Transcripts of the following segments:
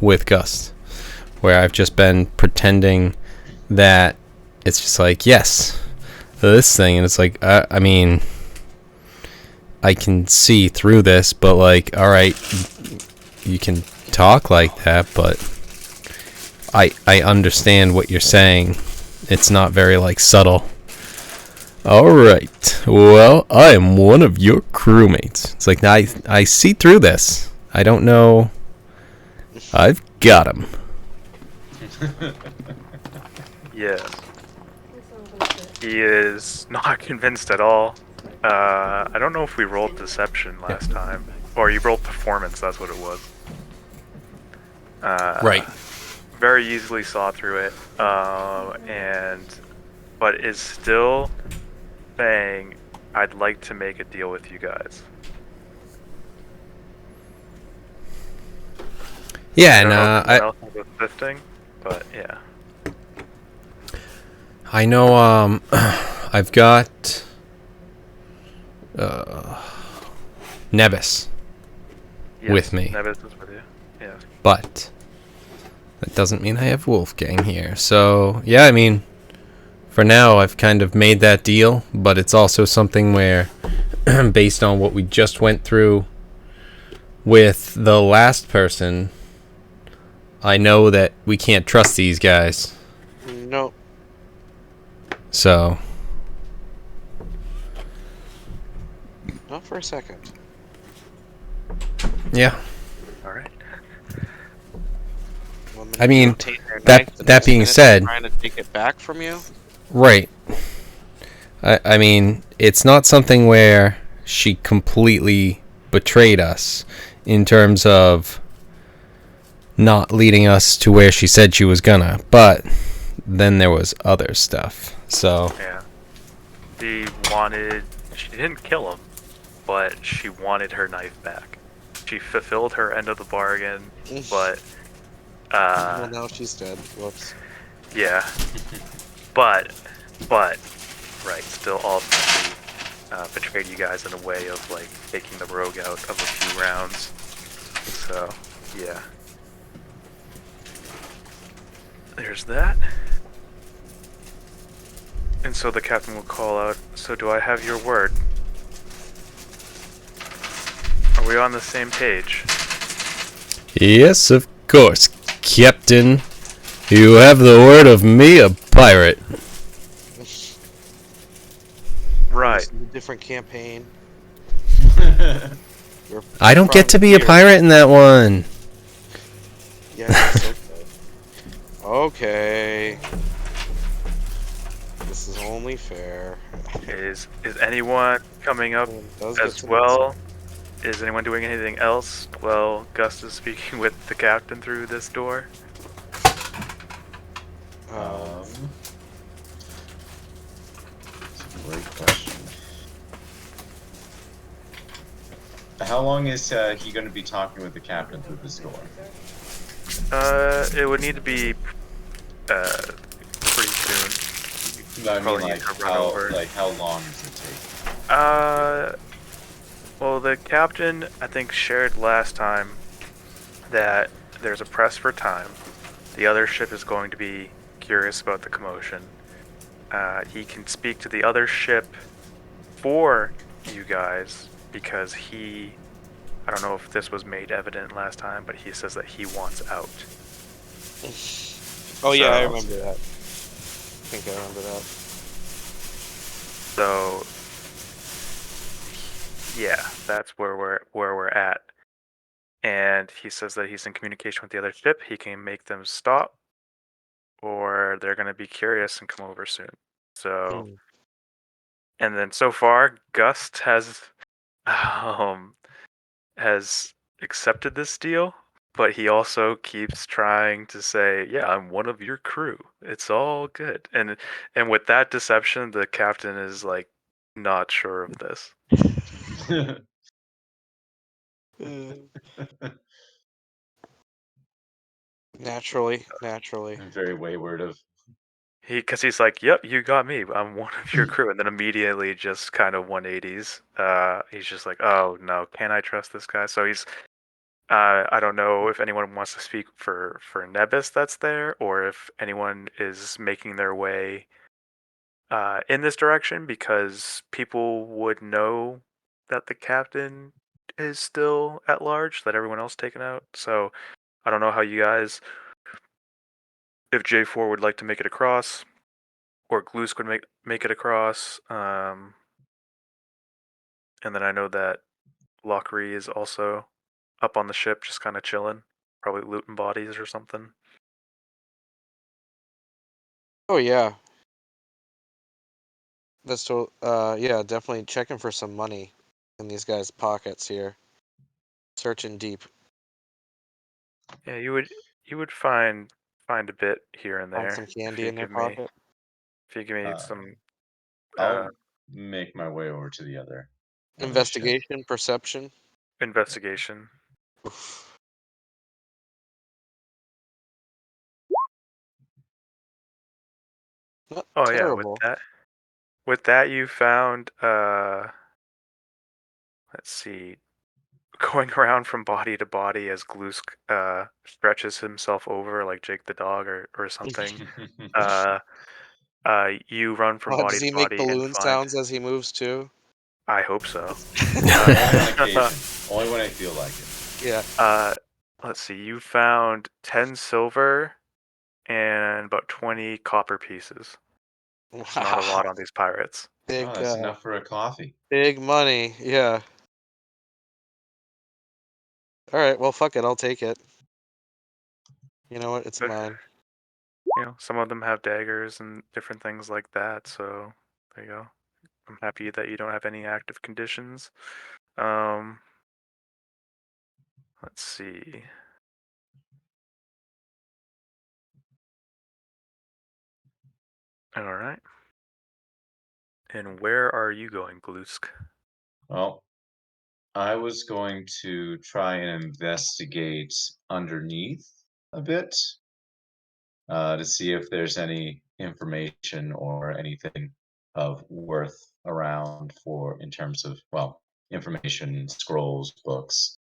with Gus, where I've just been pretending that it's just like, yes, this thing, and it's like, I mean, I can see through this, but like, all right, you can talk like that, but I understand what you're saying. It's not very like subtle. All right, well, I am one of your crewmates. It's like, I see through this. I don't know. I've got him. Yes. He is not convinced at all. I don't know if we rolled deception last time. Or you rolled performance, that's what it was. Right. Very easily saw through it. But is still saying, I'd like to make a deal with you guys. Yeah, I don't and know if anyone else was assisting, but yeah. I know, I've got Nebis with me. Nevis is with you. Yeah. But that doesn't mean I have Wolfgang here. So, yeah, I mean, for now, I've kind of made that deal, but it's also something where, based on what we just went through with the last person, I know that we can't trust these guys. Nope. So. Not for a second. Yeah. All right. I mean, that being said, trying to take it back from you. Right. I mean, it's not something where she completely betrayed us in terms of not leading us to where she said she was gonna, but then there was other stuff. So yeah, she didn't kill him, but she wanted her knife back. She fulfilled her end of the bargain, but well, now she's dead. Whoops. Yeah, but right, still ultimately betrayed you guys in a way of like taking the rogue out of a few rounds. So yeah, there's that. And so the captain will call out, so do I have your word? Are we on the same page? yes, of course, Captain. You have the word of me, a pirate. Right. This is a different campaign. I don't get to be a pirate in that one. Yes, okay. This is only fair. Is anyone coming up as well? Is anyone doing anything else? Well, Gus is speaking with the captain through this door. That's a great question. How long is he going to be talking with the captain through this door? It would need to be pretty soon. No, I mean, Probably like, need to run over. how long does it take? Well, the captain, I think, shared last time that there's a press for time. The other ship is going to be curious about the commotion. He can speak to the other ship for you guys because I don't know if this was made evident last time, but he says that he wants out. Oh yeah, I remember that. I think I remember that. So yeah, that's where we're at. And he says that he's in communication with the other ship. He can make them stop, or they're going to be curious and come over soon. So, and then so far, Gust has accepted this deal, but he also keeps trying to say, "Yeah, I'm one of your crew. It's all good." And with that deception, the captain is like not sure of this. Naturally. I'm very wayward of. Because he's like, "Yep, you got me. I'm one of your crew," and then immediately just kind of 180s. He's just like, "Oh no, can I trust this guy?" So he's I don't know if anyone wants to speak for Nebis that's there, or if anyone is making their way in this direction, because people would know that the captain is still at large, that everyone else taken out. So I don't know how you guys, if J4 would like to make it across, or Gloos could make it across. And then I know that Lockery is also up on the ship, just kind of chilling, probably looting bodies or something. Oh yeah, that's so. Yeah, definitely checking for some money in these guys' pockets here. Searching deep. Yeah, you would find a bit here and Find there some candy in their pocket. if you give me Uh, some uh, I'll make my way over to the other ship. Investigation, perception. investigation. Oof. Not Oh yeah, terrible. with that you found let's see, going around from body to body as Glusk stretches himself over like Jake the dog or something. Uh, you run from Oh, does body to he make body and balloon find. sounds as he moves too? I hope so. Only on Uh, occasion. Only when I feel like it. Yeah. uh, let's see. You found 10 silver and about 20 copper pieces. It's not a Wow. lot on these pirates. Oh, that's enough for a coffee. Big money. Yeah. All right. Well, fuck it. I'll take it. You know what? It's But, mine. some of them have daggers and different things like that. So there you go. I'm happy that you don't have any active conditions. Um, let's see. All right. And where are you going, Glusk? Well, I was going to try and investigate underneath a bit to see if there's any information or anything of worth around for in terms of, well, information, scrolls, books,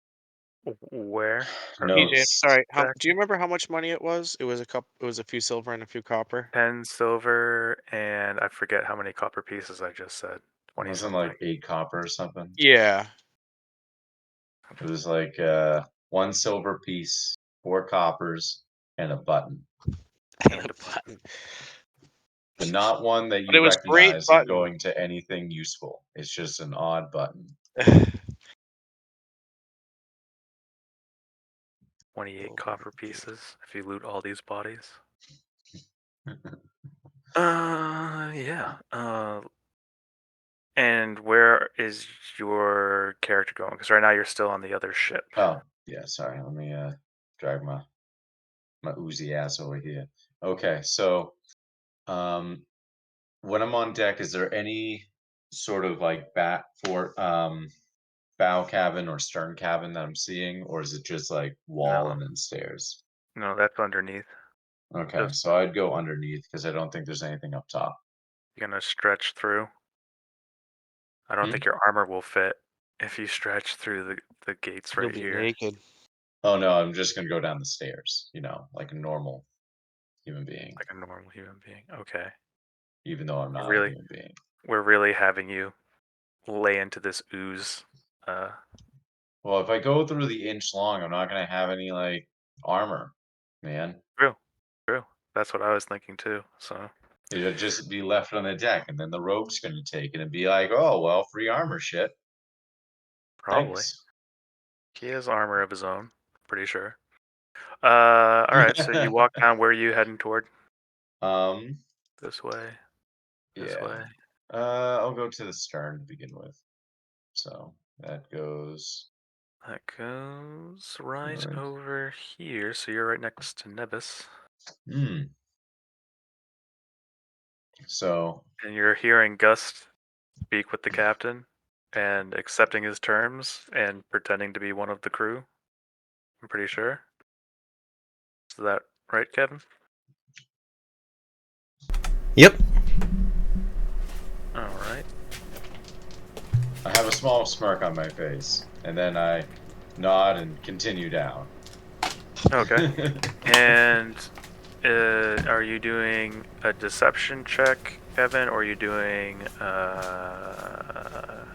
Where TJ, notes. sorry. How do exactly? you remember how much money it was? It was a couple. It was a few silver and a few copper. 10 silver, and I forget how many copper pieces I just said. 20 Wasn't something. like 8 copper or something. Yeah. It was like 1 silver piece, 4 coppers, and a button. And a And deploy. button. But not one that But you it was great recognize of button. going to anything useful. It's just an odd button. 28 copper pieces if you loot all these bodies. Yeah. And where is your character going? Because right now you're still on the other ship. Oh, yeah, sorry. Let me drag my oozy ass over here. Okay, so um when I'm on deck, is there any sort of like bow cabin or stern cabin that I'm seeing, or is it just like wall No, and then stairs? no, that's underneath. Okay, Just so I'd go underneath because I don't think there's anything up top. you're gonna stretch through. I don't Hmm? think your armor will fit if you stretch through the gates You'll right be here, naked. Oh no, I'm just gonna go down the stairs, like a normal human being, like a normal human being. Okay. even though I'm We're not a really human being. we're really having you lay into this ooze. Uh, Well, if I go through the inch long, I'm not gonna have any like armor, man. true, true. That's what I was thinking too. So It'll just be left on the deck, and then the rogue's gonna take it and be like, "Oh, well, free armor shit. probably Thanks." he has armor of his own. Pretty sure. All right. So you walk down. Where are you heading toward? Um, This way. This yeah. way. I'll go to the stern to begin with. So that goes. That goes right Right. over here. So you're right next to Nebus, Hmm. So, and you're hearing Gus speak with the captain and accepting his terms and pretending to be one of the crew. I'm pretty sure. Is that right, Kevin? Yep. All right. I have a small smirk on my face, and then I nod and continue down. Okay. And are you doing a deception check, Kevin, or are you doing a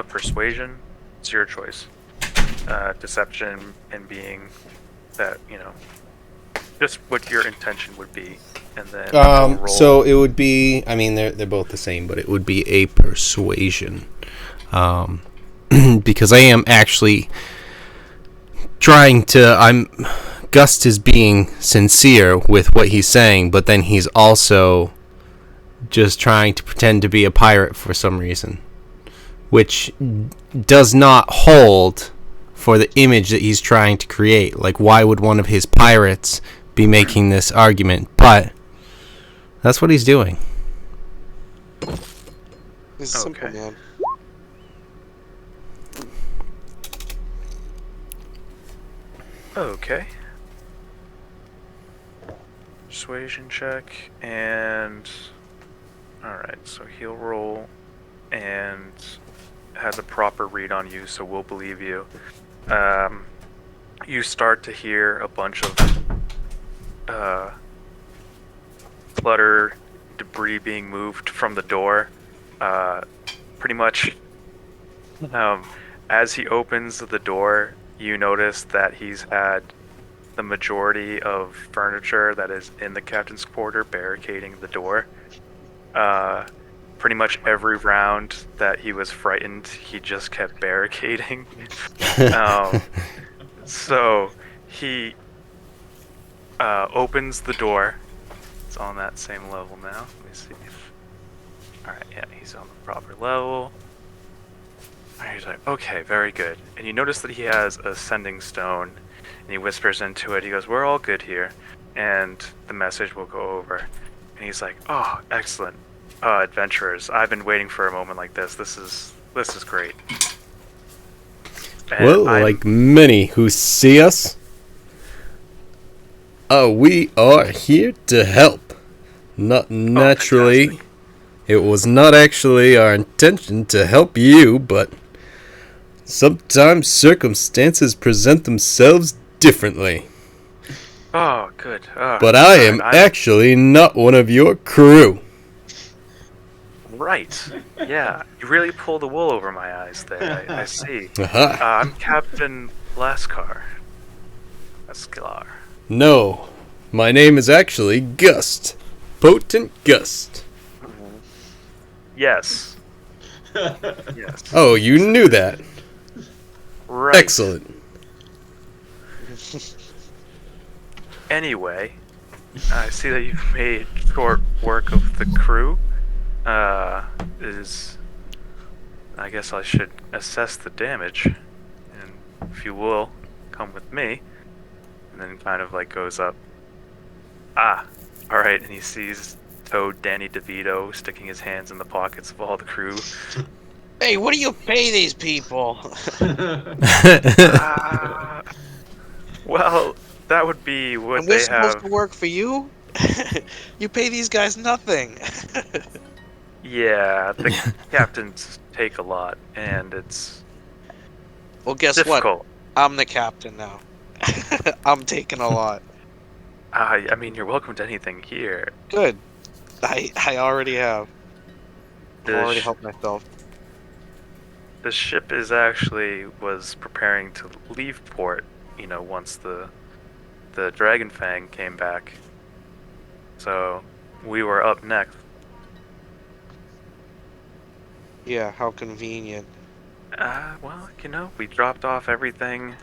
persuasion? It's your choice. Deception and being that, just what your intention would be. And then you'll roll. So it would be, I mean, they're both the same, but it would be a persuasion. Because I am actually Gust is being sincere with what he's saying, but then he's also just trying to pretend to be a pirate for some reason, which does not hold for the image that he's trying to create. Like, why would one of his pirates be making this argument? But that's what he's doing. This is simple, Okay. man. Okay. Persuasion check, and alright, so he'll roll and has a proper read on you, so we'll believe you. You start to hear a bunch of clutter, debris being moved from the door. Pretty much, as he opens the door, you notice that he's had the majority of furniture that is in the captain's quarter barricading the door. Pretty much every round that he was frightened, he just kept barricading. So he opens the door. It's on that same level now. Let me see if... Alright, yeah, he's on the proper level. Alright, he's like, okay, very good. And you notice that he has a sending stone, and he whispers into it. He goes, we're all good here, and the message will go over. And he's like, oh, excellent. Adventurers, I've been waiting for a moment like this. This is great. And Well, like many who see us, we are here to help. Not naturally. fantastic. It was not actually our intention to help you, but sometimes circumstances present themselves differently. Oh, good. But I am actually not one of your crew. Right. Yeah, you really pulled the wool over my eyes there. I see. Aha. I'm Captain Lascar. Escalar. No, my name is actually Gust. Potent Gust. Yes. Yes. Oh, you knew that. Right. Excellent. Anyway, I see that you've made short work of the crew. I guess I should assess the damage, and if you will, come with me. And then kind of like goes up. Alright, and he sees Toad Danny DeVito sticking his hands in the pockets of all the crew. Hey, what do you pay these people? Well, that would be what And we're they supposed have. to work for you? You pay these guys nothing. Yeah, the captains take a lot, and it's Well, guess what? difficult. I'm the captain now. I'm taking a lot. I mean, you're welcome to anything here. Good. I already have. I've The already sh- helped myself. The ship was preparing to leave port, once the Dragon Fang came back. So we were up next. Yeah, how convenient. Well, we dropped off everything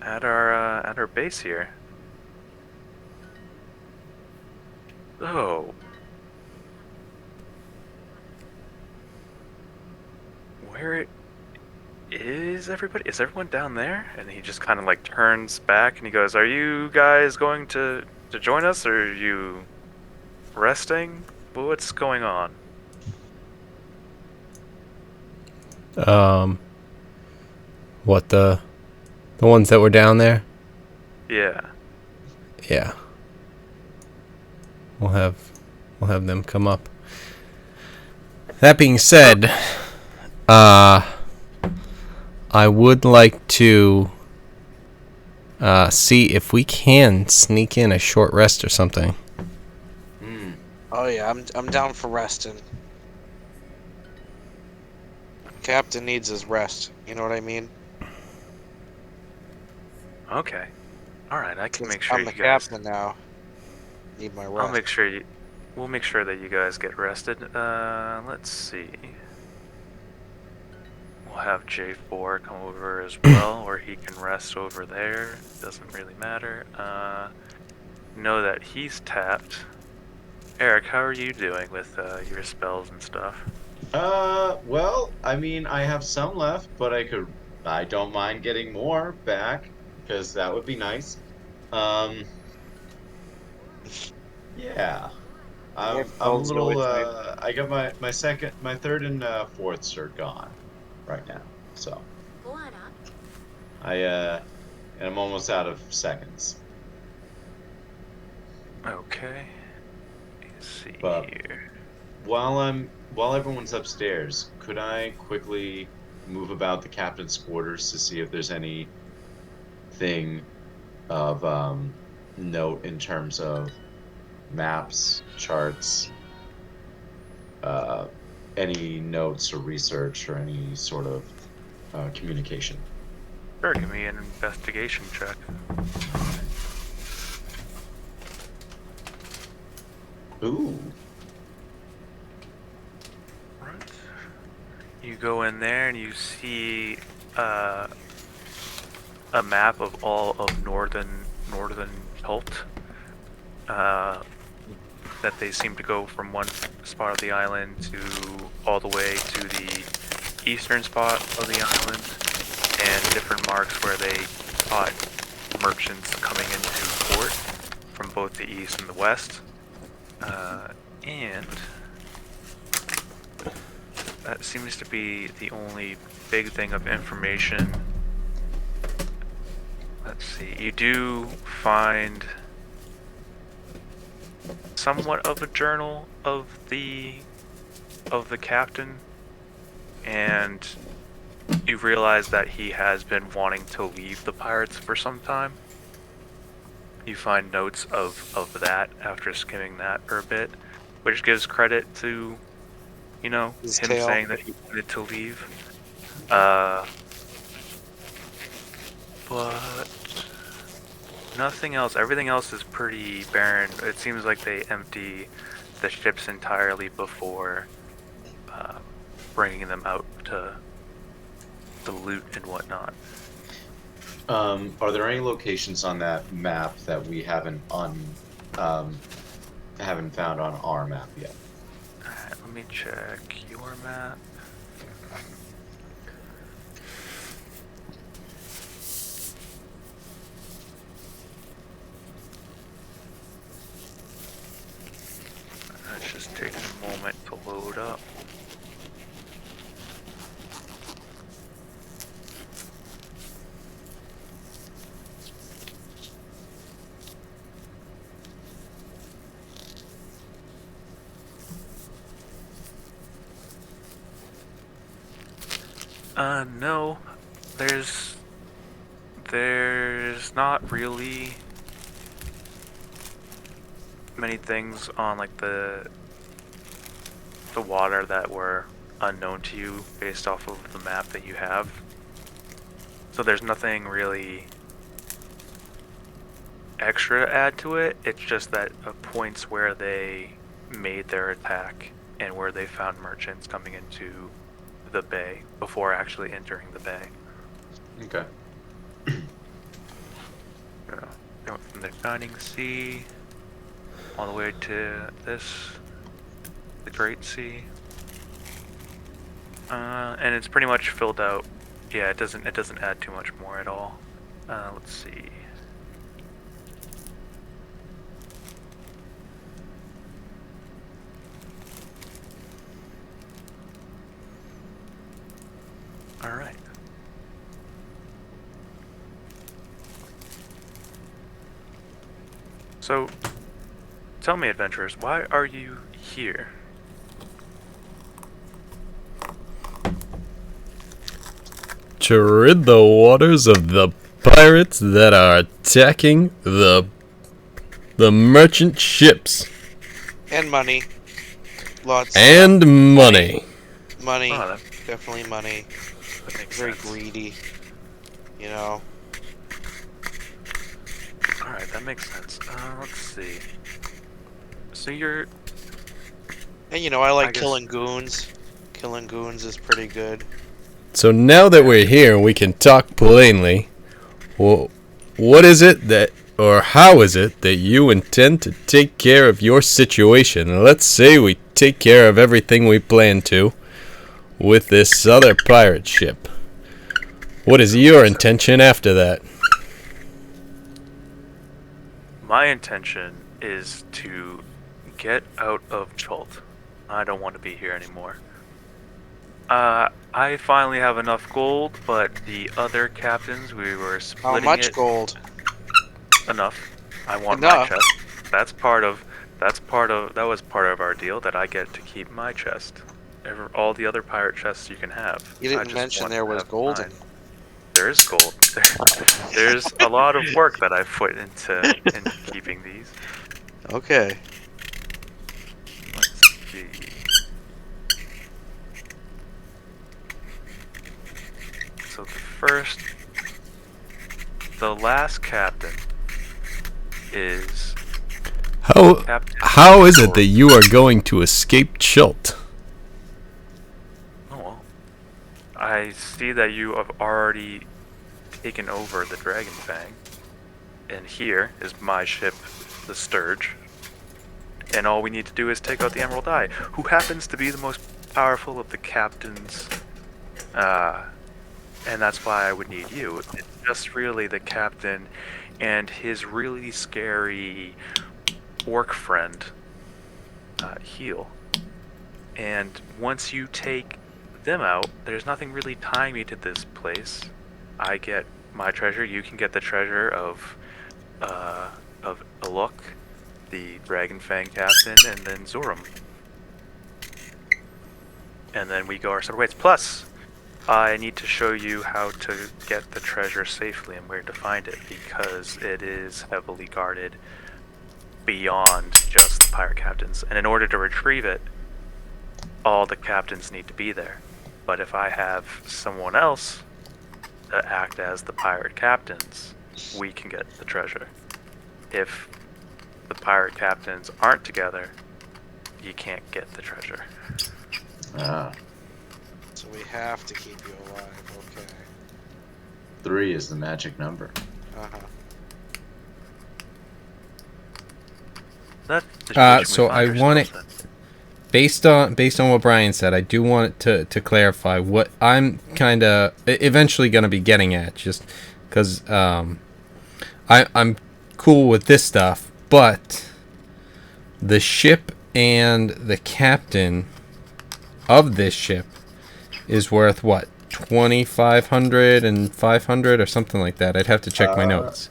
at our base here. Oh. Where is everybody? Is everyone down there? And he just kind of like turns back and he goes, "Are you guys going to join us, or are you resting? What's going on?" What, the ones that were down there? Yeah. Yeah. We'll have them come up. That being said, I would like to see if we can sneak in a short rest or something. Hmm. Oh yeah, I'm down for resting. Captain needs his rest. You know what I mean? Okay. All right, I can 'Cause make sure I'm the you guys. captain now. Need my I'll rest. make sure you. We'll make sure that you guys get rested. Let's see. We'll have J4 come over as well, or he can rest over there. Doesn't really matter. Know that he's tapped. Eric, how are you doing with your spells and stuff? Well, I mean, I have some left, but I don't mind getting more back because that would be nice. Um, yeah, More I'm a spells is little, always nice. I got my third and fourths are gone right now, so and I'm almost out of seconds. Okay. Let's see But here. while everyone's upstairs, could I quickly move about the captain's quarters to see if there's anything of note in terms of maps, charts, uh, any notes or research or any sort of communication. Sure, give me an investigation check. Ooh. Right. You go in there and you see uh, a map of all of northern Holt. That they seem to go from one spot of the island to all the way to the eastern spot of the island, and different marks where they caught merchants coming into port from both the east and the west. And that seems to be the only big thing of information. Let's see. You do find somewhat of a journal of the captain, and you realize that he has been wanting to leave the pirates for some time. You find notes of that after skimming that for a bit, which gives credit to, His him tail. saying that he wanted to leave. Uh, but nothing else. Everything else is pretty barren. It seems like they empty the ships entirely before bringing them out to loot and whatnot. Are there any locations on that map that we um, haven't found on our map yet? Alright, let me check your map. Let's just take a moment to load up. No. There's not really many things on like the water that were unknown to you based off of the map that you have. So there's nothing really extra to add to it. It's just that points where they made their attack and where they found merchants coming into the bay before actually entering the bay. Okay. They went from the Shining Sea all the way to the Great Sea, and it's pretty much filled out. Yeah, it doesn't add too much more at all. Let's see. All right. So, tell me, adventurers, why are you here? to rid the waters of the pirates that are attacking the merchant ships. And money. Lots And money. money. Oh, that, Definitely money. that makes Very sense. greedy. You know. Alright, that makes sense. Let's see. So you're... And you know, I like I guess- killing goons. Killing goons is pretty good. So now that we're here and we can talk plainly, well, what is it that, or how is it that you intend to take care of your situation? Let's say we take care of everything we plan to with this other pirate ship. What is your intention after that? My intention is to get out of Chult. I don't want to be here anymore. I finally have enough gold, but the other captains, we were How splitting much it gold? enough. I want my Enough? chest. That was part of our deal, that I get to keep my chest. All the other pirate chests you can have. You I didn't just mention want there to was have gold mine. in. There is gold. There's a lot of work that I've put into keeping these. Okay. Let's see. So the last captain is Captain. How is it that you are going to escape Chult? Oh well. I see that you have already taken over the Dragon Fang, and here is my ship, the Sturge. And all we need to do is take out the Emerald Eye, who happens to be the most powerful of the captains. And that's why I would need you. It's just really the captain and his really scary orc friend, Heel. And once you take them out, there's nothing really tying me to this place. I get my treasure, you can get the treasure of Aluk, the Dragon Fang captain, and then Zoram. And then we go our separate ways. Plus, I need to show you how to get the treasure safely and where to find it, because it is heavily guarded beyond just the pirate captains. And in order to retrieve it, all the captains need to be there. But if I have someone else to act as the pirate captains, we can get the treasure. If the pirate captains aren't together, you can't get the treasure. Ah, So we have to keep you alive. Okay. 3 is the magic number. Uh-huh. That situation we So find I want ourselves it based on what Brian said. I do want to clarify what I'm kind of eventually going to be getting at, just because I'm cool with this stuff, but the ship and the captain of this ship is worth what, 2,500 and 500 or something like that. I'd have to check my notes.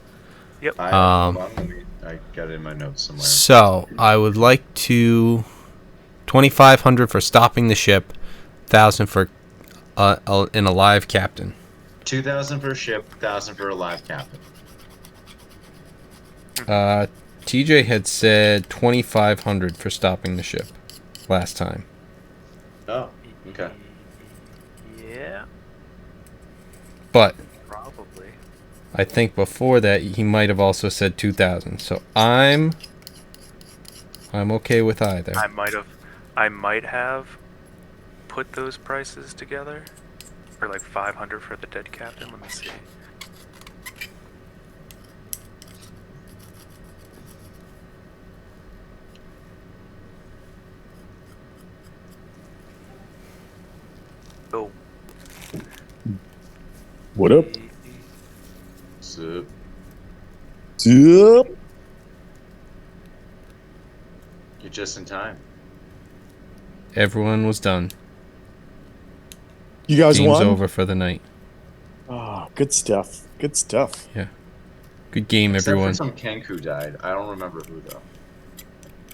Yep. I got it in my notes somewhere. So I would like to 2,500 for stopping the ship, 1,000 for an alive captain. 2,000 for a ship, 1,000 for a live captain. TJ had said 2,500 for stopping the ship last time. Oh, okay. Yeah, But probably. I think before that he might have also said 2,000. So I'm okay with either. I might have put those prices together for like 500 for the dead captain. Let me see. Oh. What up? So, Yep. you're just in time. Everyone was done. You guys Game's won? over for the night. Oh, good stuff. Good stuff. Good game, Except everyone. for some Kenku died. I don't remember who though.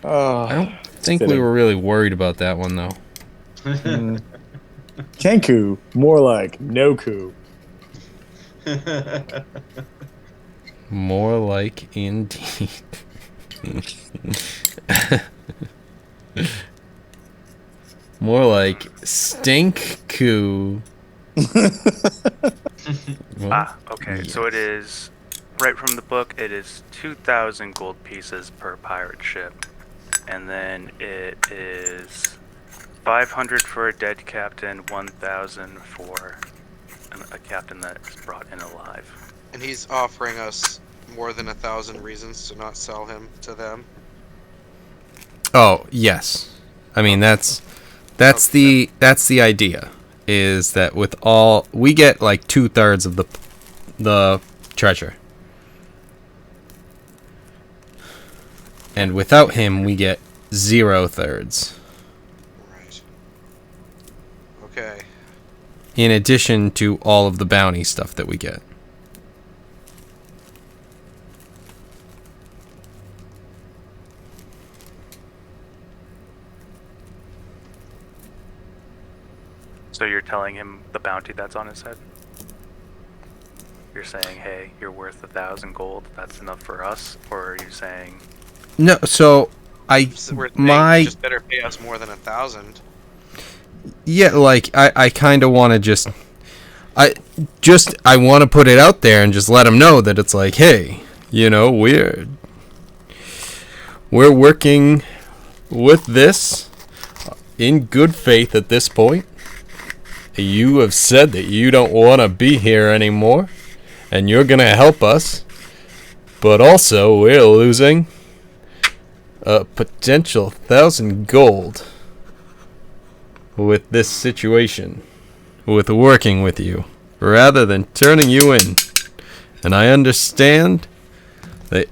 I don't think we fitting. were really worried about that one though. Mm. Kenku, more like Noku. More like indeed. More like stink coo. Okay. So it is, right from the book, it is 2,000 gold pieces per pirate ship. And then it is 500 for a dead captain, 1,000 for a captain that is brought in alive. And he's offering us more than 1,000 reasons to not sell him to them. Oh yes, I mean that's the idea. Is that with all we get like 2/3 of the treasure, and without him we get 0/3. Right. Okay. In addition to all of the bounty stuff that we get. So you're telling him the bounty that's on his head? You're saying, hey, you're worth 1,000 gold, that's enough for us? Or are you saying... No, so So we're saying you just better pay us more than 1,000. Yeah, like I kind of want to just I want to put it out there and just let them know that it's like, hey, you know, we're working with this in good faith at this point. You have said that you don't want to be here anymore, and you're going to help us. But also, we're losing a potential 1,000 gold with this situation, with working with you, rather than turning you in. And I understand that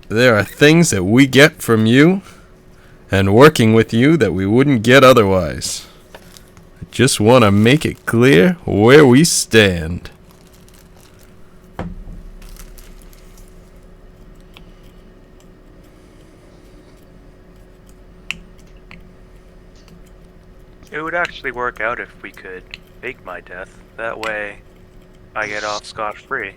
there are things that we get from you and working with you that we wouldn't get otherwise. I just want to make it clear where we stand. It would actually work out if we could fake my death. That way, I get off scot-free.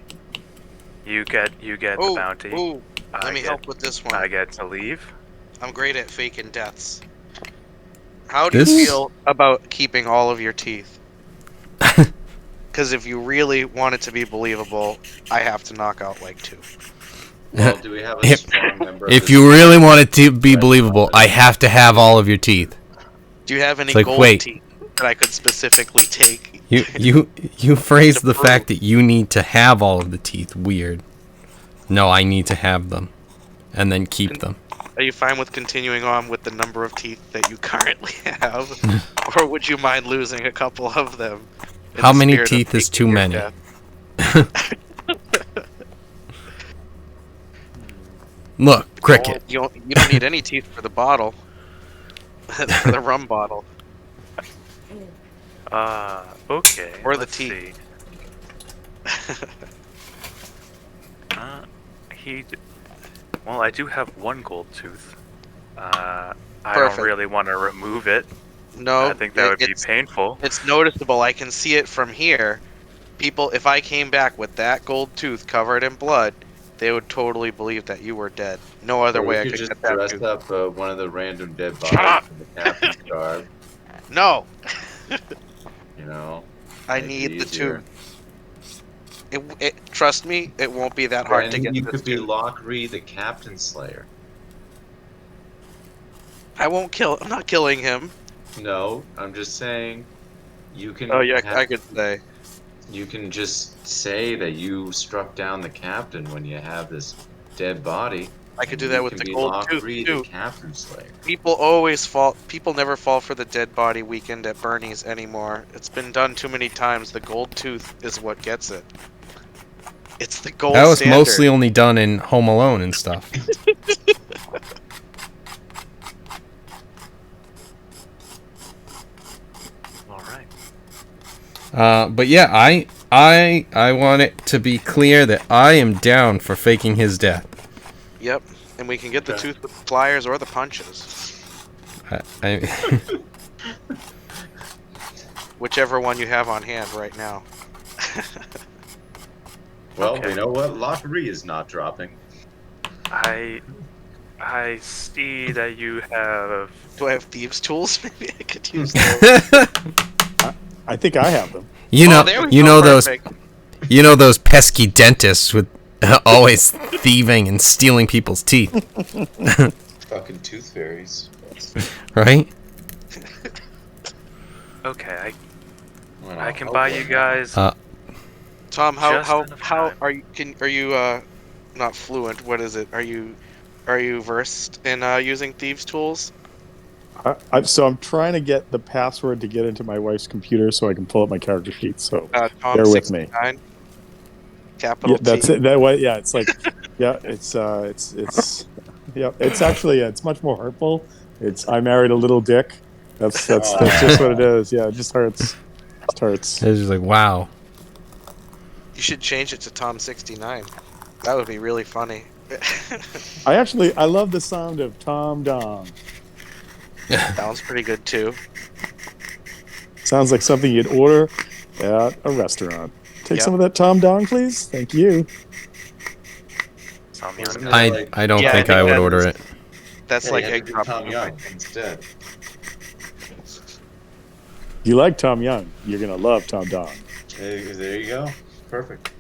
You get the bounty. Oh, let me help with this one. I get to leave. I'm great at faking deaths. How do you feel about keeping all of your teeth? Because if you really want it to be believable, I have to knock out like 2. Well, do we have a strong member? If you really want it to be believable, I have to have all of your teeth. Do you have any like, gold wait. teeth that I could specifically take? You phrased the fact that you need to have all of the teeth weird. No, I need to have them, and then keep them. Are you fine with continuing on with the number of teeth that you currently have? Or would you mind losing a couple of them? How many teeth is too many? Look, Cricket. You don't need any teeth for the bottle. For the rum bottle. Okay. Or the let's teeth. See. Well, I do have 1 gold tooth. I Perfect. don't really want to remove it. No, I think that would be painful. It's noticeable. I can see it from here. People, if I came back with that gold tooth covered in blood, they would totally believe that you were dead. No other way I could just get that dress tooth. up one of the random dead bodies in the captain's garb. No. You know. I make it need the easier. tooth. Trust me, it won't be that hard to And get you this could be tooth. Lockreed, the Captain Slayer. I won't kill. I'm not killing him. No, I'm just saying. You can. Oh yeah, I could say. You can just say that you struck down the captain when you have this dead body. I could do that with the gold tooth Lockreed, too. the Captain Slayer. People always fall. People never fall for the dead body weekend at Bernie's anymore. It's been done too many times. The gold tooth is what gets it. It's the gold That was standard. mostly only done in Home Alone and stuff. All right. But yeah, I want it to be clear that I am down for faking his death. Yep, and we can get the Okay. tooth with the pliers or the punches. I Whichever one you have on hand right now. Well, Okay. we know what lottery is not dropping. I see that you have. Do I have thieves' tools? Maybe I could use those. I think I have them. You know, there we you go, know perfect. those pesky dentists with always thieving and stealing people's teeth, Fucking tooth fairies. right? Okay, Well, I can I'll buy go you now. guys. Tom, Just enough how time. are you not fluent? What is it? Are you versed in using thieves' tools? So I'm trying to get the password to get into my wife's computer so I can pull up my character sheet. So Tom bear with me. 69, capital Yeah, that's T. it. That way, yeah, it's like, yeah, yeah, it's actually, it's much more hurtful. It's I married a little dick. That's just what it is. Yeah, it just hurts. Just hurts. It's just like, wow. You should change it to Tom 69. That would be really funny. I love the sound of Tom Dong. Sounds pretty good too. Sounds like something you'd order at a restaurant. Take Yep. some of that Tom Dong, please. Thank you. Some Wasn't young it guy. like- I don't Yeah, I think think I would that order is- it. That's Yeah, like you had egg to do drop. Tom Young instead. You like Tom Young, you're gonna love Tom Dong. There you go. Perfect.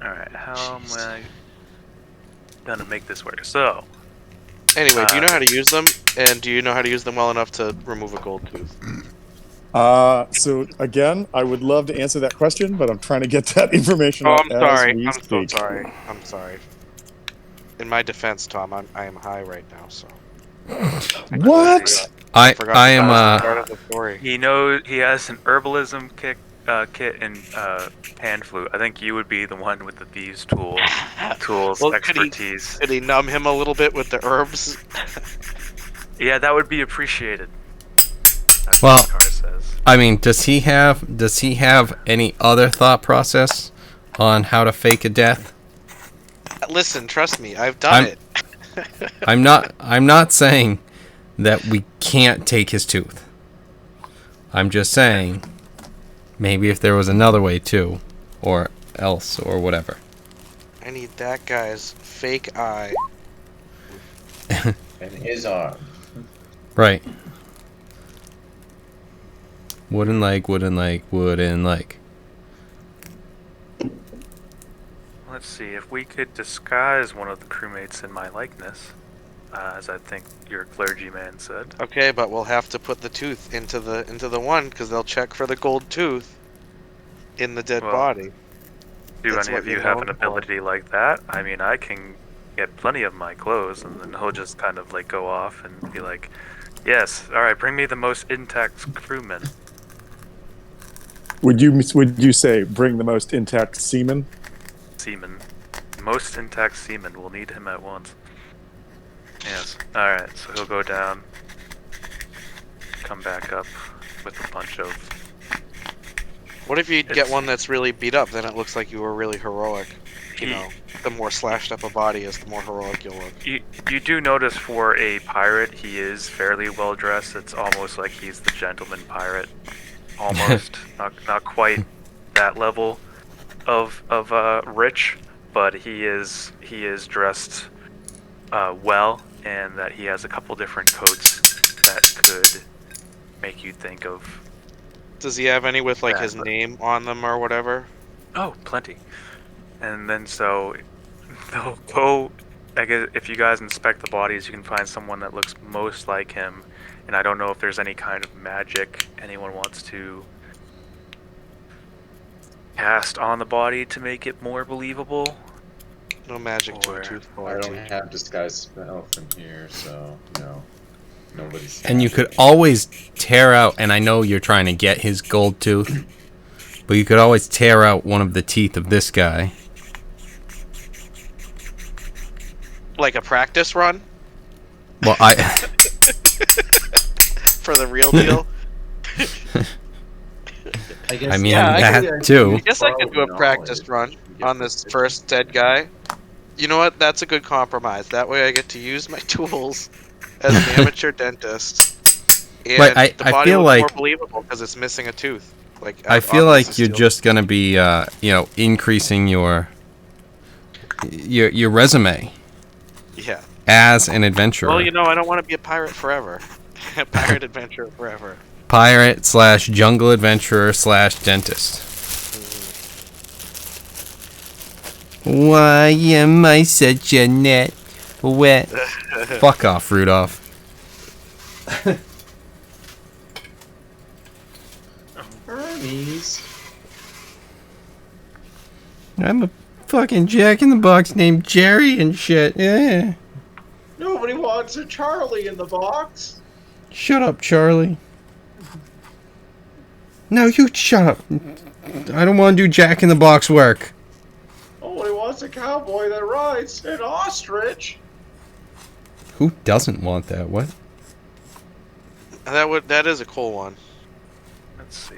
All right, how am I gonna make this work? So, Anyway, do you know how to use them? And do you know how to use them well enough to remove a gold tooth? So again, I would love to answer that question, but I'm trying to get that information Oh, up I'm as sorry. we I'm so speak. sorry. I'm sorry. In my defense, Tom, I am high right now, so What? I forgot I to am start of the story. he knows he has an herbalism kit and hand flute. I think you would be the one with the thieves' tools Well, expertise. Could he numb him a little bit with the herbs? Yeah, that would be appreciated. That's Well- what the card says. I mean, does he have any other thought process on how to fake a death? Listen, trust me, I've done I'm- it. I'm not saying that we can't take his tooth. I'm just saying maybe if there was another way too, or else, or whatever. I need that guy's fake eye. And his arm. Right. Wooden leg, wooden leg, wooden leg. Let's see if we could disguise one of the crewmates in my likeness, as I think your clergyman said. Okay, but we'll have to put the tooth into the one because they'll check for the gold tooth in the dead Well, body. Do That's any what of you you're have known an for. ability like that? I mean, I can get plenty of my clothes, and then he'll just kind of like go off and be like, "Yes, all right, bring me the most intact crewman." Would you say bring the most intact semen? Seaman, most intact seaman. We'll need him at once. Yes. All right, so he'll go down, come back up with a bunch of. What if you get It's- one that's really beat up? Then it looks like you were really heroic. You He- know, the more slashed up a body is, the more heroic you'll look. You do notice for a pirate, he is fairly well dressed. It's almost like he's the gentleman pirate, almost not quite that level of rich, but he is dressed well, and that he has a couple different coats that could make you think of. Does he have any with like Yeah, his but- name on them or whatever? Oh, plenty. And then so they'll go. I guess if you guys inspect the bodies, you can find someone that looks most like him. And I don't know if there's any kind of magic anyone wants to cast on the body to make it more believable. No magic to Or- a tooth I puller. don't have disguise spell from here, so nobody's. And you could always tear out, and I know you're trying to get his gold tooth, but you could always tear out one of the teeth of this guy. Like a practice run Well, I for the real deal. I mean, Yeah, I that too. I guess I could do a practice run on this first dead guy. You know what? That's a good compromise. That way I get to use my tools as an amateur dentist. And Right, I the body feel looks like- more believable because it's missing a tooth. Like I on feel this like is you're still- just gonna be, increasing your resume Yeah. as an adventurer. Well, I don't want to be a pirate forever. A pirate adventurer forever. Pirate / jungle adventurer / dentist. Why am I such a net wet? Fuck off, Rudolph. Hermes. I'm a fucking Jack-in-the-Box named Jerry and shit. Yeah. Nobody wants a Charlie in the box. Shut up, Charlie. No, you shut up. I don't want to do Jack-in-the-Box work. Nobody wants a cowboy that rides an ostrich. Who doesn't want that? What? That is a cool one. Let's see.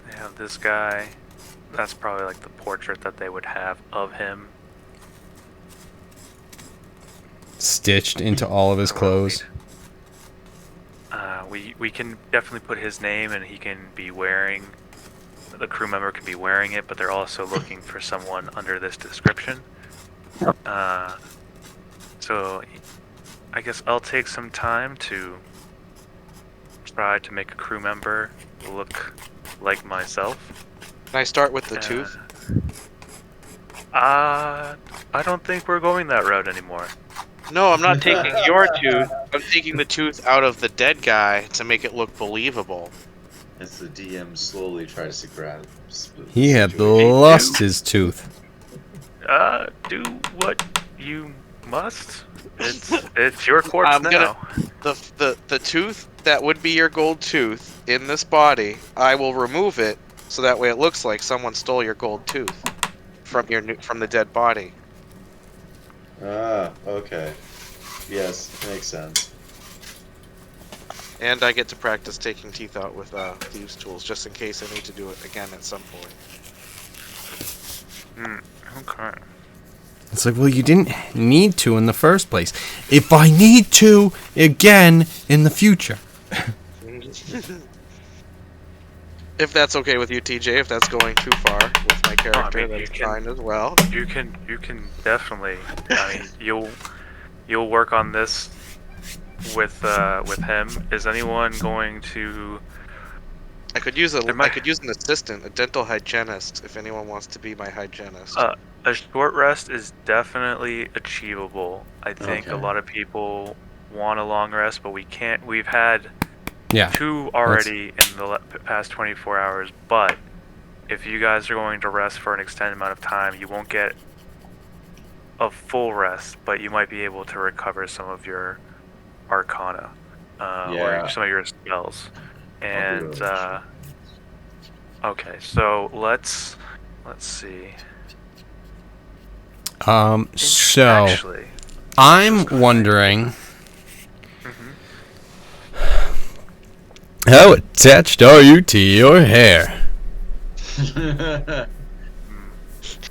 They have this guy. That's probably like the portrait that they would have of him. Stitched into all of his clothes. We can definitely put his name, and he can be wearing. The crew member can be wearing it, but they're also looking for someone under this description. So, I guess I'll take some time to try to make a crew member look like myself. Can I start with the tooth? I don't think we're going that route anymore. No, I'm not taking your tooth. I'm taking the tooth out of the dead guy to make it look believable. As the DM slowly tries to grasp. He had lost his tooth. Do what you must. It's your corpse I'm now. The tooth that would be your gold tooth in this body, I will remove it so that way it looks like someone stole your gold tooth from the dead body. Ah, okay. Yes, makes sense. And I get to practice taking teeth out with thieves' tools, just in case I need to do it again at some point. Okay. It's like, well, you didn't need to in the first place. If I need to again in the future. If that's okay with you, TJ, if that's going too far with my character, that's fine as well. You can definitely. I mean, you'll work on this with him. Is anyone going to? I could use an assistant, a dental hygienist, if anyone wants to be my hygienist. A short rest is definitely achievable. I think a Okay. lot of people want a long rest, but we can't. We've had Yeah. 2 already in the past 24 hours, but if you guys are going to rest for an extended amount of time, you won't get a full rest, but you might be able to recover some of your arcana or some of your spells. And okay, so let's see. So Actually, I'm wondering, mhm. how attached are you to your hair?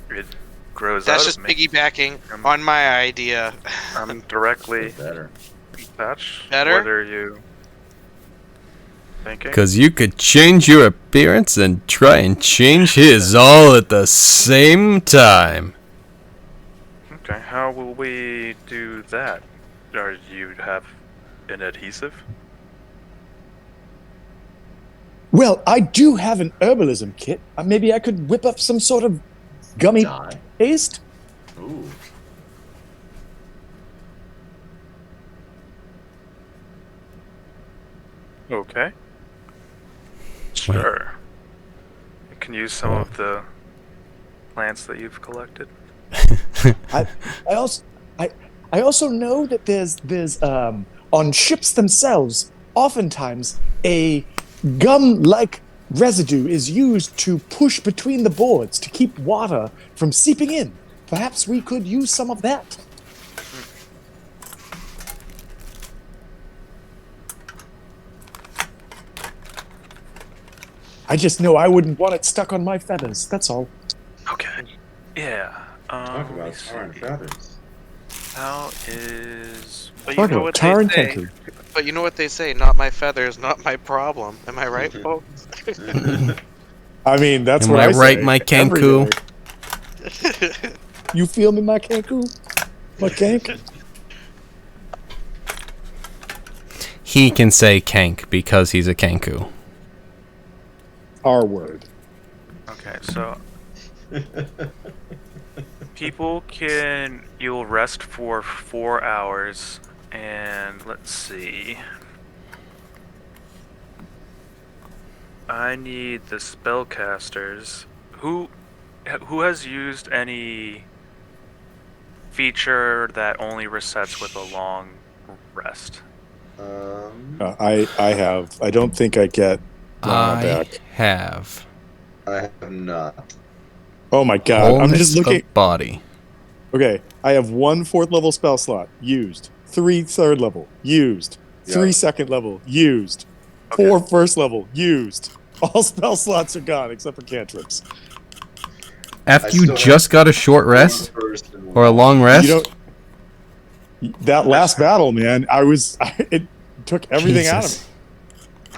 It grows That's out just of me. piggybacking on my idea. I'm directly Better. attached. Better? What are you thinking? Because you could change your appearance and try and change his all at the same time. Okay, how will we do that? Or you have an adhesive? Well, I do have an herbalism kit. Maybe I could whip up some sort of gummy Die. paste. Ooh. Okay. Sure. You can use some of the plants that you've collected. I also know that there's on ships themselves, oftentimes a gum-like residue is used to push between the boards to keep water from seeping in. Perhaps we could use some of that. I just know I wouldn't want it stuck on my feathers. That's all. Okay. Yeah. Talk let me about tar and see. feathers. How is? But you Talking know about what Tar they and say. Kenku. But you know what they say, not my feathers, not my problem. Am I right, folks? I mean, that's Am what I I right, say my every Kenku? day. You feel me, my Kenku? My Kenk? He can say Kank because he's a Kenku. Our word. Okay, so you'll rest for 4 hours, and let's see. I need the spellcasters. Who has used any feature that only resets with a long rest? I have. I don't think I get Rana I back. have I have not. Oh my god. I'm just wholeness looking. of body. Okay. I have 1 4th level spell slot used. 3 3rd level used. 3 Yeah. 2nd level used. Okay. 4 1st level used. All spell slots are gone except for cantrips. After I you still just got a short have rest one first and or a one long last. rest, You don't. That last battle, man, it took everything out of me. Jesus.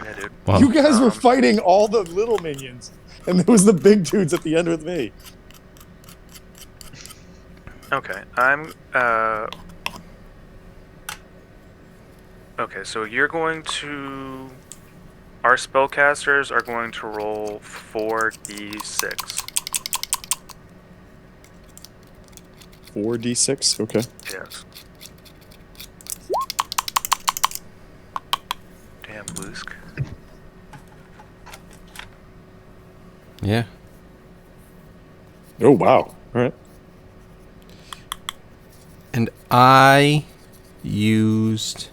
Yeah, dude. Well, You guys were fighting all the little minions, and there was the big dudes at the end with me. Okay, Okay, so you're going to. Our spellcasters are going to roll 4d6. 4d6. Okay. Yes. Damn, Lusk. yeah. Oh wow. All right. And I used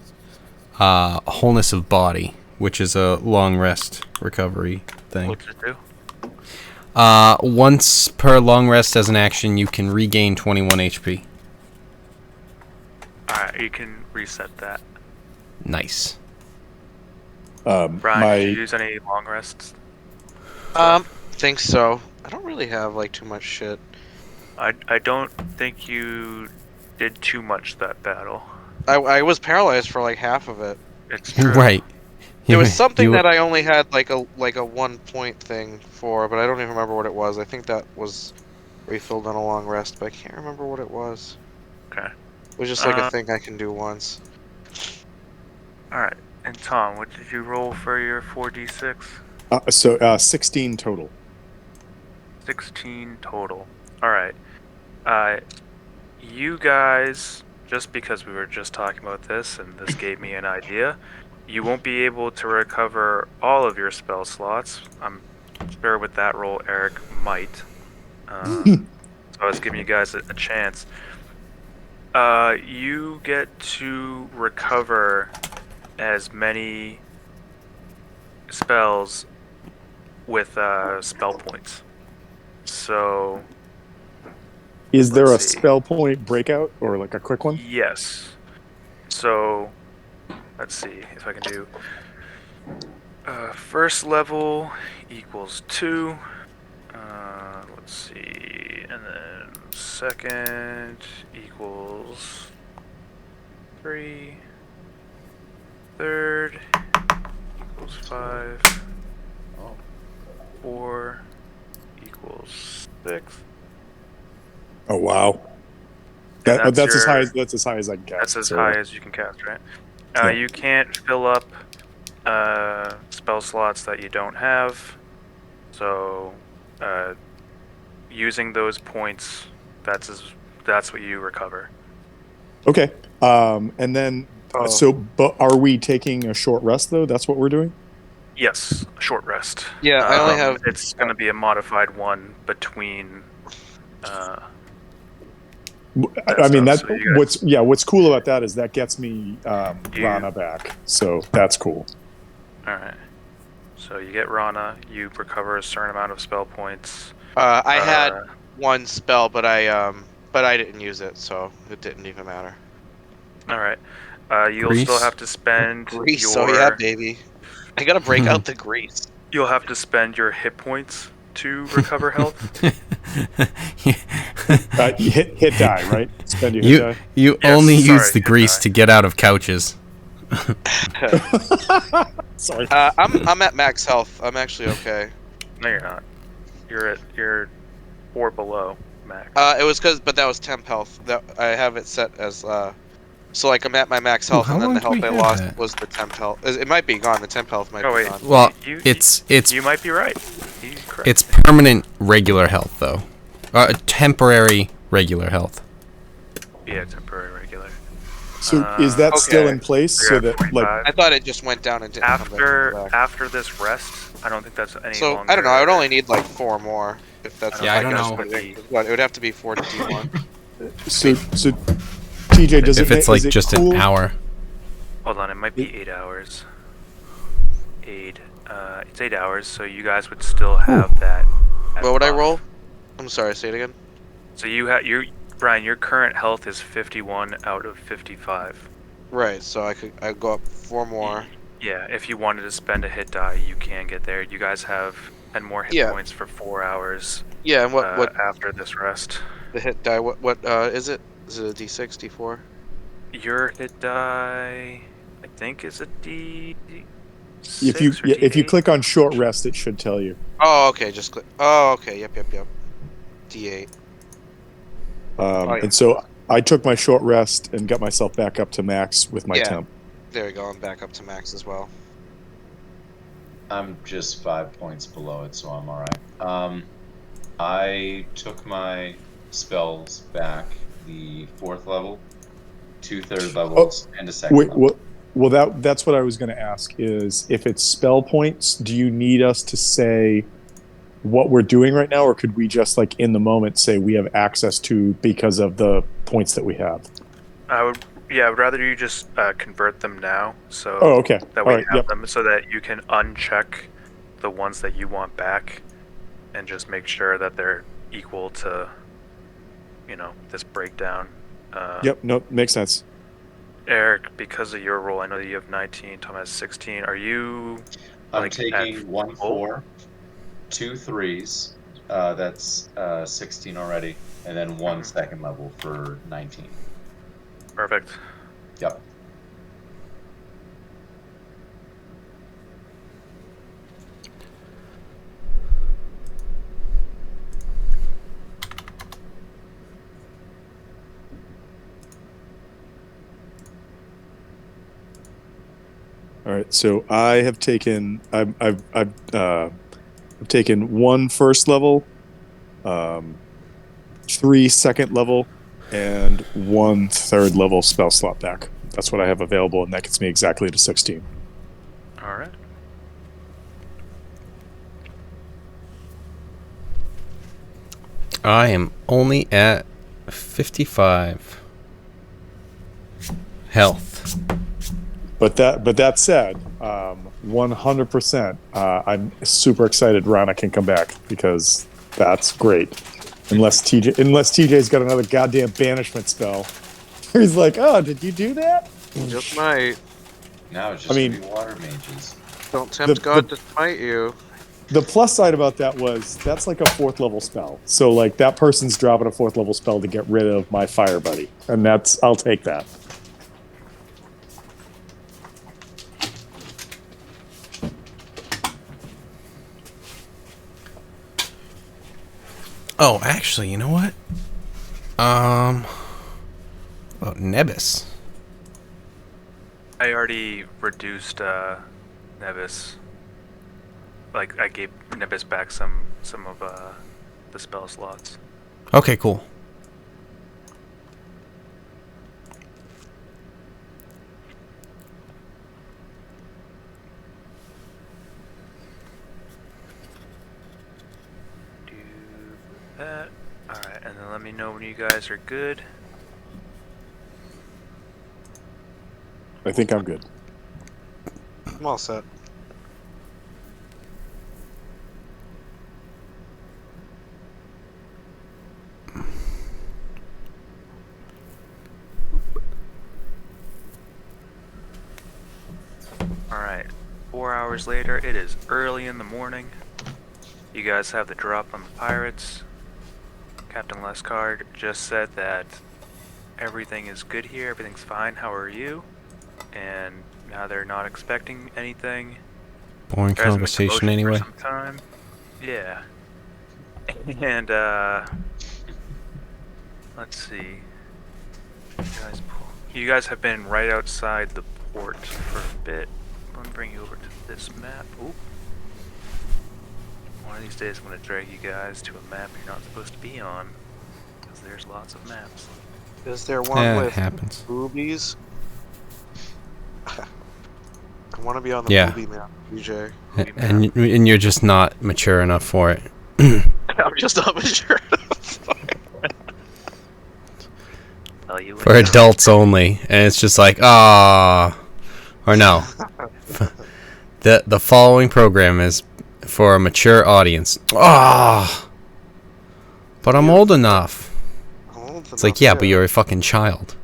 wholeness of body, which is a long rest recovery thing. What's it do? Once per long rest as an action, you can regain 21 HP. Alright, you can reset that. Nice. Brian, did you use any long rests? Think so. I don't really have like too much shit. I don't think you did too much that battle. I was paralyzed for like half of it. It's true. Right. There was something that I only had like a 1 point thing for, but I don't even remember what it was. I think that was refilled on a long rest, but I can't remember what it was. Okay. It was just like a thing I can do once. Alright. And Tom, what did you roll for your 4d6? So 16 total. 16 total. Alright. You guys, just because we were just talking about this and this gave me an idea, you won't be able to recover all of your spell slots. I'm sure with that roll, Eric might. So I was giving you guys a chance. You get to recover as many spells with spell points. So Is there a let's see. spell point breakout or like a quick one? Yes. So let's see if I can do first level equals 2. Let's see, and then second equals 3. Third equals 5. 4 equals 6. Oh wow. And That's as high as I can cast. That's as so- high as you can cast, right? Yeah. You can't fill up spell slots that you don't have. So using those points, that's what you recover. Okay. And then Oh. but are we taking a short rest though? That's what we're doing? Yes, a short rest. Yeah, I only have. It's going to be a modified one between. I mean stuff, so you guys- what's cool about that is that gets me You- Rana back. So that's cool. All right. So you get Rana. You recover a certain amount of spell points. I had one spell, but I didn't use it, so it didn't even matter. All right. You'll Grease? still have to spend Grease, your. oh yeah, baby. I gotta break out the grease. You'll have to spend your hit points to recover health. Hit die, right? Spend your hit die. You Yes, only sorry, use the hit grease die. to get out of couches. Sorry. I'm at max health. I'm actually okay. No, you're not. You're 4 below max. It was but that was temp health. That I have it set as so like I'm at my max Ooh, health, how and then long the do we health I have lost that? was the temp health. It might be gone. The temp health might Oh be wait. gone. Well, you, it's you might be right. You correct it's me. permanent regular health though. Temporary regular health. Yeah, temporary regular. So is that still okay. in place? You're So at that 45. I thought it just went down and didn't after come back. after this rest, I don't think that's any So longer. I don't know. I would only need like 4 more if that's. Yeah, I don't guess know. what it is. What, it would have to be 4D1. so TJ, does If it it's is like it just cool? an hour. Hold on, it might be 8 hours. 8. It's 8 hours, so you guys would still have that. What would I buff. roll? I'm sorry. Say it again. So Brian, your current health is 51 out of 55. Right. So I'd go up 4 more. Yeah, if you wanted to spend a hit die, you can get there. You guys have 10 more hit Yeah. points for 4 hours. Yeah. And what after this rest? the hit die? What is it? Is it a D6, D4? Your hit die, I think, is a D. If you click on short rest, it should tell you. Oh, okay. Just click. Oh, okay. Yep. D8. Yeah. And so I took my short rest and got myself back up to max with my Yeah. temp. There we go. I'm back up to max as well. I'm just 5 points below it, so I'm alright. I took my spells back the 4th level, 2 third levels, and a second Wait, level. well, that's what I was going to ask. Is if it's spell points, do you need us to say what we're doing right now, or could we just like in the moment say we have access to because of the points that we have? I would rather you just convert them now, so Okay. that we All right, have yep. them, so that you can uncheck the ones that you want back, and just make sure that they're equal to, this breakdown. Yep. No, makes sense. Eric, because of your role, I know that you have 19. Tom has 16. Are you? I'm like, taking at 1 full? 4, 2 3s, that's 16 already, and then 1 second level for 19. Perfect. Yep. All right. So I have taken I've taken 1 first level, 3 second level, and 1 third level spell slot back. That's what I have available, and that gets me exactly to 16. All right. I am only at 55 health. But that said, 100%, I'm super excited Rana can come back because that's great. Unless TJ's got another goddamn banishment spell. He's like, oh, did you do that? Just might. Now it's just gonna be water mages. Don't tempt God to smite you. The plus side about that was that's like a 4th level spell. So like that person's dropping a 4th level spell to get rid of my fire buddy, and I'll take that. Oh, actually, you know what? Oh, Nebis. I already reduced Nevis. Like, I gave Nevis back some of the spell slots. Okay, cool. Do that. Alright, and then let me know when you guys are good. I think I'm good. I'm all set. Alright, 4 hours later, it is early in the morning. You guys have the drop on the pirates. Captain Lescard just said that everything is good here, everything's fine, how are you? And now they're not expecting anything. Boring There hasn't been conversation commotion anyway. for some time. Yeah. And, let's see. You guys have been right outside the port for a bit. Let me bring you over to this map. Ooh. One of these days I'm going to drag you guys to a map you're not supposed to be on. Because there's lots of maps. Is there one Yeah, it with happens. boobies? I want to be on the Yeah. booby map, BJ. And you're just not mature enough for it. I'm just not sure. For adults only, and it's just like, ah, or no. The following program is for a mature audience. Ah, but I'm old enough. It's like, yeah, but you're a fucking child.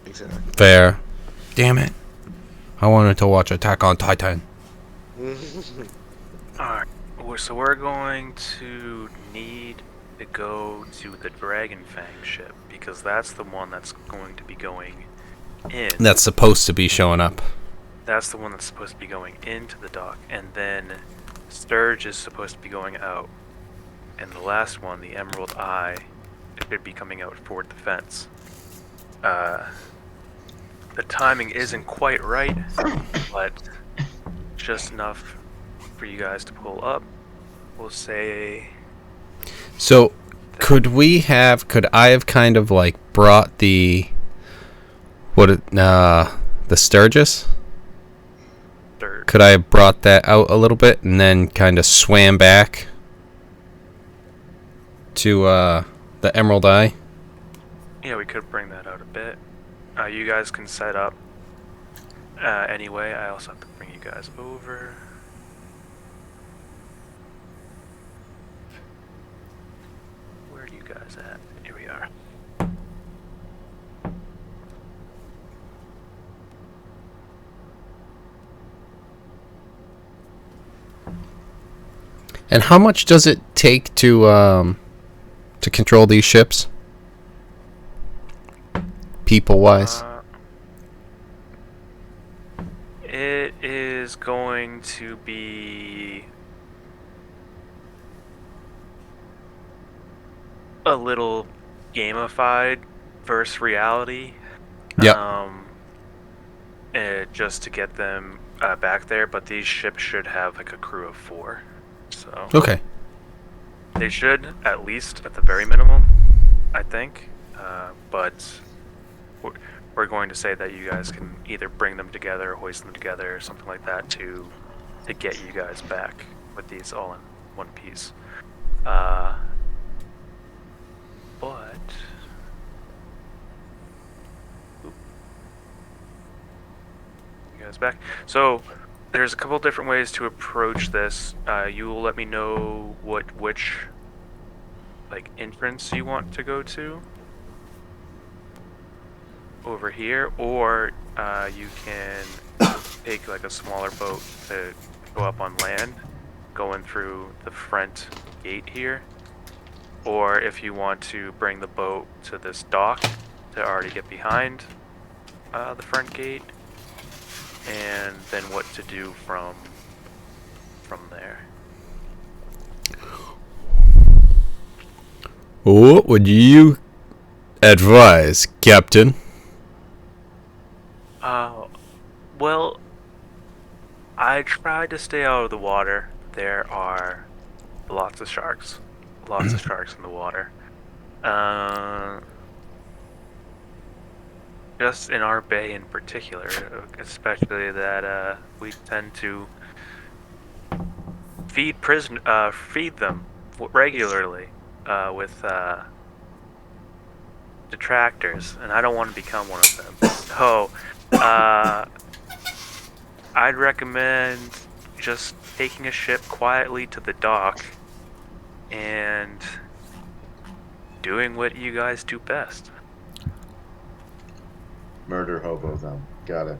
Exactly. Fair. Damn it. I wanted to watch Attack on Titan. Alright, so we're going to need to go to the Dragon Fang ship, because that's the one that's going to be going in. That's supposed to be showing up. That's the one that's supposed to be going into the dock, and then Sturge is supposed to be going out. And the last one, the Emerald Eye, should be coming out for defense. The timing isn't quite right, but just enough for you guys to pull up. We'll say... So, could I have kind of like brought the Sturgis? Could I have brought that out a little bit and then kind of swam back to the Emerald Eye? Yeah, we could bring that out a bit. You guys can set up. Anyway, I also have to bring you guys over. Where are you guys at? Here we are. And how much does it take to control these ships? People-wise. It is going to be a little gamified versus reality. Yep. Just to get them back there, but these ships should have like a crew of 4. So Okay. they should, at least at the very minimum, I think. But we're going to say that you guys can either bring them together, hoist them together, or something like that to get you guys back with these all in one piece. But you guys back. So there's a couple different ways to approach this. You will let me know which like entrance you want to go to over here, or you can take like a smaller boat to go up on land, going through the front gate here, or if you want to bring the boat to this dock to already get behind the front gate, and then what to do from there. What would you advise, Captain? Well, I tried to stay out of the water. There are lots of sharks. Lots of sharks in the water. Just in our bay in particular, especially that we tend to feed them regularly with detractors, and I don't want to become one of them. So, I'd recommend just taking a ship quietly to the dock and doing what you guys do best. Murder hobo them. Got it.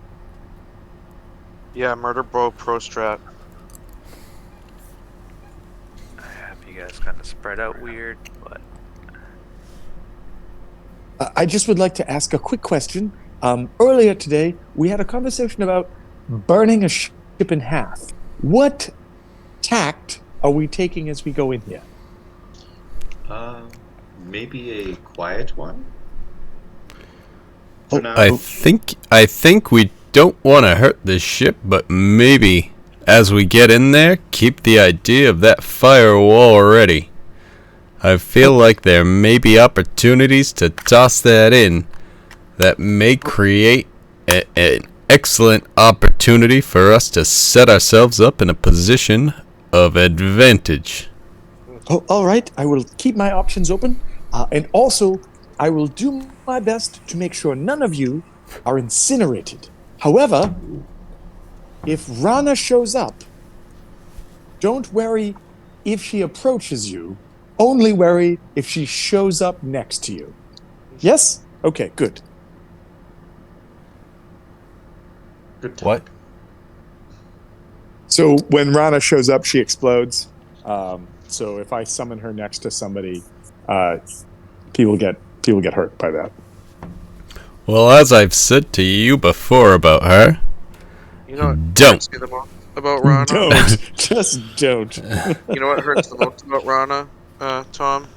Yeah, murder bro pro strat. You guys kind of spread out weird, but I just would like to ask a quick question. Earlier today, we had a conversation about burning a ship in half. What tact are we taking as we go in here? Maybe a quiet one? For now? I think we don't want to hurt this ship, but maybe as we get in there, keep the idea of that firewall ready. I feel like there may be opportunities to toss that in that may create an excellent opportunity for us to set ourselves up in a position of advantage. Oh, all right. I will keep my options open. And also, I will do my best to make sure none of you are incinerated. However, if Rana shows up, don't worry if she approaches you. Only worry if she shows up next to you. Yes? Okay, good. Good time. What? So when Rana shows up, she explodes. So if I summon her next to somebody, people get hurt by that. Well, as I've said to you before about her, You know what Don't. hurts me the most about Rana? Don't. Just don't. You know what hurts the most about Rana, Tom?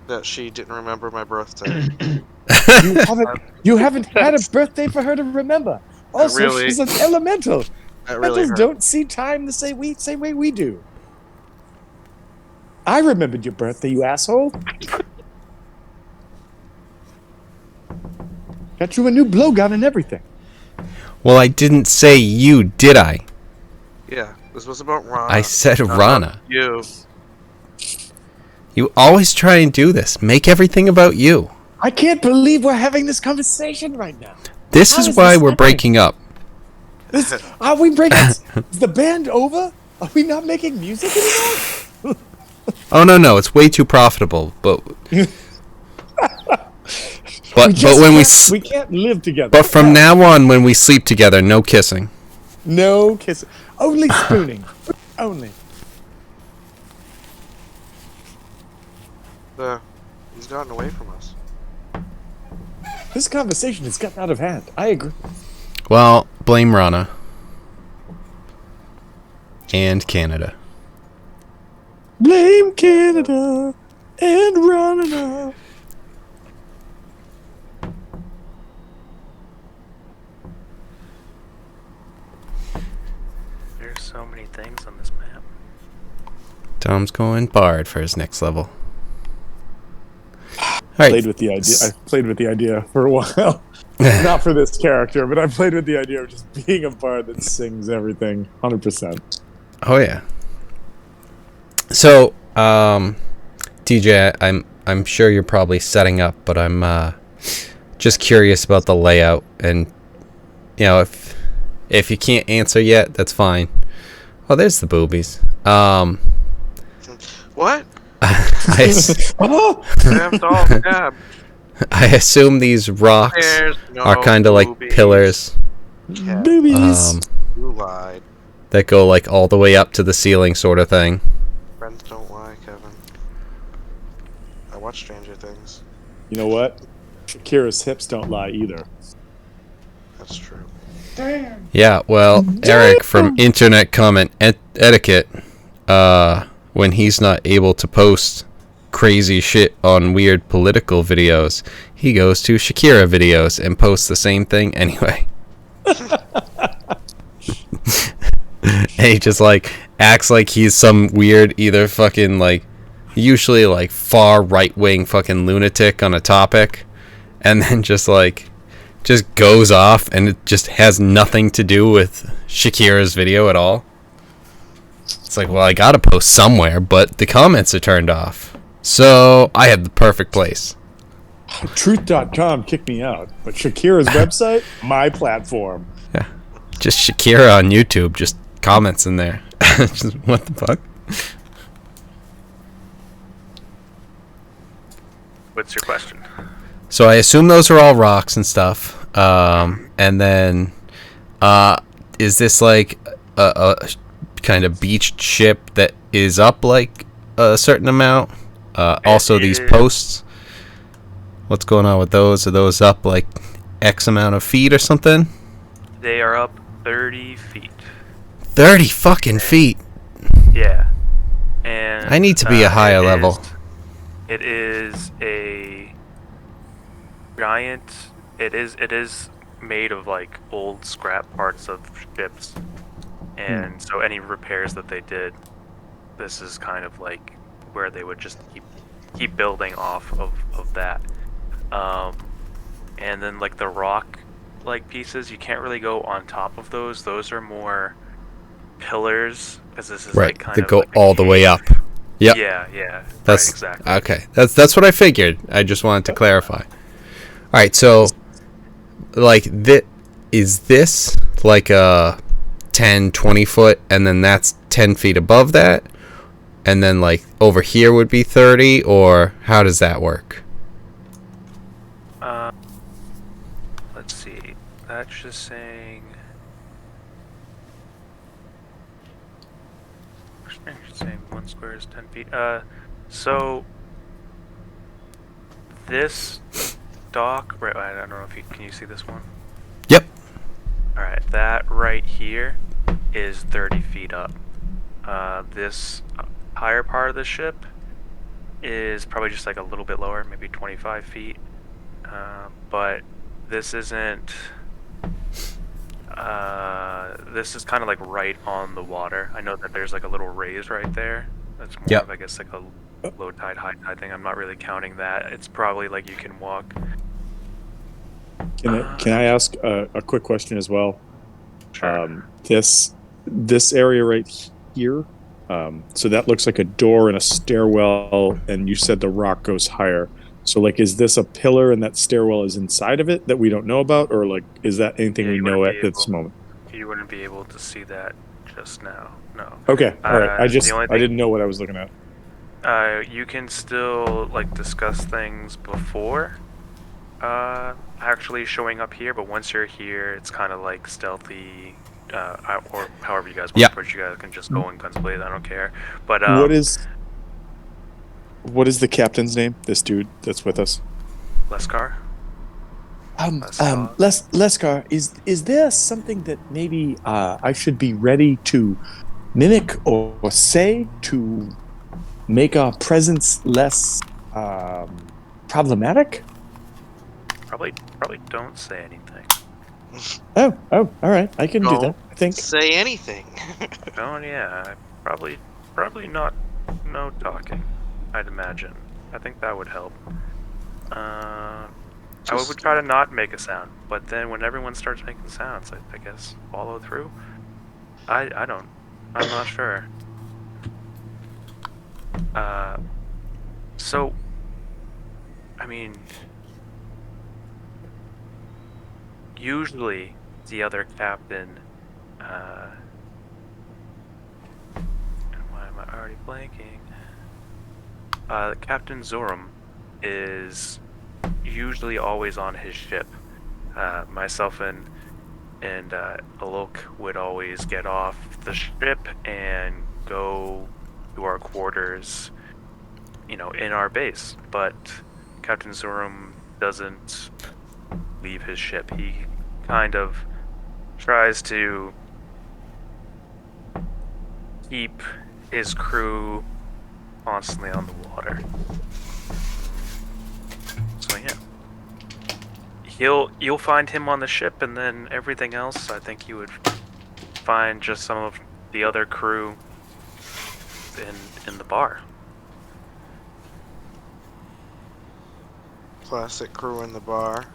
That she didn't remember my birthday. You haven't had a birthday for her to remember. Also, really- she's an elemental. That really Elementals hurt. don't see time the same way we do. I remembered your birthday, you asshole. Got you a new blowgun and everything. well, I didn't say you, did I? Yeah, this was about Rana. I said not Rana. You. You always try and do this. Make everything about you. I can't believe we're having this conversation right now. This How is is why this we're happening? breaking up. Are we breaking? Is the band over? Are we not making music anymore? Oh no, it's way too profitable. But but we can't live together. but from now on, when we sleep together, no kissing. No kissing. Only spooning. Only. He's gotten away from us. This conversation has gotten out of hand. I agree. Well, blame Rana and Canada. Blame Canada and Rana. there's so many things on this map. Tom's going Bard for his next level. All right. I played with the idea for a while. Not for this character, but I played with the idea of just being a bard that sings everything 100%. Oh yeah. So, DJ, I'm sure you're probably setting up, but I'm just curious about the layout, and you know, if you can't answer yet, that's fine. Oh, there's the boobies. What? Oh! Damn dog, yeah. I assume these rocks There's no are kind of like boobies. pillars Yeah, Boobies! you lied. that go like all the way up to the ceiling, sort of thing. Friends don't lie, Kevin. I watch Stranger Things. You know what? Shakira's hips don't lie either. That's true. Yeah, well, Eric from Internet Comment Etiquette, when he's not able to post crazy shit on weird political videos, he goes to Shakira videos and posts the same thing anyway. And he just like acts like he's some weird either fucking like usually like far right wing fucking lunatic on a topic, and then just goes off and it just has nothing to do with Shakira's video at all. It's like, well, I gotta post somewhere, but the comments are turned off. So I have the perfect place. Truth.com kicked me out, but Shakira's website, my platform. Yeah. Just Shakira on YouTube, just comments in there. Just, what the fuck? What's your question? So I assume those are all rocks and stuff. And then, is this like a kind of beached ship that is up like a certain amount? Also, these posts. What's going on with those? Are those up like X amount of feet or something? They are up 30 feet. 30 fucking feet. Yeah. And I need to be a higher level. It is a giant. It is made of like old scrap parts of ships, and so any repairs that they did, this is kind of like where they would just keep building off of that. And then like the rock like pieces, you can't really go on top of those. Those are more pillars, because this is Right, like kind they of go like a all the way cave. up. Yep. Yeah. That's right, exactly. okay. That's what I figured. I just wanted to clarify. All right, so like is this like a 10, 20 foot, and then that's 10 feet above that, and then like over here would be 30, or how does that work? Let's see. That's just saying. It's saying 1 square is 10 feet. So this dock, right? I don't know if can you see this one? Yep. All right, that right here is 30 feet up. This higher part of the ship is probably just like a little bit lower, maybe 25 feet. But this isn't. This is kind of like right on the water. I know that there's like a little raise right there. That's more of, I guess, like a low tide, high tide thing. I'm not really counting that. It's probably like you can walk. Can I ask a quick question as well? Sure. This area right here, so that looks like a door and a stairwell, and you said the rock goes higher. So, like, is this a pillar and that stairwell is inside of it that we don't know about, or like, is that anything Yeah, we you know wouldn't at be this moment? You wouldn't be able to see that just now. No. Okay, all right. I the only I thing- didn't know what I was looking at. You can still like discuss things before actually showing up here, but once you're here, it's kind of like stealthy, or however you guys want to approach. You guys can just go and guns blazing. I don't care. But what is the captain's name? This dude that's with us. Leskar? Leskar, is there something that maybe I should be ready to mimic or say to make our presence less problematic? Probably don't say anything. Oh, all right. I can do Don't that. I think. say anything. Oh yeah, probably not. No talking. I'd imagine. I think that would help. I would try to not make a sound, but then when everyone starts making sounds, I guess follow through. I'm not sure. So, I mean, usually the other captain, why am I already blanking? Captain Zoram is usually always on his ship. Myself and Alok would always get off the ship and go to our quarters, in our base. But Captain Zoram doesn't leave his ship. He kind of tries to keep his crew constantly on the water. So yeah. You'll find him on the ship, and then everything else, I think you would find just some of the other crew in the bar. Classic crew in the bar.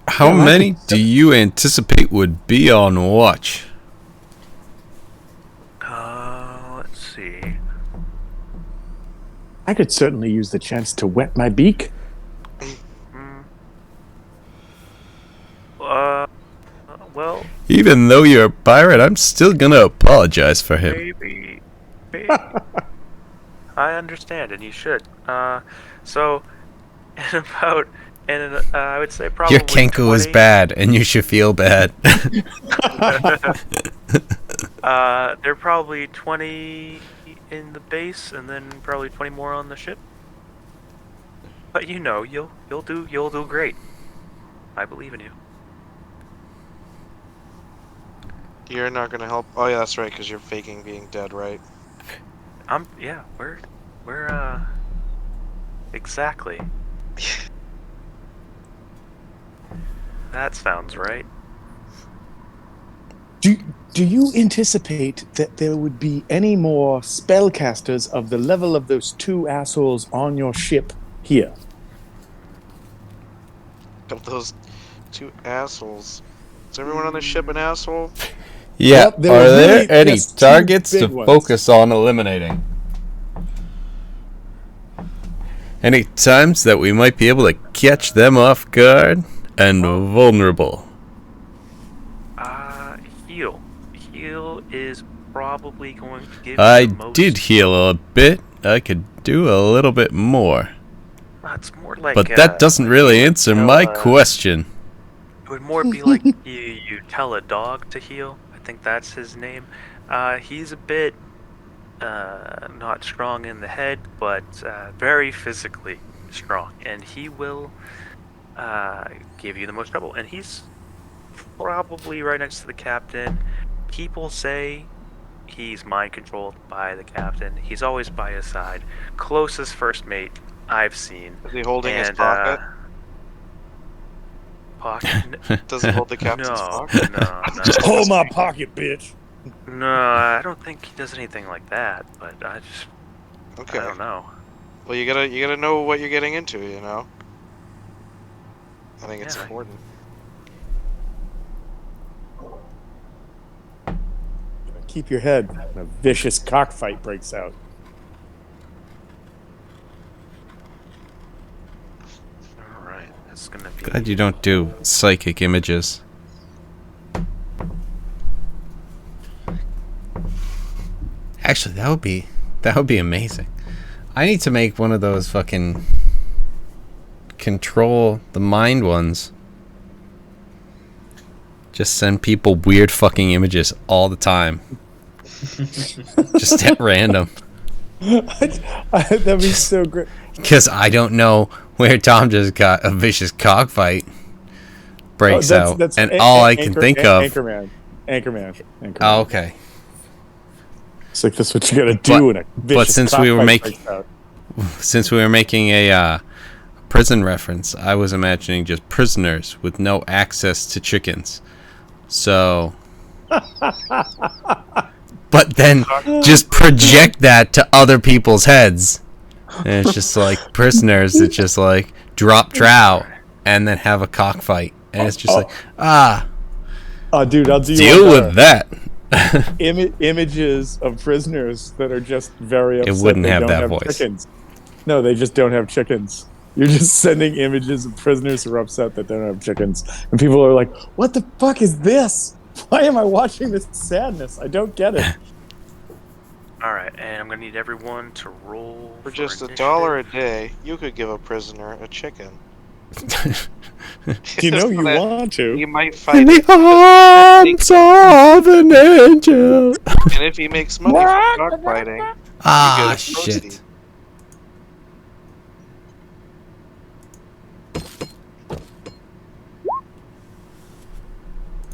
How many do you anticipate would be on watch? Let's see. I could certainly use the chance to wet my beak. Well, Even though you're a pirate, I'm still gonna apologize for him. maybe. I understand, and you should. So, I would say probably Your Kenku is 20. bad, and you should feel bad. They're probably 20 in the base, and then probably 20 more on the ship. But you know, you'll do great. I believe in you. You're not gonna help. Oh yeah, that's right, because you're faking being dead, right? Yeah, we're exactly. That sounds right. Do you anticipate that there would be any more spellcasters of the level of those two assholes on your ship here? Of those two assholes. Is everyone on the ship an asshole? Yeah, Well, there are were there really any just two targets to big ones. focus on eliminating? Any times that we might be able to catch them off guard and vulnerable? Heal. Heal is probably going to give I you the most. did heal a bit. I could do a little bit more. It's more like. But that doesn't really answer my question. It would more be like you tell a dog to heal. I think that's his name. He's a bit not strong in the head, but very physically strong, and he will give you the most trouble. And he's probably right next to the captain. People say he's mind controlled by the captain. He's always by his side. Closest first mate I've seen. Is he holding his And, pocket? Pocket? Does he hold the captain's No, pocket? no. Hold my pocket, bitch. No, I don't think he does anything like that. But I Okay. don't know. Well, you gotta know what you're getting into, you know. I think it's Yeah. important. Keep your head. A vicious cockfight breaks out. All right, that's gonna be. Glad you don't do psychic images. Actually, that would be amazing. I need to make one of those fucking control the mind ones. Just send people weird fucking images all the time. Just at random. That'd be so great. Because I don't know where Tom just got a vicious cockfight breaks out. And all I can think of... Anchorman. Oh, okay. It's like that's what you gotta do in a vicious But since we were cockfight making... breaks out. Since we were making a prison reference, I was imagining just prisoners with no access to chickens. So... But then just project that to other people's heads. And it's just like prisoners that just like drop trout and then have a cockfight. And it's just like, Oh, dude, I'll do deal one with that. Images of prisoners that are just very upset. It wouldn't they have don't that have voice. Chickens. No, they just don't have chickens. You're just sending images of prisoners who are upset that they don't have chickens. And people are like, what the fuck is this? Why am I watching this sadness? I don't get it. All right, and I'm gonna need everyone to roll For just initiative. $1 a day, you could give a prisoner a chicken. You know you That want to. You might In fight the it, arms of an angel. and if he makes money from cockfighting, Ah, you get a shit. proceed.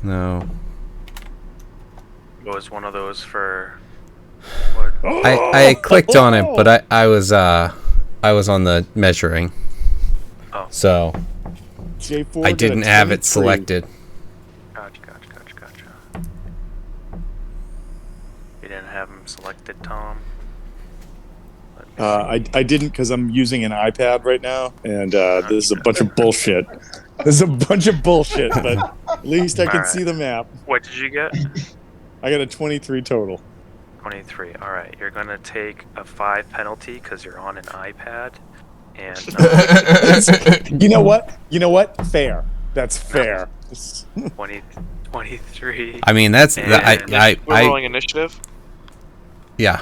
No. It was one of those for. What? I clicked on it, but I was on the measuring. Oh. So J4 I got a didn't have it 23. selected. Gotcha. You didn't have him selected, Tom. I didn't because I'm using an iPad right now, and this is a bunch of bullshit. This is a bunch of bullshit, but at least I can Alright. see the map. What did you get? I got a 23 total. 23. All right, you're gonna take a 5 penalty because you're on an iPad, and You know what? Fair. That's fair. 23. I mean, that's And We're rolling initiative. yeah.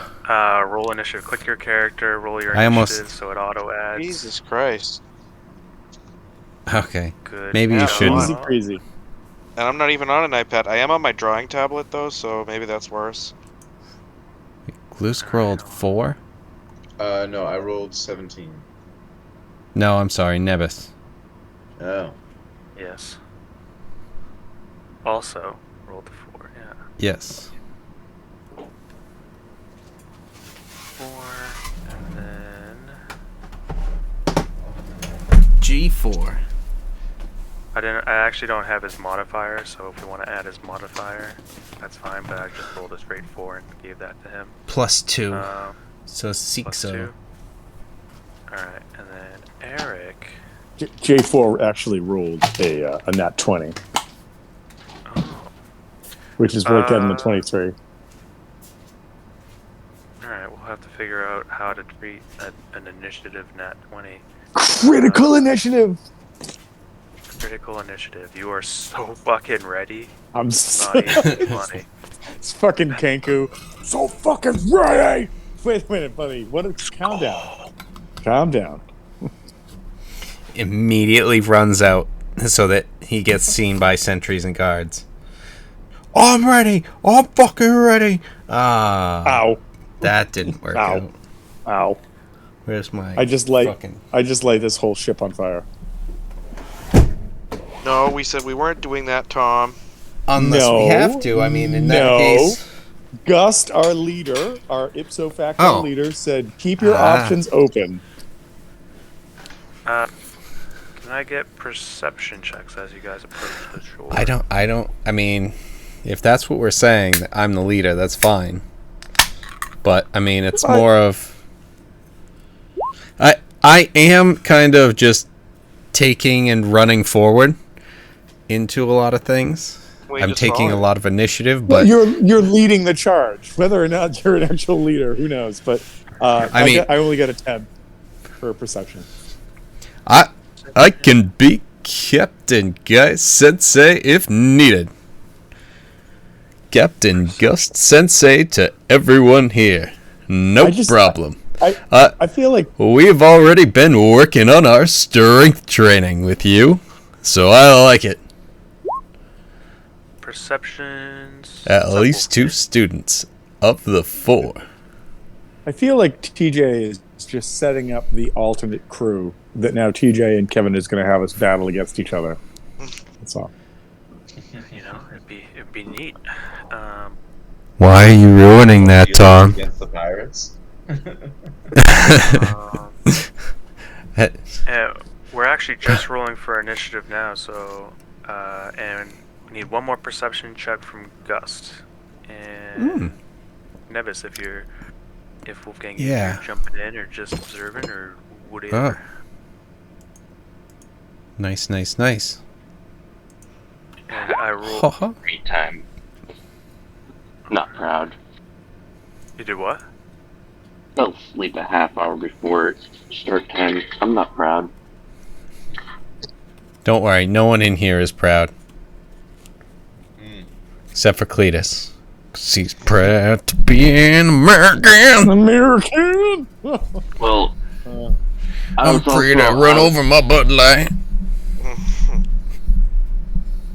Roll initiative. Click your character. Roll your I initiative almost- so it auto adds. Jesus Christ. Okay. Good. Maybe you Yeah, shouldn't. Easy breezy. And I'm not even on an iPad. I am on my drawing tablet though, so maybe that's worse. Glusk rolled 4? No, I rolled 17. No, I'm sorry, Nebus. Oh. Yes. Also rolled a 4. Yeah. Yes. 4, and then G4. I actually don't have his modifier, so if we want to add his modifier, that's fine. But I just rolled a straight 4 and gave that to him. +2. So Plus 6. 2. All right, and then Eric. J4 actually rolled a nat 20, Oh. which is like getting the 23. All right, we'll have to figure out how to treat an initiative nat 20. Critical initiative. Critical initiative. You are so fucking ready. I'm Not even funny. It's fucking Kenku. So fucking ready. Wait a minute, buddy. Calm down. Calm down. Immediately runs out so that he gets seen by sentries and guards. I'm ready. I'm fucking ready. Ow. That didn't work Ow. out. Ow. Where's my I just light this whole ship on fire. No, we said we weren't doing that, Tom. Unless we have to. I mean, in that case... Gust, our leader, our ipso facto leader, said, keep your options open. Can I get perception checks as you guys approach the shore? I mean, if that's what we're saying, that I'm the leader, that's fine. But, I mean, it's more of... I am kind of just taking and running forward into a lot of things. I'm taking a lot of initiative, but... You're leading the charge. Whether or not you're an actual leader, who knows? But I only got a 10 for perception. I can be Captain Guy Sensei if needed. Captain Gust Sensei to everyone here. No problem. I feel like we've already been working on our strength training with you, so I like it. Perceptions. At least 2 students of the 4. I feel like TJ is just setting up the alternate crew that now TJ and Kevin is going to have us battle against each other. That's all. You know, it'd be neat. Why are you ruining that, Tom? Against the pirates. We're actually just rolling for initiative now, so and we need one more perception check from Gust and Nebus if Wolfgang you're jumping in or just observing or whatever. Nice. And I rolled. Great time. Not proud. You did what? Fell asleep a half hour before start time. I'm not proud. Don't worry, no one in here is proud. Except for Cletus. 'Cause he's proud to be an American. Well, I'm free to run over my Bud Light.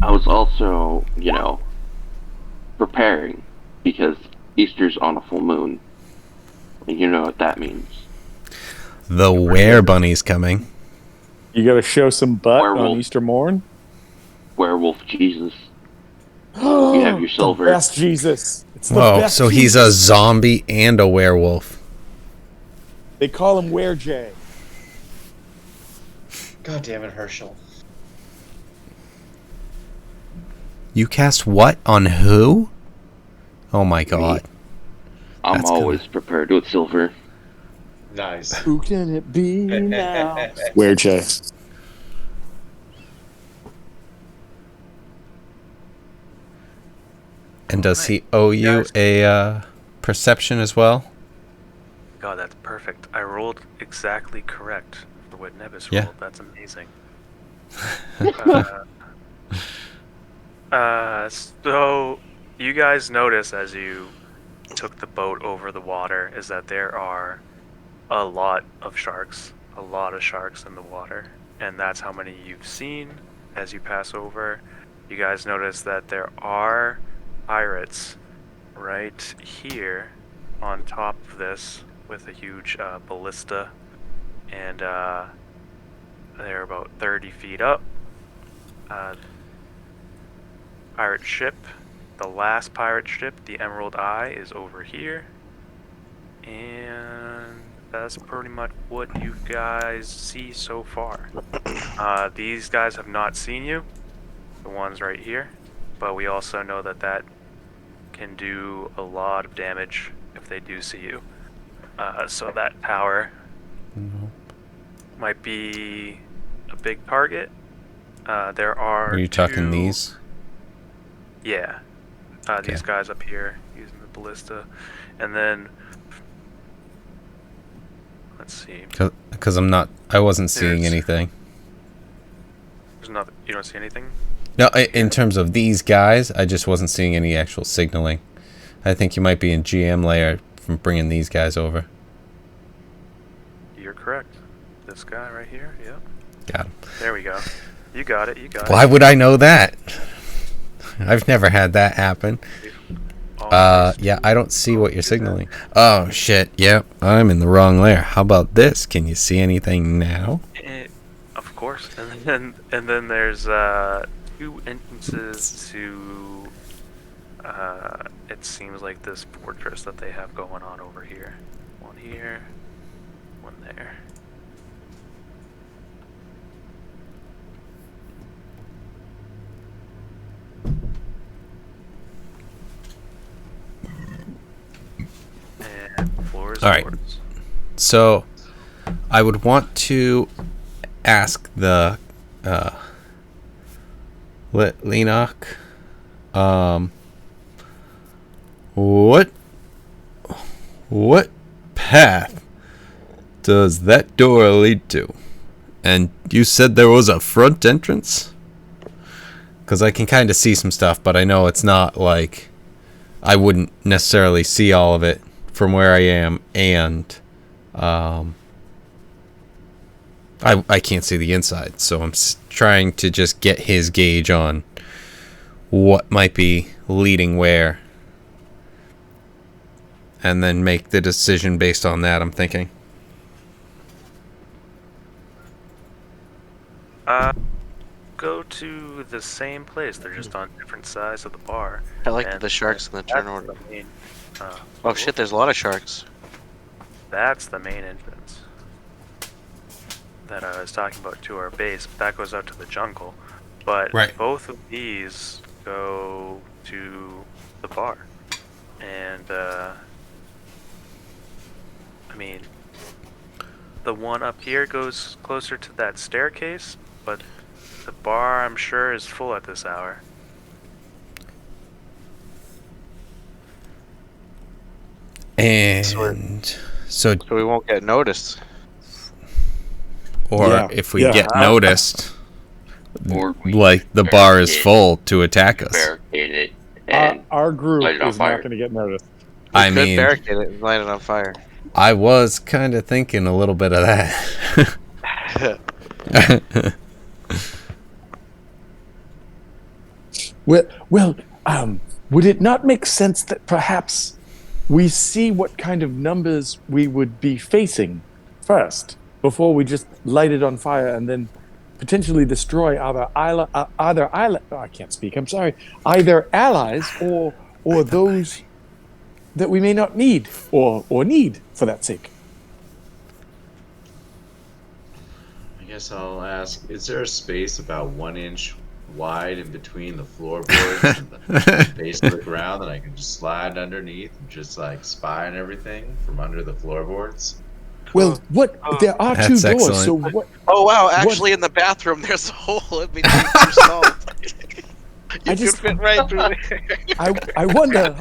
I was also, preparing because Easter's on a full moon. And you know what that means. The Were Bunny's coming. You got to show some butt Werewolf. on Easter morn? Werewolf Jesus. You have your silver. The best Jesus. It's the Whoa, best so he's a zombie and a werewolf. They call him Were Jay. God damn it, Herschel. You cast what on who? Oh my god. I'm That's always prepared with silver. Nice. Who can it be now? Were Jay. And does he owe you a perception as well? God, that's perfect. I rolled exactly correct for what Nebus rolled. Yeah. That's amazing. So you guys notice as you took the boat over the water is that there are a lot of sharks in the water, and that's how many you've seen as you pass over. You guys notice that there are pirates right here on top of this with a huge ballista, and they're about 30 feet up. Pirate ship, the last pirate ship, the Emerald Eye, is over here. And that's pretty much what you guys see so far. These guys have not seen you, the ones right here, but we also know that that can do a lot of damage if they do see you. So that tower might be a big target. There are. Are you talking these? Yeah. These guys up here using the ballista, and then let's see. Because I wasn't seeing anything. There's nothing. You don't see anything? No, in terms of these guys, I just wasn't seeing any actual signaling. I think you might be in GM layer from bringing these guys over. You're correct. This guy right here, yep. Got him. There we go. You got it, Why would I know that? I've never had that happen. Yeah, I don't see what you're signaling. Oh, shit. Yep, I'm in the wrong layer. How about this? Can you see anything now? Of course. And then there's two entrances to it seems like this fortress that they have going on over here. One here, one there. And floors. All right. So, I would want to ask the Lenok, what path does that door lead to? And you said there was a front entrance? Because I can kind of see some stuff, but I know it's not like I wouldn't necessarily see all of it from where I am, and I can't see the inside, so I'm trying to just get his gauge on what might be leading where, and then make the decision based on that, I'm thinking. Go to the same place. They're just on different sides of the bar. I like the sharks in the turn order. Oh shit, there's a lot of sharks. That's the main entrance that I was talking about to our base. That goes out to the jungle. But both of these go to the bar. And, I mean, the one up here goes closer to that staircase, but the bar, I'm sure, is full at this hour. And so we won't get noticed. Or if we get noticed, or like the bar is full to attack us. Barricade it. Our group is not going to get noticed. I mean, barricade it and light it on fire. I was kind of thinking a little bit of that. Well, would it not make sense that perhaps we see what kind of numbers we would be facing first before we just light it on fire and then potentially destroy either allies or those that we may not need or need for that sake? I guess I'll ask, is there a space about 1 inch wide in between the floorboards and the base of the ground that I can just slide underneath and just like spy on everything from under the floorboards? Well, there are two doors, so what? Oh wow! Actually, in the bathroom, there's a hole in between your salt. You could fit right through there. I wonder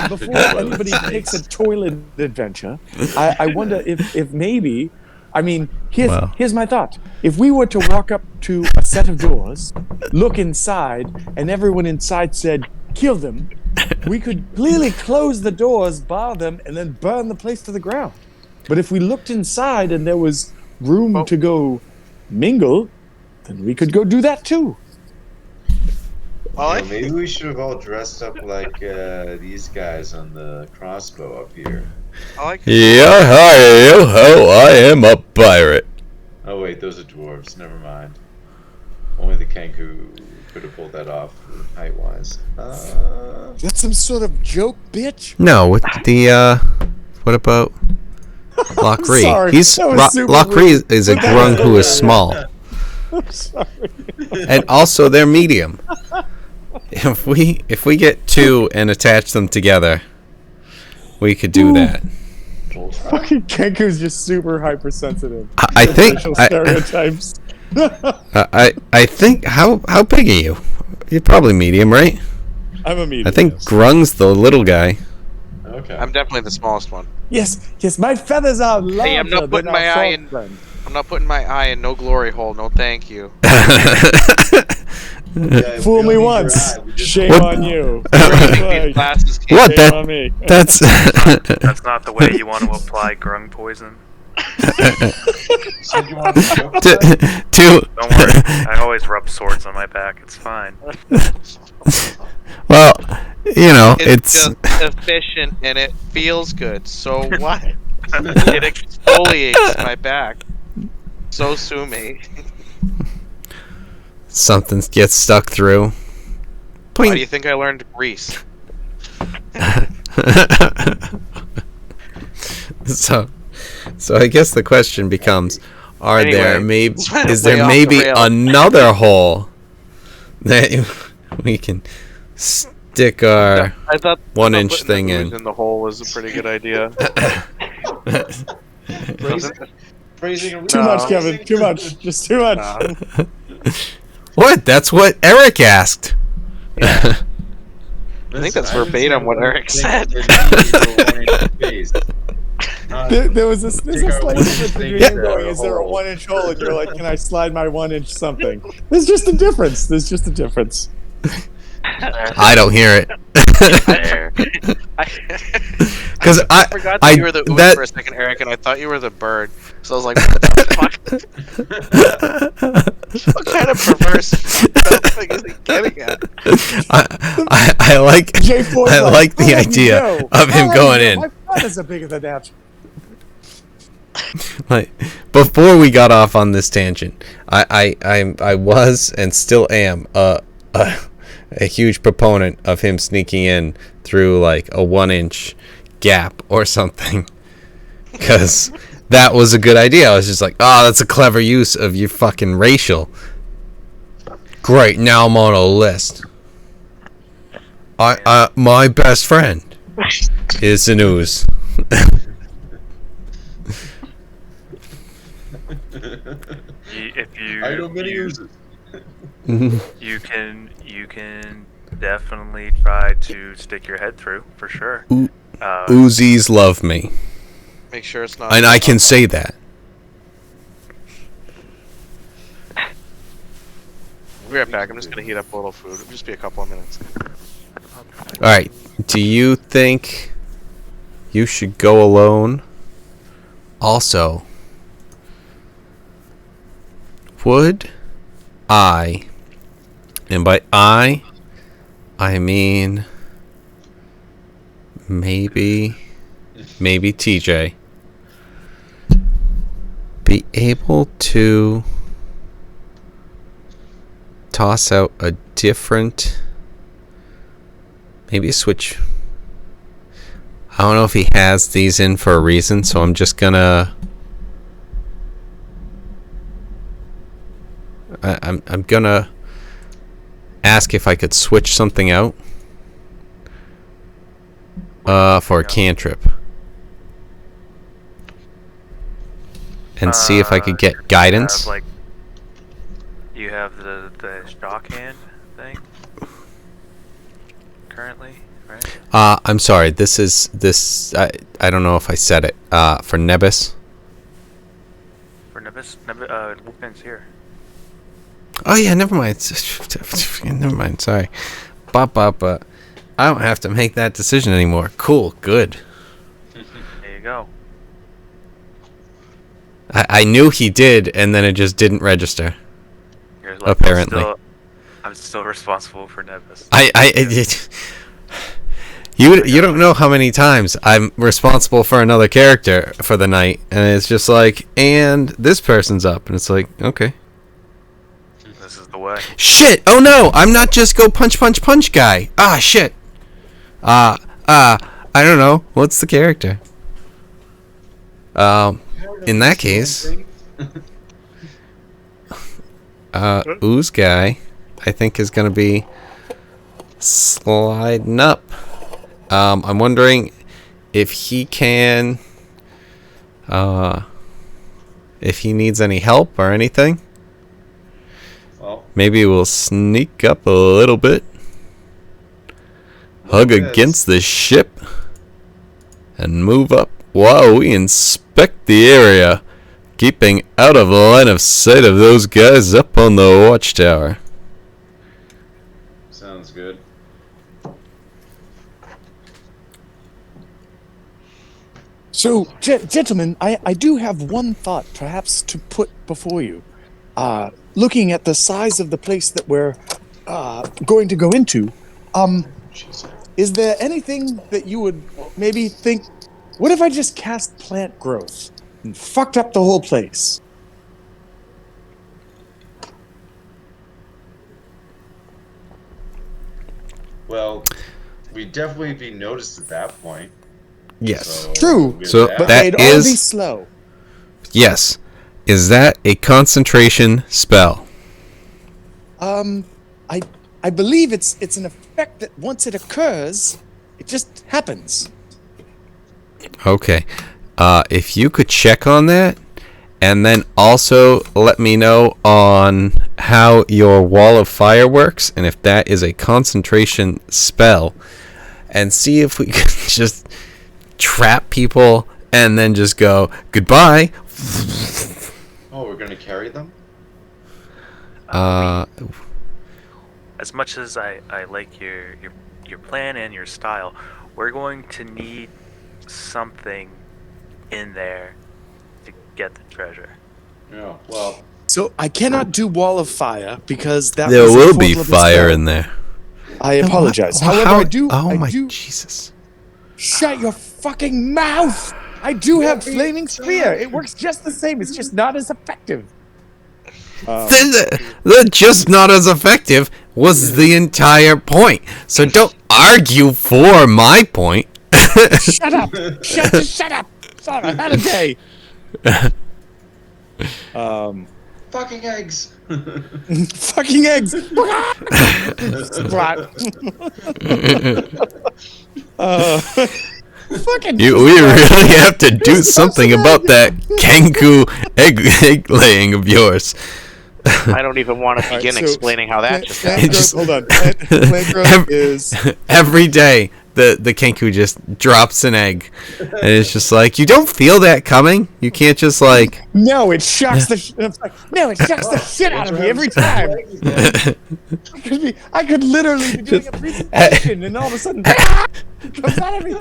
before anybody takes a toilet adventure, I wonder if maybe, I mean, here's my thought. If we were to walk up to a set of doors, look inside, and everyone inside said, "Kill them," we could clearly close the doors, bar them, and then burn the place to the ground. But if we looked inside and there was room to go mingle, then we could go do that too. Maybe we should have all dressed up like these guys on the crossbow up here. I like Yeah, I am a pirate. Oh wait, those are dwarves. Never mind. Only the Kenku could have pulled that off height-wise. That's some sort of joke, bitch. No, with the what about Loch Ree? sorry, He's that was super Loch Ree rude. is a But that grung was who is hilarious. small, I'm sorry. and also they're medium. If we get two and attach them together, we could do that. Fucking Kenku's just super hypersensitive. I think Racial stereotypes. I think how big are you? You're probably medium, right? I'm a medium. I think yes. Grung's the little guy. Okay. I'm definitely the smallest one. Yes, my feathers are larger Hey, I'm not putting than my our eye sword in. friend. I'm not putting my eye in no glory hole. No, thank you. Yeah, Fool we me don't need your once, eye, we just shame need What? on your you. These glasses can't- What? Shame on me. That's That's not the way you want to apply grung poison. So you want to joke to, about it? to Don't worry, I always rub swords on my back. It's fine. well, you know, It's it's just efficient and it feels good. So what? It exfoliates my back. So sue me. something gets stuck through. Why do Point. you think I learned Greece? So I guess the question becomes: Are there Anyway, maybe this went is way there off the maybe rails. another hole that we can stick our I thought 1 I thought inch putting thing the in? ooze in the hole was a pretty good idea. Phrasing and Too No. much, Kevin. Too much. Just too much. Nah. What? That's what Eric asked. I think that's verbatim what Eric said. There was there's a Take our slight one difference inch between thing him in going, the is there a hole. 1 inch hole? And you're like, can I slide my 1 inch something? There's just a difference. There's just a difference. I don't hear it. There. Because I forgot that you were the ooze that for a second, Eric, and I thought you were the bird. So I was like, what the fuck? What kind of perverse thing is he getting at? I like Jay Ford's I like the "I'll have you idea know, of I'll him have going you in. know, My feathers are bigger than that. Like before we got off on this tangent, I was and still am a huge proponent of him sneaking in through like a 1 inch gap or something, because that was a good idea. I was just like, oh, that's a clever use of your fucking racial. Great, now I'm on a list. My best friend is the news. If you I know many uses. you can definitely try to stick your head through for sure. Uzis love me, Make sure it's not. and I can say that. We'll be right back. I'm just gonna heat up a little food. It'll just be a couple of minutes. All right. Do you think you should go alone? Also, would I, and by I mean maybe TJ, be able to toss out a different, maybe a switch. I don't know if he has these in for a reason, so I'm just gonna I'm gonna ask if I could switch something out for a cantrip, and see if I could get guidance. You have the shock hand thing currently, right? I'm sorry. This. I don't know if I said it. For Nebus. For Nebus, Wolfman's here. Oh yeah, never mind. Never mind. Sorry. But I don't have to make that decision anymore. Cool. Good. There you go. I knew he did, and then it just didn't register. You're Apparently. I'm still responsible for Nebus. You don't know how many times I'm responsible for another character for the night, and it's just like, and this person's up, and it's like, okay. This is the way. Shit! Oh no! I'm not just go punch guy. Ah, shit. I don't know. What's the character? In that case, Ooze guy, I think is gonna be sliding up. I'm wondering if he can, if he needs any help or anything. Well, Maybe we'll sneak up a little bit, hug against the ship, and move up while we inspect the area, keeping out of the line of sight of those guys up on the watchtower. sounds good. So, gentlemen, I do have one thought, perhaps, to put before you. Looking at the size of the place that we're going to go into, is there anything that you would maybe think, what if I just cast plant growth and fucked up the whole place? Well, we'd definitely be noticed at that point. Yes. True. with So But that they'd all is- be slow. Yes. Is that a concentration spell? I believe it's an effect that once it occurs, it just happens. Okay. If you could check on that, and then also let me know on how your wall of fire works, and if that is a concentration spell, and see if we can just trap people and then just go goodbye. Oh, we're gonna carry them? As much as I like your plan and your style, we're going to need something in there to get the treasure. Yeah, well, So I cannot do wall of fire because that There was a will be fourth level fire spell. in there. I apologize. How- However, I do. Oh I my do. Jesus! Shut your fucking mouth! I do have flaming spear. It works just the same. It's just not as effective. The just not as effective was the entire point. So don't argue for my point. Shut up! Shut up! Sorry, I had a day. fucking eggs! Fucking eggs. Fucking. We really have to do something about that Kenku egg laying of yours. I don't even want to All right, begin so explaining how that just plant happened. growth, hold on. Plant growth is Every day, the Kenku just drops an egg, and it's just like, you don't feel that coming. You can't just like. no. It shocks the shit out of me every time. I could literally be doing a presentation, and all of a sudden, comes out of me.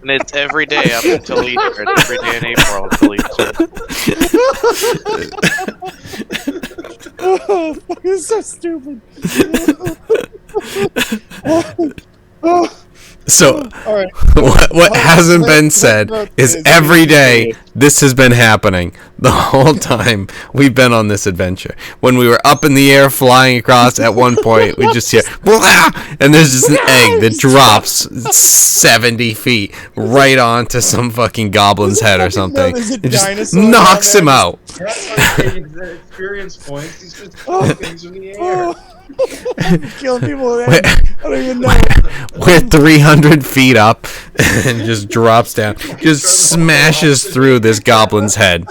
And it's every day up until Easter. It's every day in April until Easter. Oh, fuck, it's so stupid. So All right. what hasn't been said is every day this has been happening the whole time we've been on this adventure. When we were up in the air flying across, at one point we just hear "Blah!" and there's just an egg that drops 70 feet right onto some fucking goblin's head or something. there's a It just dinosaur knocks down him there. out. That's like the experience points. He's just throwing things in the air. Killing people with Wait. eggs. I don't even know. We're 300 feet up and just drops down, just smashes through this goblin's head.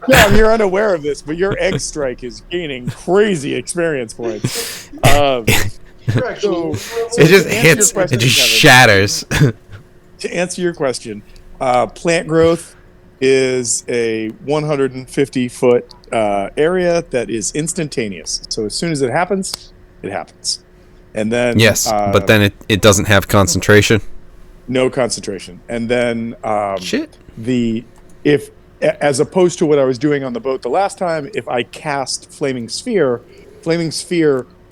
No, you're unaware of this, but your egg strike is gaining crazy experience points. You're actually It just to answer hits, your question, it just Kevin, shatters. To answer your question, plant growth is a 150-foot area that is instantaneous. So as soon as it happens, it happens. And then Yes, but then it doesn't have concentration. no concentration. And then Shit. if as opposed to what I was doing on the boat the last time, if I cast Flaming Sphere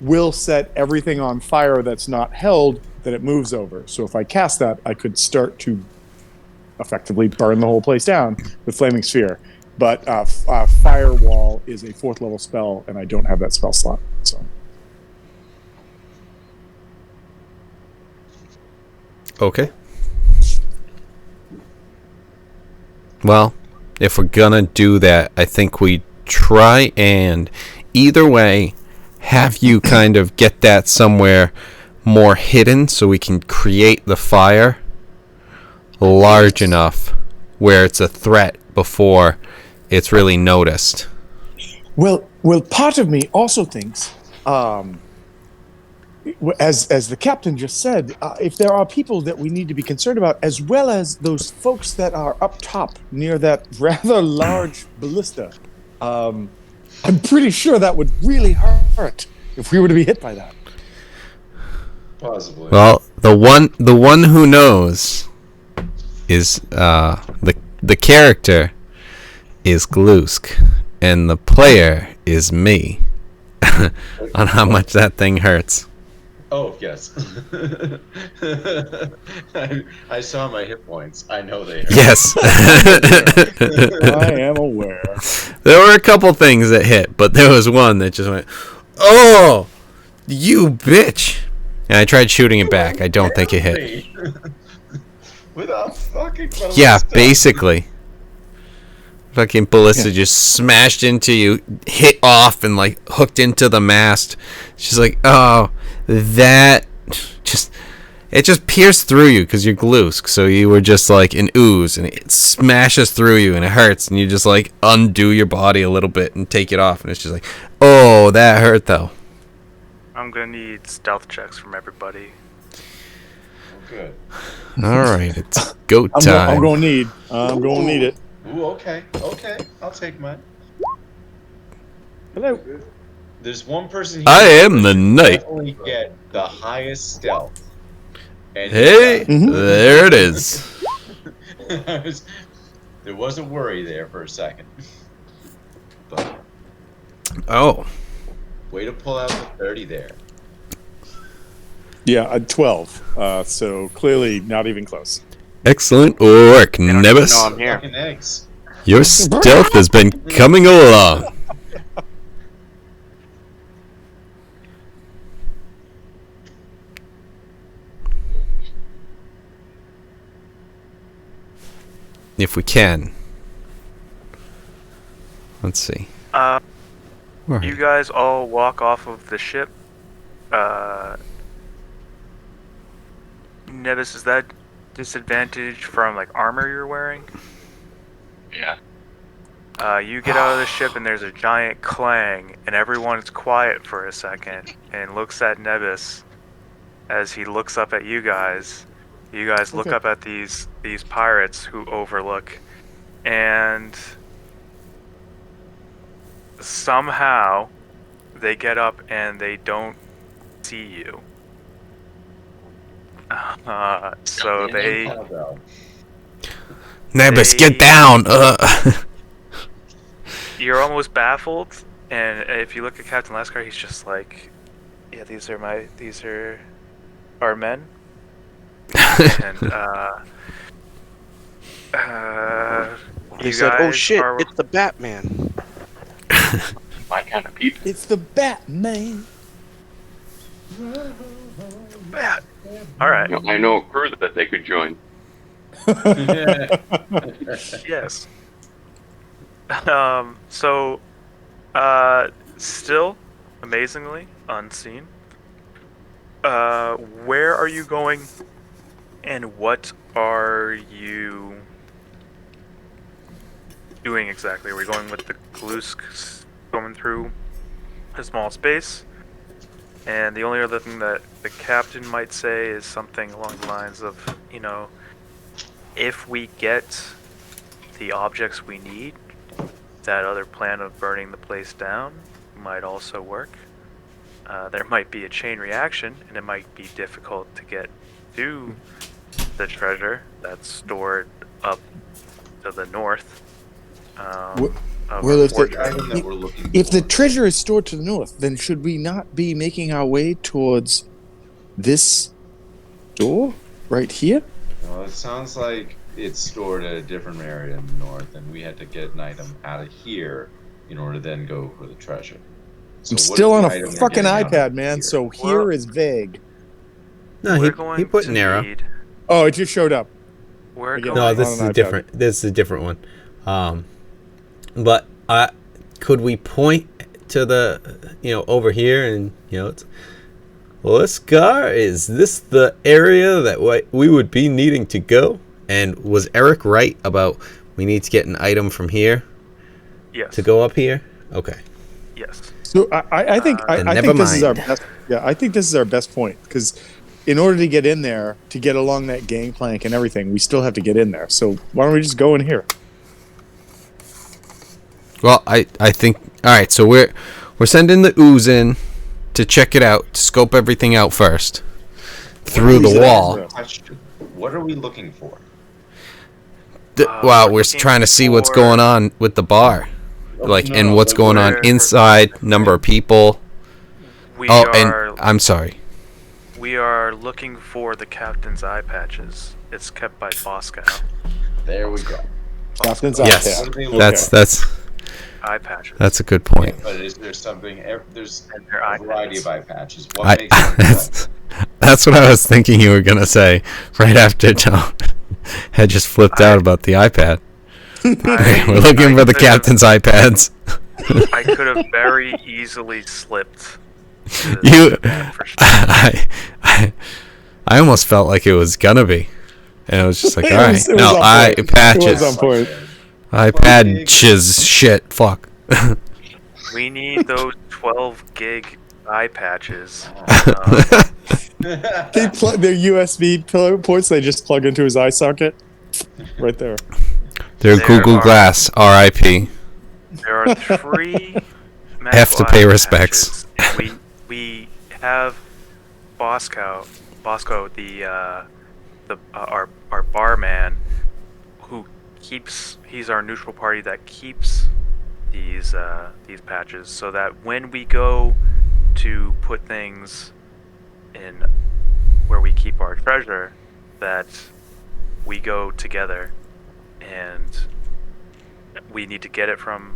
will set everything on fire that's not held that it moves over. So if I cast that, I could start to effectively burn the whole place down with Flaming Sphere. But Firewall is a 4th level spell, and I don't have that spell slot. So. Okay. Well, if we're gonna do that, I think we try and either way have you kind of get that somewhere more hidden so we can create the fire large enough where it's a threat before it's really noticed. Well, part of me also thinks, as the captain just said, if there are people that we need to be concerned about, as well as those folks that are up top near that rather large ballista, I'm pretty sure that would really hurt if we were to be hit by that. Possibly. Well, the one who knows is the character is Glusk, and the player is me. On how much that thing hurts. Oh, yes. I saw my hit points. I know they hurt. Yes. I am aware. There were a couple things that hit, but there was one that just went, "Oh, you bitch!" And I tried shooting it back. I don't think it hit. With a fucking ballista. Yeah, basically. Fucking ballista just smashed into you, hit off, and like hooked into the mast. She's like, "Oh, that just." It just pierced through you because you're Glusk, so you were just like an ooze, and it smashes through you, and it hurts, and you just like undo your body a little bit and take it off, and it's just like, oh, that hurt though. I'm gonna need stealth checks from everybody. Oh, good. All right, it's go time. I'm gonna need it. Ooh, okay. I'll take mine. Hello. There's one person here. I am the who knight. definitely get the highest stealth. And Hey, there it is. There was a worry there for a second. But Oh, way to pull out the 30 there. Yeah, a 12. So clearly not even close. excellent work, They don't even Nebus. know I'm here. Fucking eggs. Your stealth has been coming along. If we can. Let's see. Where are You guys all walk off of the ship. Nevis, is that disadvantage from like armor you're wearing? Yeah. You get out of the ship and there's a giant clang, and everyone's quiet for a second and looks at Nevis as he looks up at you guys. You guys look up at these pirates who overlook, and somehow they get up and they don't see you. So they Nebus, they- get down! You're almost baffled, and if you look at Captain Lascar, he's just like, "Yeah, these are our men." And They you said, "Oh guys shit, are- it's the Batman." My kind of people. It's the Batman. Bat. All right. You know, I know a crew that they could join. Yes. So, still, amazingly, unseen. Where are you going, and what are you doing exactly? Are we going with the Glusk going through a small space? And the only other thing that the captain might say is something along the lines of, you know, if we get the objects we need, that other plan of burning the place down might also work. There might be a chain reaction, and it might be difficult to get to the treasure that's stored up to the north. Well, if important the, item that we're looking if the for. treasure is stored to the north, then should we not be making our way towards this door right here? Well, it sounds like it's stored at a different area in the north, and we had to get an item out of here in order to then go for the treasure. So I'm what still is on the a item we're fucking getting out of iPad, man. here? So Well- here is vague. No, We're he going put to narrow. need. Oh, it just showed up. We're Again. going. No, on this is an a iPad. different. This is a different one. But could we point to the over here and it's Oscar? Is this the area that we would be needing to go? And was Eric right about we need to get an item from here Yes. to go up here? Okay. Yes. So I think Then I never think this is our mind. best. Yeah, I think this is our best point because in order to get in there, to get along that gangplank and everything, we still have to get in there. So why don't we just go in here? Well, I think all right. So we're sending the ooze in to check it out, to scope everything out first through the Ooze wall. in. Question. What are we looking for? Well, we're we're looking trying to see what's for- going on with the bar, like, No, and what's but going on we're- inside, number of people. We Oh, are. and I'm sorry. We are looking for the captain's eye patches. It's kept by Bosco. There we go. Captain's Yes. iPad. What are they That's looking Eye patches. that's a good point. for? But is there something? There's And their a variety iPads. of eye patches. What I makes them that's, that's what I was thinking you were gonna say right after Tom had just flipped out about the iPad. We're looking for the captain's iPads. I could have very easily slipped. to You, that for sure. I almost felt like it was gonna be, and it was just like, It all right, was- it was no, on eye point. It was patches, on point. iPad shit, fuck. We need those 12 gig eye patches. They plug their USB ports. They just plug into his eye socket, right there. They're There Google are- Glass, RIP. There are 3 Have to medical pay eye respects. patches, and we have Bosco, our barman, who he's our neutral party that keeps these patches, so that when we go to put things in where we keep our treasure, that we go together, and we need to get it from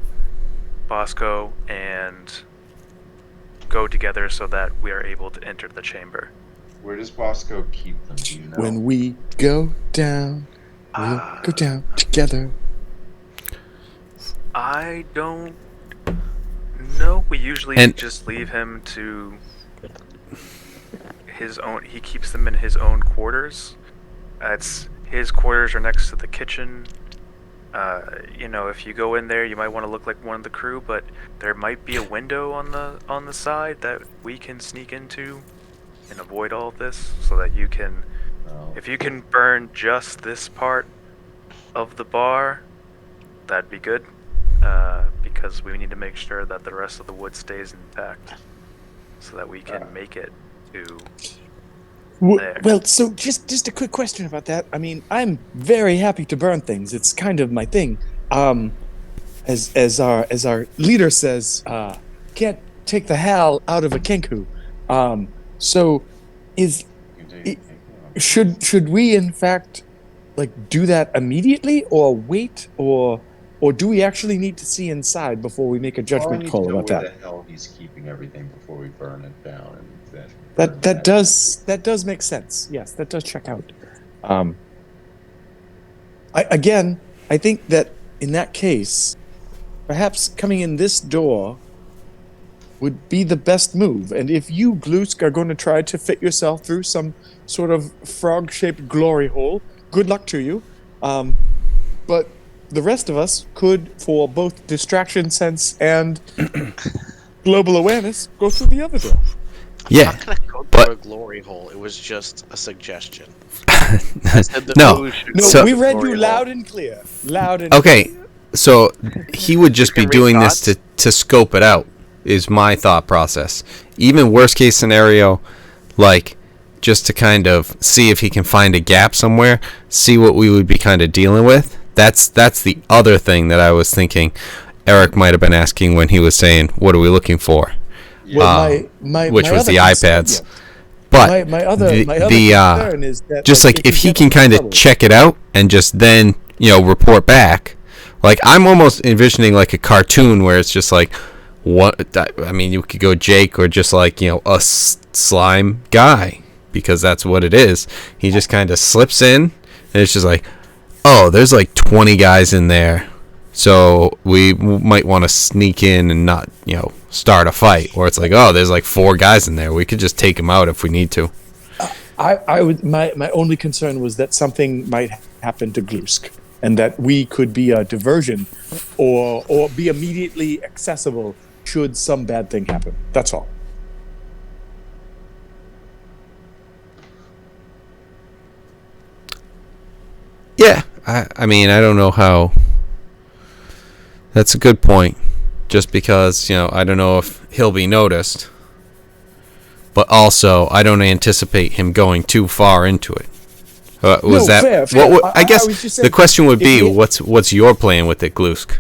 Bosco and go together so that we are able to enter the chamber. Where does Bosco keep them? Do you know? When we go down, we'll go down together. I don't know. We usually And- just leave him to his own. He keeps them in his own quarters. His quarters are next to the kitchen. If you go in there, you might want to look like one of the crew, but there might be a window on the side that we can sneak into and avoid all of this, so that you can, Oh. if you can burn just this part of the bar, that'd be good. Because we need to make sure that the rest of the wood stays intact, so that we can make it to. There. Well, so just a quick question about that. I mean, I'm very happy to burn things. It's kind of my thing. As our leader says, can't take the hal out of a kenku. So should we in fact do that immediately, or wait, or do we actually need to see inside before we make a judgment call about where that? the hell he's keeping everything before we burn it down, and then That does make sense. Yes, that does check out. I think that in that case, perhaps coming in this door would be the best move. And if you, Glusk, are going to try to fit yourself through some sort of frog-shaped glory hole, good luck to you. But the rest of us could, for both distraction sense and global awareness, go through the other door. Yeah, I'm not gonna go but- through a glory hole. It was just a suggestion. I said the No. ooze should No, go So- we through read glory you hole. loud and clear. Loud and okay. So he would just be can read doing this thoughts? to scope it out. Is my thought process. Even worst case scenario, just to kind of see if he can find a gap somewhere, see what we would be kind of dealing with. That's the other thing that I was thinking. Eric might have been asking when he was saying, "What are we looking for?" Well, which was other the concern- iPads. yeah. But my other the concern is that just like if he can kind of check it out and just then report back, like I'm almost envisioning like a cartoon where it's just like what I mean, you could go Jake or just like a slime guy, because that's what it is. He just kind of slips in and it's just like, oh, there's like 20 guys in there, so we might want to sneak in and not start a fight. Or it's like, oh, there's like 4 guys in there, we could just take them out if we need to. I would my only concern was that something might happen to Glusk, and that we could be a diversion or be immediately accessible should some bad thing happen. That's all. Yeah, I mean, I don't know how. That's a good point. Just because, I don't know if he'll be noticed. But also, I don't anticipate him going too far into it. Was that fair. what? I guess was just the saying, question would be, if what's your plan with it, Glusk?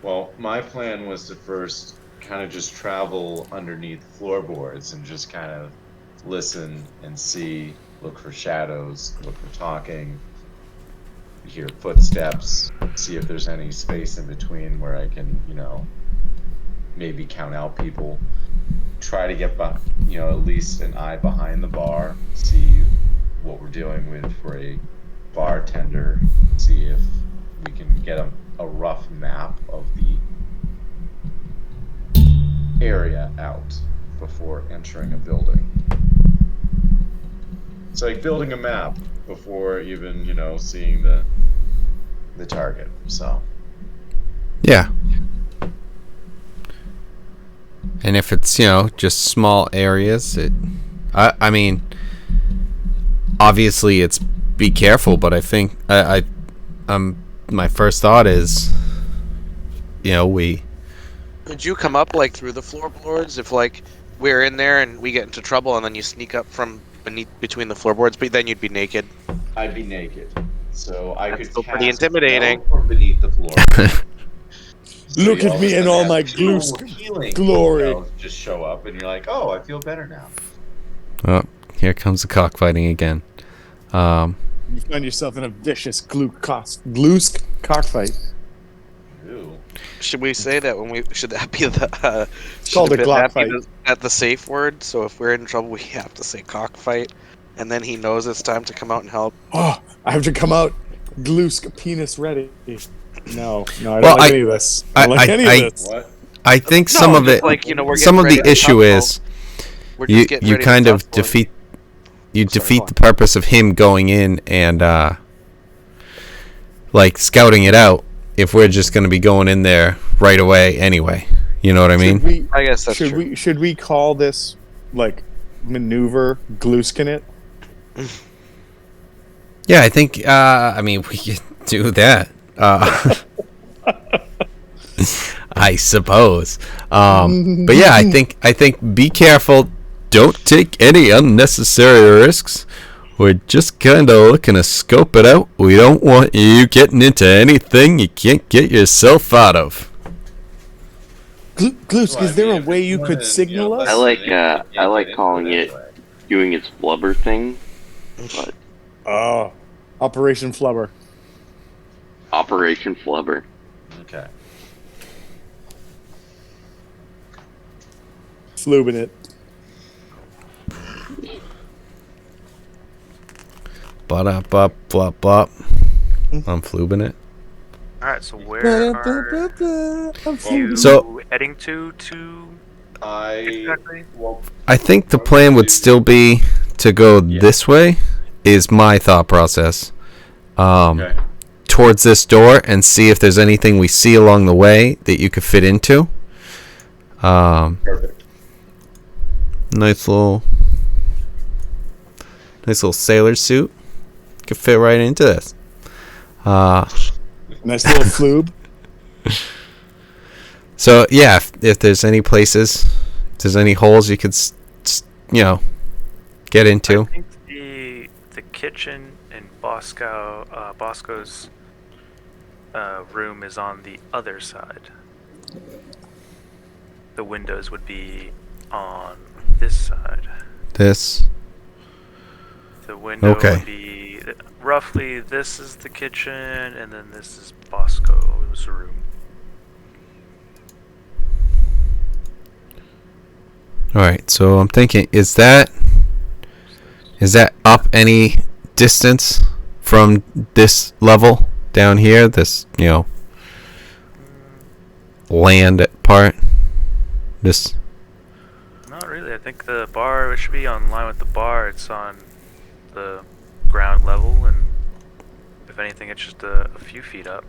Well, my plan was to first kind of just travel underneath floorboards and just kind of listen and see, look for shadows, look for talking, hear footsteps, see if there's any space in between where I can, maybe count out people. Try to get, at least an eye behind the bar, see what we're dealing with for a bartender, see if we can get a rough map of the area out before entering a building. It's like building a map before even, seeing the target. So Yeah. And if it's, just small areas, I mean, obviously it's be careful, but I think my first thought is, we. Could you come up like through the floorboards if like we're in there and we get into trouble, and then you sneak up from between the floorboards, but then you'd be naked? I'd be naked, so I That's could still cast pretty intimidating. spell from beneath the floor. So Look you at of a me in sudden all have my two Glusk healing glory. spells just show up, and you're like, oh, I feel better now. Oh, here comes the cockfighting again. You find yourself in a vicious Glusk cockfight. Ew. Should we say that should that be the called a Glock fight. at the safe word? So if we're in trouble, we have to say cockfight, and then he knows it's time to come out and help. Oh, I have to come out Glusk penis ready. No, I don't Well, like any of this. I don't like any of this. What? I think No, some of just it, like, we're some getting of the ready to issue tussle. is We're just getting you ready to kind of tussle. defeat Sorry, defeat go the purpose of him going in and like scouting it out if we're just going to be going in there right away anyway. You know what I mean? I guess that's true. Should we call this like maneuver Gluskin it? Yeah, I think. I mean, we could do that. I suppose. But yeah, I think be careful. Don't take any unnecessary risks. We're just kind of looking to scope it out. We don't want you getting into anything you can't get yourself out of. Glusk, Well, is there a if way it's you more could than, signal less us? I than like, you can't I like get into calling it anyway. doing its blubber thing, but Oh, Operation Flubber. Operation Flubber. Okay. Flubing it. Ba-da-bop, flop, bop. I'm flubing it. Alright, so where are you So- heading to I exactly? well, I think the plan would still be to go this way, is my thought process. okay. Towards this door and see if there's anything we see along the way that you could fit into. Perfect. Nice little sailor suit. Could fit right into this. Nice little flube. So yeah, if there's any places, if there's any holes you could, get into. I think the kitchen in Bosco's room is on the other side. The windows would be on this side. This. The window Okay. would be roughly, this is the kitchen, and then this is Bosco's room. Alright, so I'm thinking, is that up any distance from this level down here? This, land part? This. Not really. I think the bar, it should be on line with the bar. It's on the ground level, and if anything, it's just a few feet up.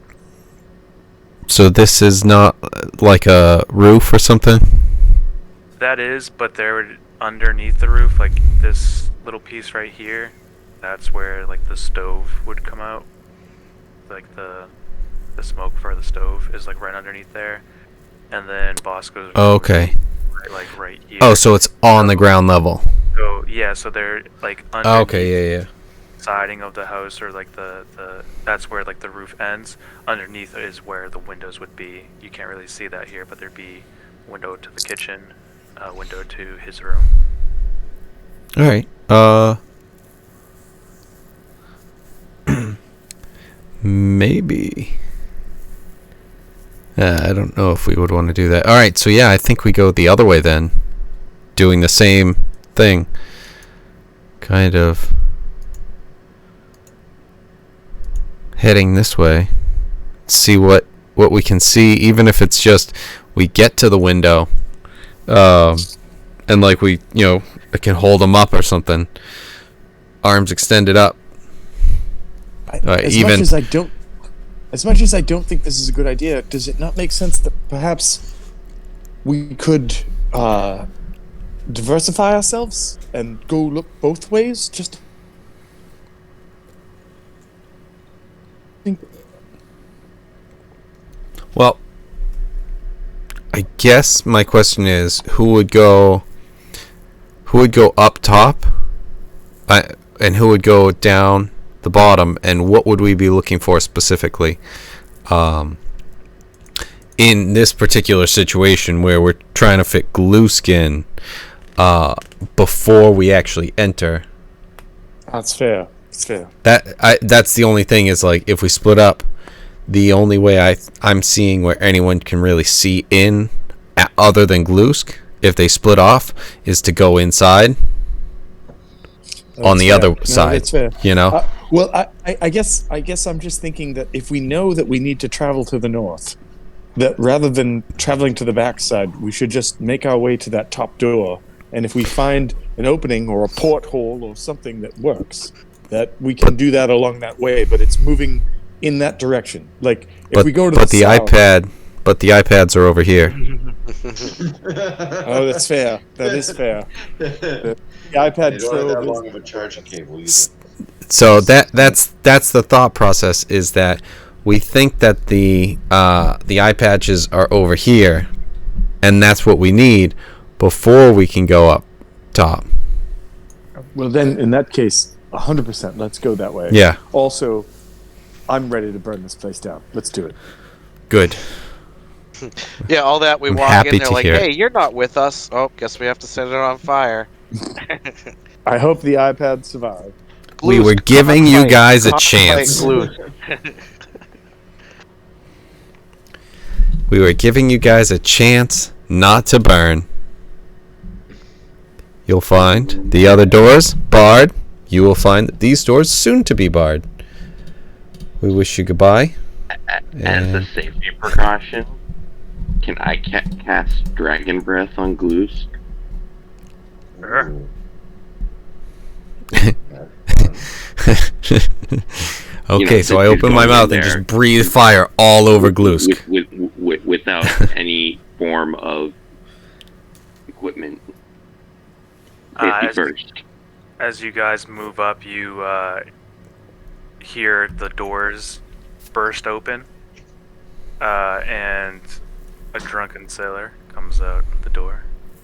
So this is not like a roof or something? That is, but there underneath the roof, like this little piece right here, that's where like the stove would come out. Like the smoke for the stove is like right underneath there, and then Bosco's Oh, okay. right here. Oh, so it's on the ground level. So yeah, so they're like underneath. Oh, okay, yeah. Siding of the house, or like the that's where like the roof ends. Underneath is where the windows would be. You can't really see that here, but there'd be window to the kitchen, window to his room. Alright, maybe. I don't know if we would want to do that. Alright, so yeah, I think we go the other way then. Doing the same thing. Kind of heading this way. See what we can see, even if it's just we get to the window, and like we, it can hold them up or something. Arms extended up. As much as I don't think this is a good idea, does it not make sense that perhaps we could diversify ourselves and go look both ways? Just Well, I guess my question is, who would go up top, and who would go down the bottom, and what would we be looking for specifically in this particular situation where we're trying to fit glue skin before we actually enter? that's fair. It's fair. That's the only thing, is like, if we split up, the only way I'm seeing where anyone can really see in, other than Glusk, if they split off, is to go inside on the other side. That's fair. Well, I guess I'm just thinking that if we know that we need to travel to the north, that rather than traveling to the backside, we should just make our way to that top door. And if we find an opening or a porthole or something that works, that we can do that along that way. But it's moving in that direction. Like if we go to the south, but the iPads are over here. Oh, that's fair. That is fair. The iPad They don't have that Pro. long of a charging cable either. So that's the thought process, is that we think that the eye patches are over here, and that's what we need before we can go up top. Well, then in that case, 100%. Let's go that way. Yeah. Also, I'm ready to burn this place down. Let's do it. Good. Yeah, all that we I'm walk happy in, they're to like, hear it. "Hey, you're not with us." Oh, guess we have to set it on fire. I hope the iPad survive. We were giving you guys a chance. We were giving you guys a chance not to burn. You'll find the other doors barred. You will find that these doors soon to be barred. We wish you goodbye. As a safety precaution, can I cast Dragon Breath on Gloos? Sure. Okay, so I open my mouth and just breathe fire all over Glusk. Without any form of equipment. Safety first. As you guys move up, you hear the doors burst open, and a drunken sailor comes out the door.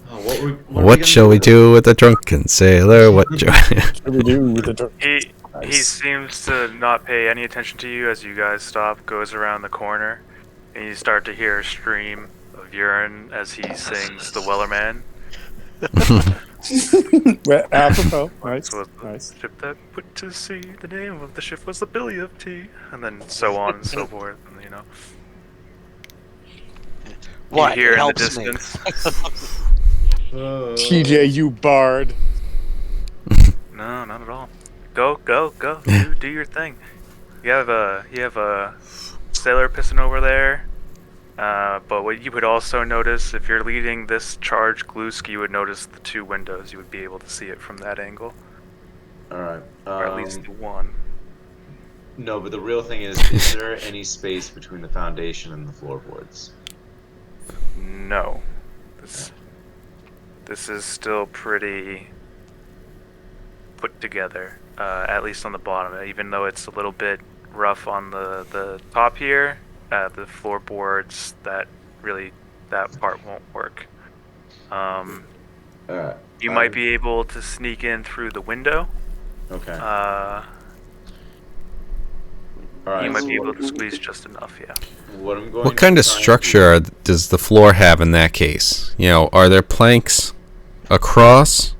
Oh, what are we What gonna shall we with do with the drunken sailor? What What do we do with the drunk? He Nice. seems to not pay any attention to you as you guys stop, goes around the corner, and you start to hear a stream of urine as he sings "The Wellerman." Well, apropos. Once Nice. was the Nice. ship that put to sea. The name of the ship was the Billy of Tea, and then so on and so forth. And you know, What? you hear It in the helps me. distance. TJ, you bard. No, not at all. Go, do your thing. You have a sailor pissing over there. But what you would also notice, if you're leading this charge, Glusk, you would notice the 2 windows. You would be able to see it from that angle, All right. or at least the one. No, but the real thing is there any space between the foundation and the floorboards? No, this is still pretty put together, at least on the bottom. Even though it's a little bit rough on the top here, the floorboards, that part won't work. You might be able to sneak in through the window. Okay. All right. You might so be able what- to squeeze just enough, yeah. What I'm going What to kind of try and structure does the floor have in that case? You know, are there planks across?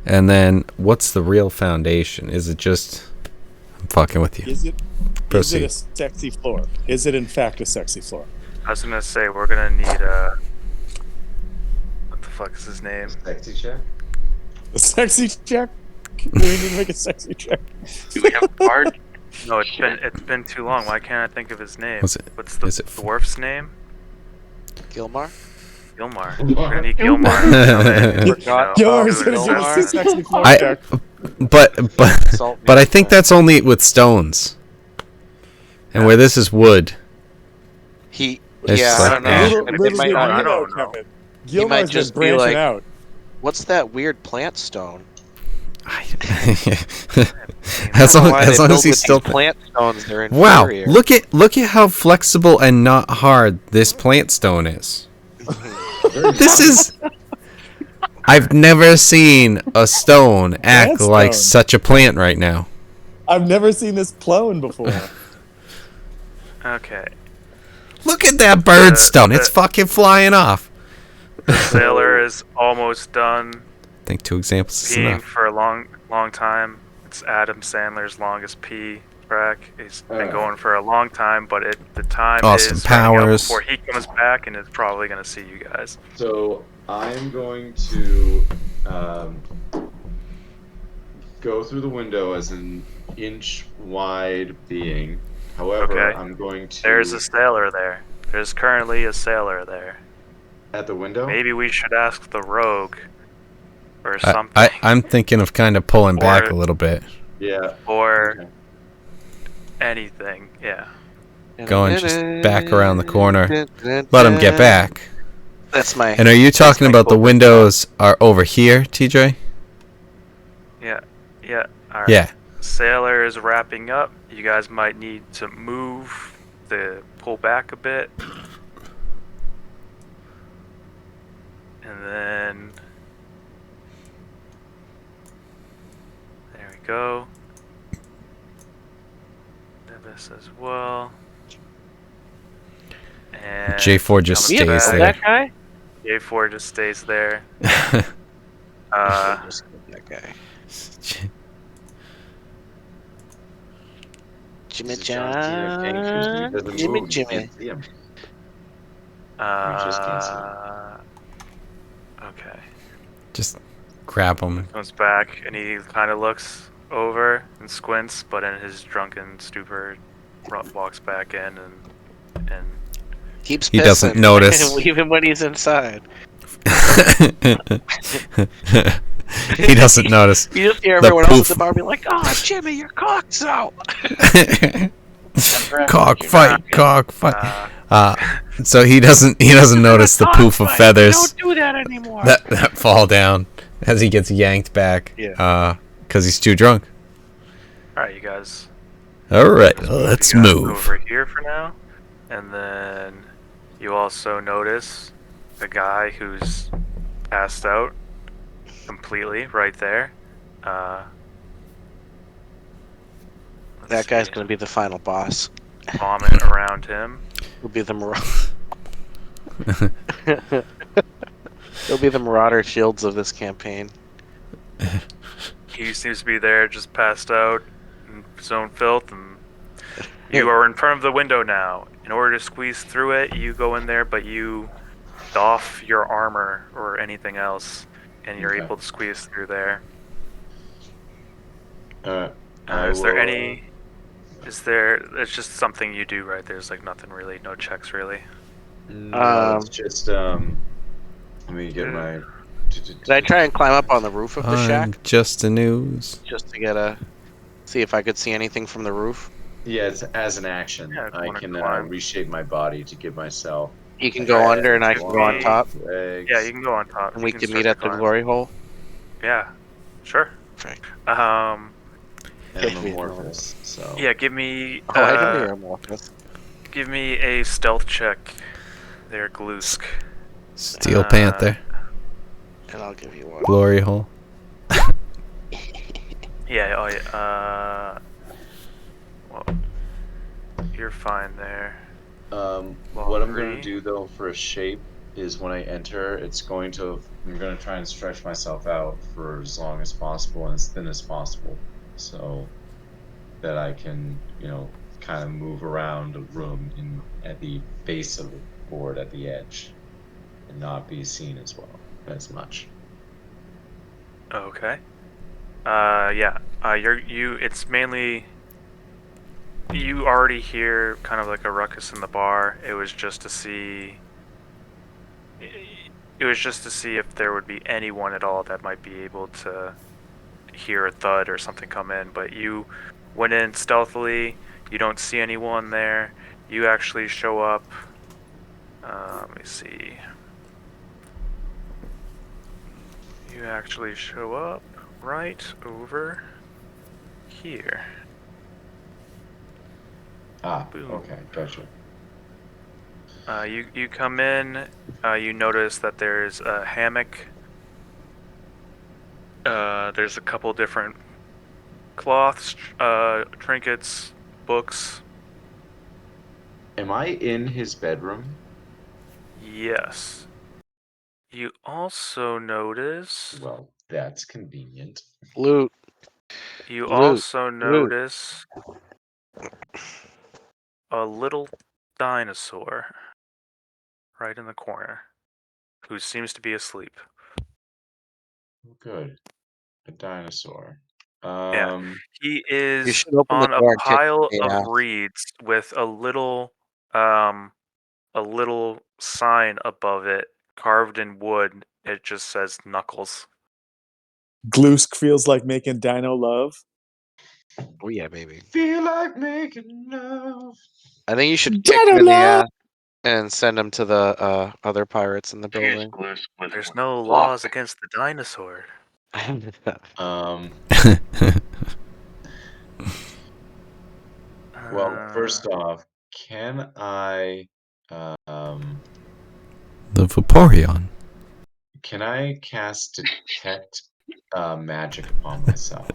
And then what's the real foundation? Is it just... I'm fucking with you. Is it Proceed. a sexy floor? Is it in fact a sexy floor? I was gonna say we're gonna need a... What the fuck is his name? Sexy check? A sexy check? We need to make a sexy check. Do we have a bard? No, it's been too long. Why can't I think of his name? What's it- What's the is it- dwarf's name? Gilmar? Gilmar. We're gonna need Gilmar. to come in, Forgot you know, Yo, about he's do an gonna give us a assessment. sexy floor I- check. But I think that's only with stones. And where this is wood. He. It's Yeah, just I like, don't know. eh. Little, It little might did not- I you know, don't know. Kevin. He might Gilmar's just been be branching like- out. What's that weird plant stone? as long, Why as, they long as build he's with still... these plant stones, they're Wow, inferior. look at how flexible and not hard this plant stone is. This is... I've never seen a stone act Plant like stone. such a plant right now. I've never seen this clone before. Okay. Look at that bird stone. It's fucking flying off. The sailor is almost done I think 2 examples is peeing enough. for a long time. It's Adam Sandler's longest pee track. He's been going for a long time, but the time Austin is running out Powers. before he comes back, and is probably gonna see you guys. So I'm going to go through the window as an inch wide being. However, Okay. I'm going to... There's a sailor there. There's currently a sailor there. At the window? Maybe we should ask the rogue or I, something. I'm thinking of kind of pulling back Or- a little bit. Yeah. or Okay. anything. Yeah. Going just back around the corner. Let him get back. That's my. And are you talking my about the focus windows are over here, TJ? Yeah. Alright. Yeah. Sailor is wrapping up. You guys might need to move the pull back a bit. And then there we go. Nevis as well. And J4 just comes stays back. there. That guy? J4 just stays there. Just that guy. Jimmy This is John Cena paying attention. He doesn't Jimmy move. You Jimmy. can't see him. just can't see Okay. Just grab him. Comes back and he kind of looks over and squints, but in his drunken stupor, walks back in and Keeps He doesn't pissing, notice. even when he's inside. He doesn't notice. You just hear The everyone else at poof. the bar be like, "Oh, Jimmy, your cock's out." Cockfight. So he doesn't notice the poof of feathers Don't do that anymore. that fall down as he gets yanked back. Yeah. Because he's too drunk. all right, you guys. All right, let's you guys move. over here for now, and then you also notice the guy who's passed out completely right there. That Let's guy's see. gonna be the final boss. Vomit around him. He'll be the He'll be the Marauder Shields of this campaign. He seems to be there, just passed out in his own filth, and you are in front of the window now. In order to squeeze through it, you go in there, but you doff your armor or anything else, and you're Okay. able to squeeze through there. I Is there will. any? Is there? It's just something you do, right? There's like nothing really, no checks really. No, it's just let me get my. Did I try and climb up on the roof of the shack I'm just the news. just to see if I could see anything from the roof? Yeah, it's as an action. Yeah, if you I want to can climb. reshape my body to give myself. You can a go head, under and I can go on me- top, legs. Yeah, you can go on top. and You we can can start meet to at the climb. glory hole. Yeah, sure. Perfect. And I'm amorphous, so. Yeah, give me. Oh, I know you're amorphous. Give me a stealth check. There, Glusk. Steel Panther. And I'll give you one. Glory hole. Yeah. Oh, yeah. Well, you're fine there. What I'm gonna Three. do though for a shape is when I enter, I'm gonna try and stretch myself out for as long as possible and as thin as possible, so that I can, kind of move around a room at the base of the board at the edge and not be seen as much. Okay. Yeah. It's mainly. You already hear kind of like a ruckus in the bar. It was just to see. It was just to see if there would be anyone at all that might be able to hear a thud or something come in. But you went in stealthily. You don't see anyone there. You actually show up. Let me see. You actually show up right over here. Boom. Okay, gotcha. You come in. You notice that there's a hammock. There's a couple different cloths, trinkets, books. Am I in his bedroom? Yes. You also notice. Well, that's convenient. Loot. You Loot. also Loot. notice a little dinosaur right in the corner, who seems to be asleep. Good. A dinosaur. Yeah, he You is should open the on a door and kick pile the of ass. reeds with a little sign above it, carved in wood. It just says Knuckles. Glusk feels like making dino love. Oh yeah, baby. Feel like making love. I think you should kick him in the ass and send him to the other pirates in the building. There's no laws against the dinosaur. Um, well, first off, can I, um, The Vaporeon. can I cast detect magic upon myself?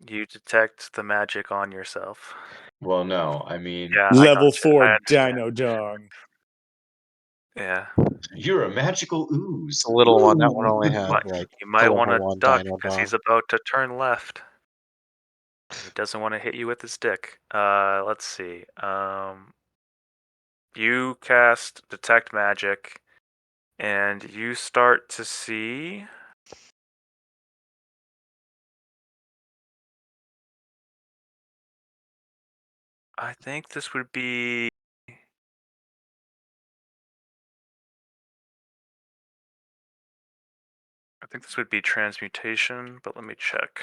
You detect the magic on yourself. Well, no, I mean, Yeah, I Level gotcha. 4 I understand. dino dong. Yeah. you're a magical ooze. It's a little one. That one Ooh. only had What? like You might the want level to one duck dino because dog. he's about to turn left. He doesn't want to hit you with his stick. Let's see. You cast detect magic, and you start to see. I think this would be. I think this would be transmutation, but let me check.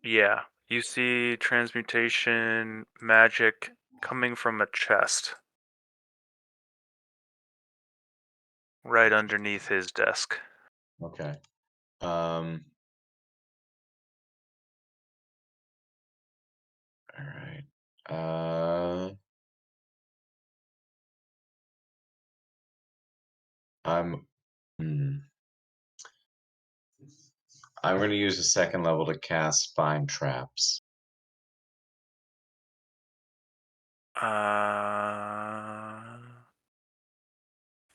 Yeah, you see transmutation magic coming from a chest right underneath his desk. Okay. All right. I'm hmm. I'm going to use a second level to cast Spine Traps.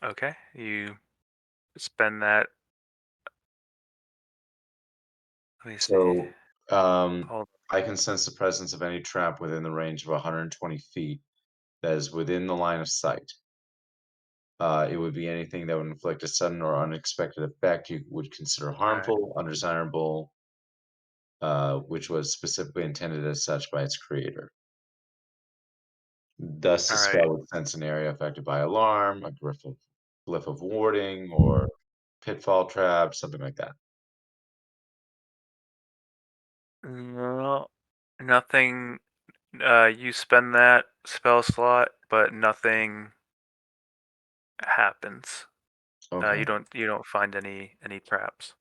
Okay. You spend that. Let me see. So, Hold. I can sense the presence of any trap within the range of 120 feet that is within the line of sight. It would be anything that would inflict a sudden or unexpected effect you would consider All right. harmful, undesirable, which was specifically intended as such by its creator. Thus, the All right. spell would sense an area affected by alarm, a glyph of warding, or pitfall trap, something like that. No, nothing. You spend that spell slot, but nothing happens. Okay. You don't find any traps,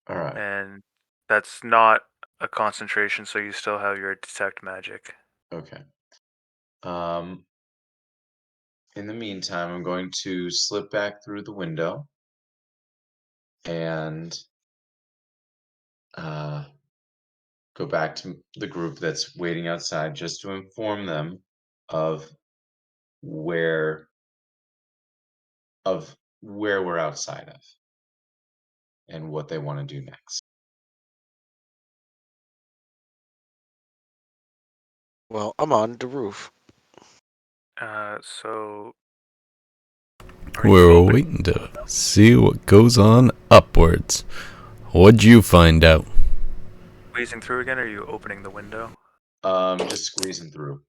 All right. and that's not a concentration, so you still have your detect magic. Okay. Um, in the meantime, I'm going to slip back through the window and uh, go back to the group that's waiting outside just to inform them of where of where we're outside of and what they want to do next. Well, I'm on the roof. So are you We're open? waiting to see what goes on upwards. What'd you find out? Squeezing through again, or are you opening the window? Just squeezing through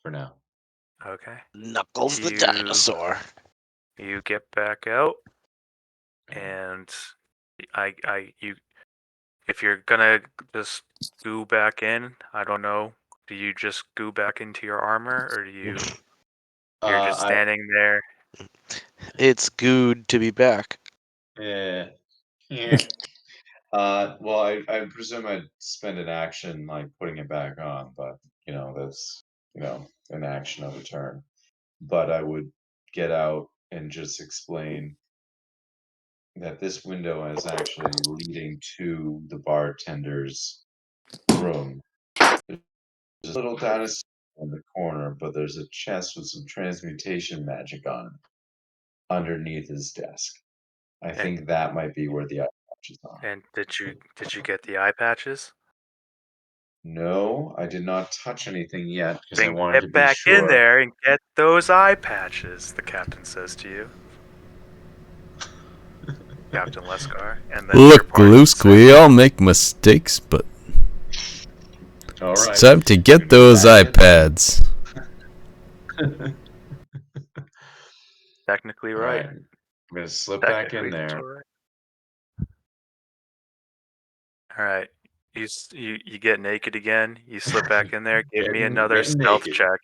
for now. Okay. Knuckles the You dinosaur. you get back out, Okay. and you if you're gonna just goo back in, I don't know. Do you just goo back into your armor, or you're just I standing there? It's good to be back. yeah. Yeah. Well, I presume I'd spend an action like putting it back on, but that's an action of a turn. But I would get out and just explain that this window is actually leading to the bartender's room. There's a little dinosaur in the corner, but there's a chest with some transmutation magic on it underneath his desk. I And think that might be where the eye patches are. and did you get the eye patches? No, I did not touch anything yet because I Then wanted to get be back in sure. there and get those eye patches. The captain says to you, Captain Lescar, and then your Look, party Lusk, says, we all make mistakes, but All it's right, time to get gonna those back it. iPads. technically All right. right, I'm gonna slip back in Technically there. still right. All right. You get naked again. You slip back in there. Give me another Getting stealth naked. check.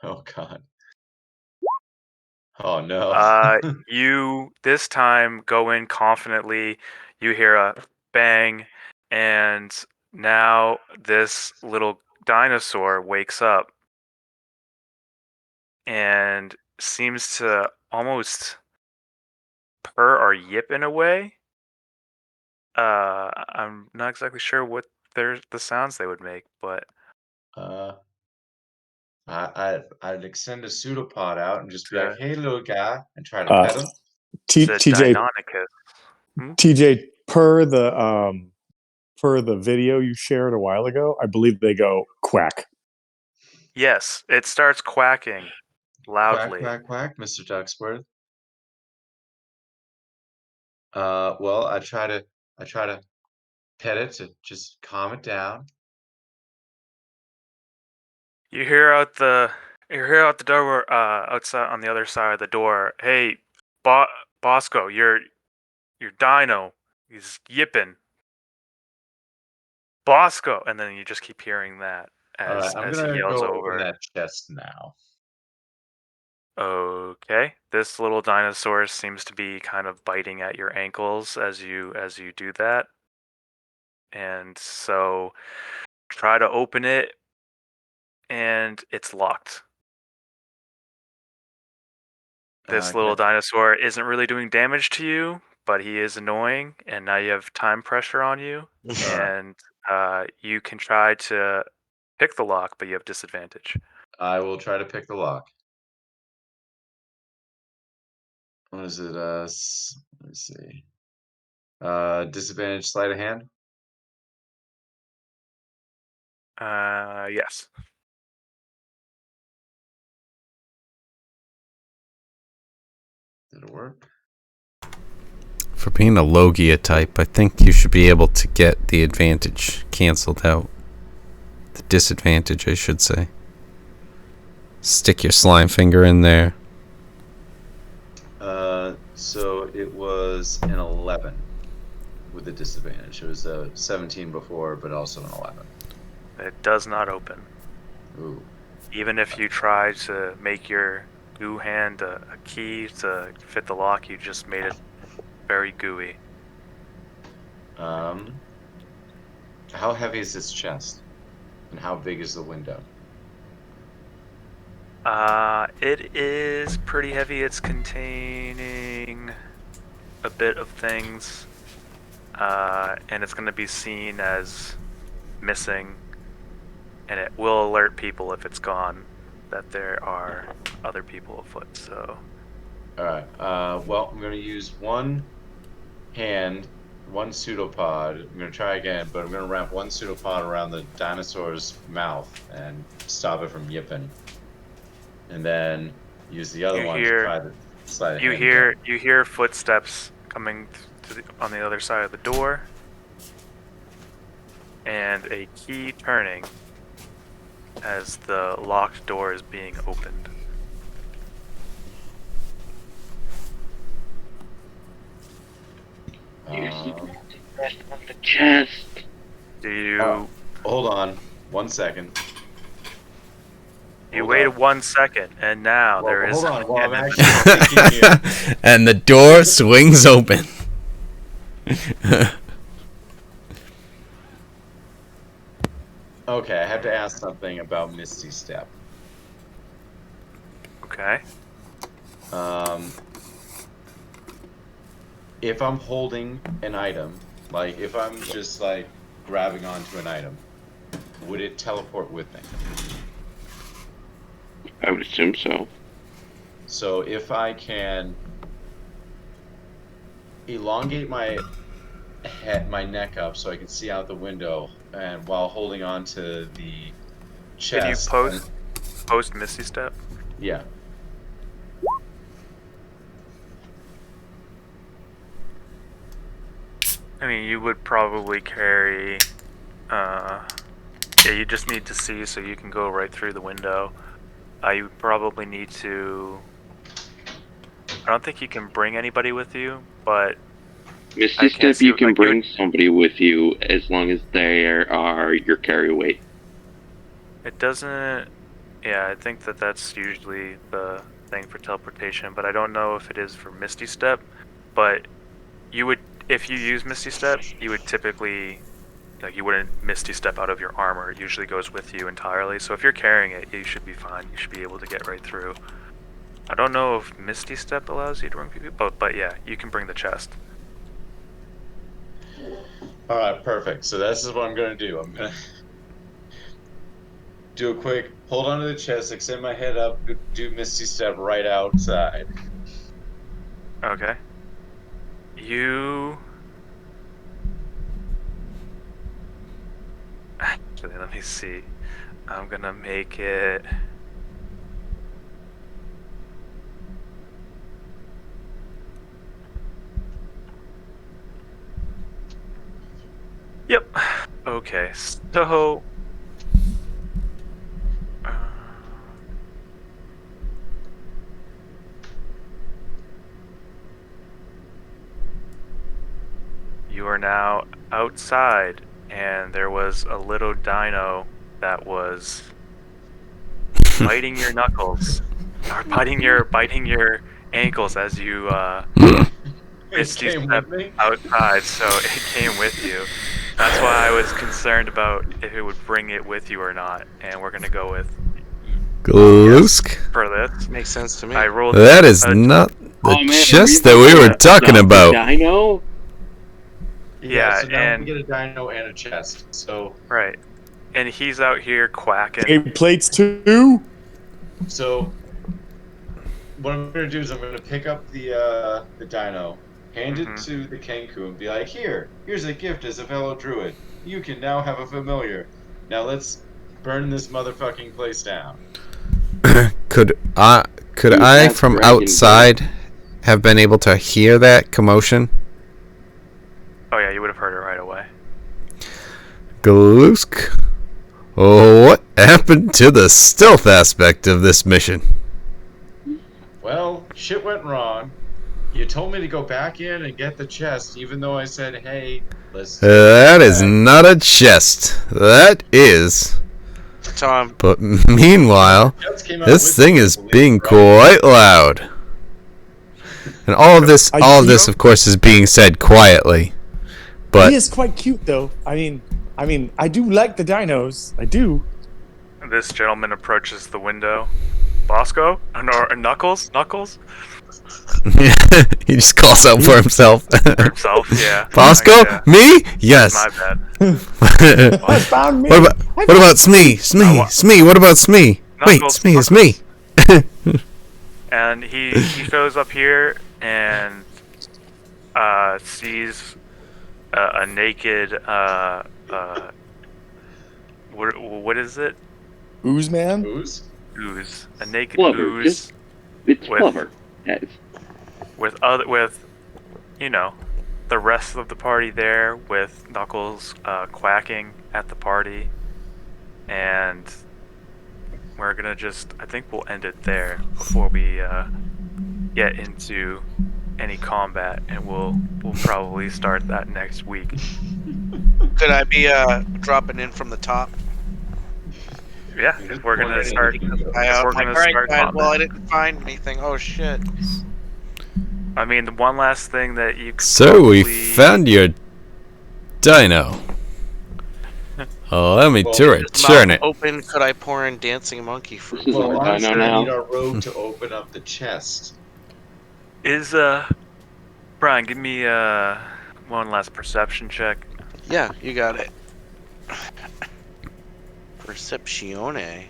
Oh God. Oh no. You this time go in confidently. You hear a bang, and now this little dinosaur wakes up and seems to almost purr or yip in a way. I'm not exactly sure what the sounds they would make, but uh, I'd extend a pseudopod out and just it's be like, a "Hey, little guy," and try to Uh, pet him. TJ Deinonychus. Hmm? TJ per the video you shared a while ago, I believe they go quack. Yes, it starts quacking Quack, loudly. quack, quack, Mr. Ducksworth. Well, I try to pet it to just calm it down. You hear out the you hear out the door outside on the other side of the door. Hey, Bo- Bosco, your dino, he's yipping. Bosco, and then you just keep hearing that All right, I'm as he gonna yells go open over. that chest now. Okay, this little dinosaur seems to be kind of biting at your ankles as you do that, and so try to open it, and it's locked. This little dinosaur isn't really doing damage to you, but he is annoying, and now you have time pressure on you, and you can try to pick the lock, but you have disadvantage. I will try to pick the lock. What is it? Let me see. Disadvantage sleight of hand. Yes. Did it work? For being a Logia type, I think you should be able to get the advantage canceled out. The disadvantage, I should say. Stick your slime finger in there. So it was an 11 with the disadvantage. It was a 17 before, but also an 11. It does not open. Ooh. Even if you try to make your goo hand a key to fit the lock, you just made it very gooey. How heavy is its chest? And how big is the window? It is pretty heavy. It's containing a bit of things, and it's going to be seen as missing, and it will alert people if it's gone that there are other people afoot. So, all right. Well, I'm going to use one hand, one pseudopod. I'm going to try again, but I'm going to wrap one pseudopod around the dinosaur's mouth and stop it from yipping. And then use the other one to try the sleight of hand. You hear footsteps coming on the other side of the door, and a key turning as the locked door is being opened. Use the rest on the chest. Do you? Hold on, 1 second. You waited 1 second, and now there is. Hold on, well, I'm actually thinking here. And the door swings open. Okay, I have to ask something about Misty Step. Okay. If I'm holding an item, like if I'm just like grabbing onto an item, would it teleport with me? I would assume so. So if I can elongate my head, my neck up, so I can see out the window, and while holding on to the chest. Can you post Misty Step? Yeah. I mean, you would probably carry. Yeah, you just need to see so you can go right through the window. You would probably need to. I don't think you can bring anybody with you, but. Misty Step, you can bring somebody with you as long as they are your carry weight. It doesn't. Yeah, I think that's usually the thing for teleportation, but I don't know if it is for Misty Step. But you would, if you use Misty Step, you would typically, like, you wouldn't Misty Step out of your armor. It usually goes with you entirely. So if you're carrying it, you should be fine. You should be able to get right through. I don't know if Misty Step allows you to bring people, but yeah, you can bring the chest. All right, perfect. So this is what I'm gonna do. I'm gonna do a quick hold onto the chest, extend my head up, do Misty Step right outside. Okay. Actually, let me see. I'm gonna make it. Yep. Okay, so. You are now outside, and there was a little dino that was biting your knuckles, or biting your ankles as you Misty Step outside. So it came with you. That's why I was concerned about if it would bring it with you or not. And we're gonna go with Glusk? For this, Makes sense to me. I rolled. That is a- not the Oh, man, chest are that you we were gonna talking adopt a about. Dino? Yeah, so now and- we get a dino and a chest. So Right, and he's out here quacking. Game plates too. So what I'm gonna do is I'm gonna pick up the dino, hand it to the Kenku, and be like, here's a gift as a fellow druid. You can now have a familiar. Now let's burn this motherfucking place down. Could I That's from dragon outside have been able to hear that commotion? Oh yeah, you would have heard it right away. Glusk? Oh, what happened to the stealth aspect of this mission? Well, shit went wrong. You told me to go back in and get the chest, even though I said, hey, let's... That is not a chest. That is... Tom, But meanwhile, Chest came out this with thing me, I is believe, being right? quite loud. And all of this, of course, is being said quietly. But He is quite cute, though. I mean, I do like the dinos. I do. This gentleman approaches the window. Bosco? No, Knuckles? Knuckles? he just calls out for himself. For himself, yeah. Bosco? Yeah. Me? Yes. My bad. I found me. What about Smee? Smee, what about Smee? Wait, Knuckles, Smee is me. And he shows up here and sees a naked what is it? Ooze man. Ooze? Ooze. A naked Clever, ooze It's With- clever. Yes. with you know, the rest of the party there, with Knuckles quacking at the party, and we're gonna I think we'll end it there before we get into any combat, and we'll probably start that next week. could I be dropping in from the top? Yeah, we're gonna start. I, We're my gonna brain start died. Well, I combat. didn't find anything. Oh shit! I mean, the one last thing that you could So we probably- found your dino. Allow me Well, to his return Mouth it. open. Could I pour in dancing monkey fruit? This is Well, our I'm dino sure I now. need our rogue to open up the chest. is Brian, give me one last perception check. Yeah, you got it. Perceptione.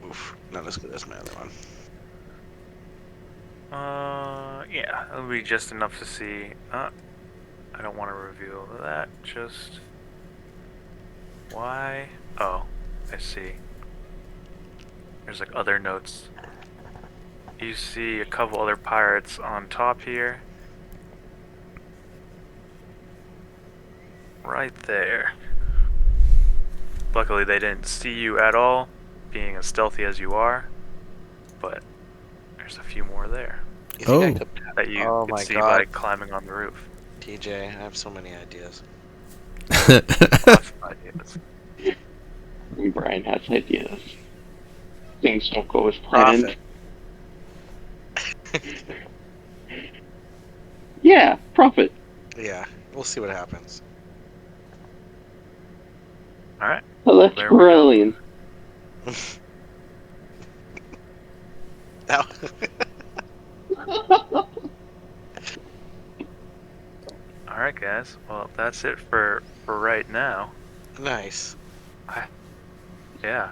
Oof, not as good as my other one. Yeah, it'll be just enough to see. I don't want to reveal that. Just why? Oh, I see. There's like other notes. You see a couple other pirates on top here. Right there. Luckily, they didn't see you at all, being as stealthy as you are. But there's a few more there You think I Oh. could, that you Oh could my see God. by climbing on the roof. TJ? I have so many ideas. Lots of ideas. Brian has ideas. Things don't go as planned. Profit. Yeah, profit. Yeah, we'll see what happens. All right. Oh, that's There we go. brilliant. Now, All right, guys. Well, that's it for right now. nice. Yeah.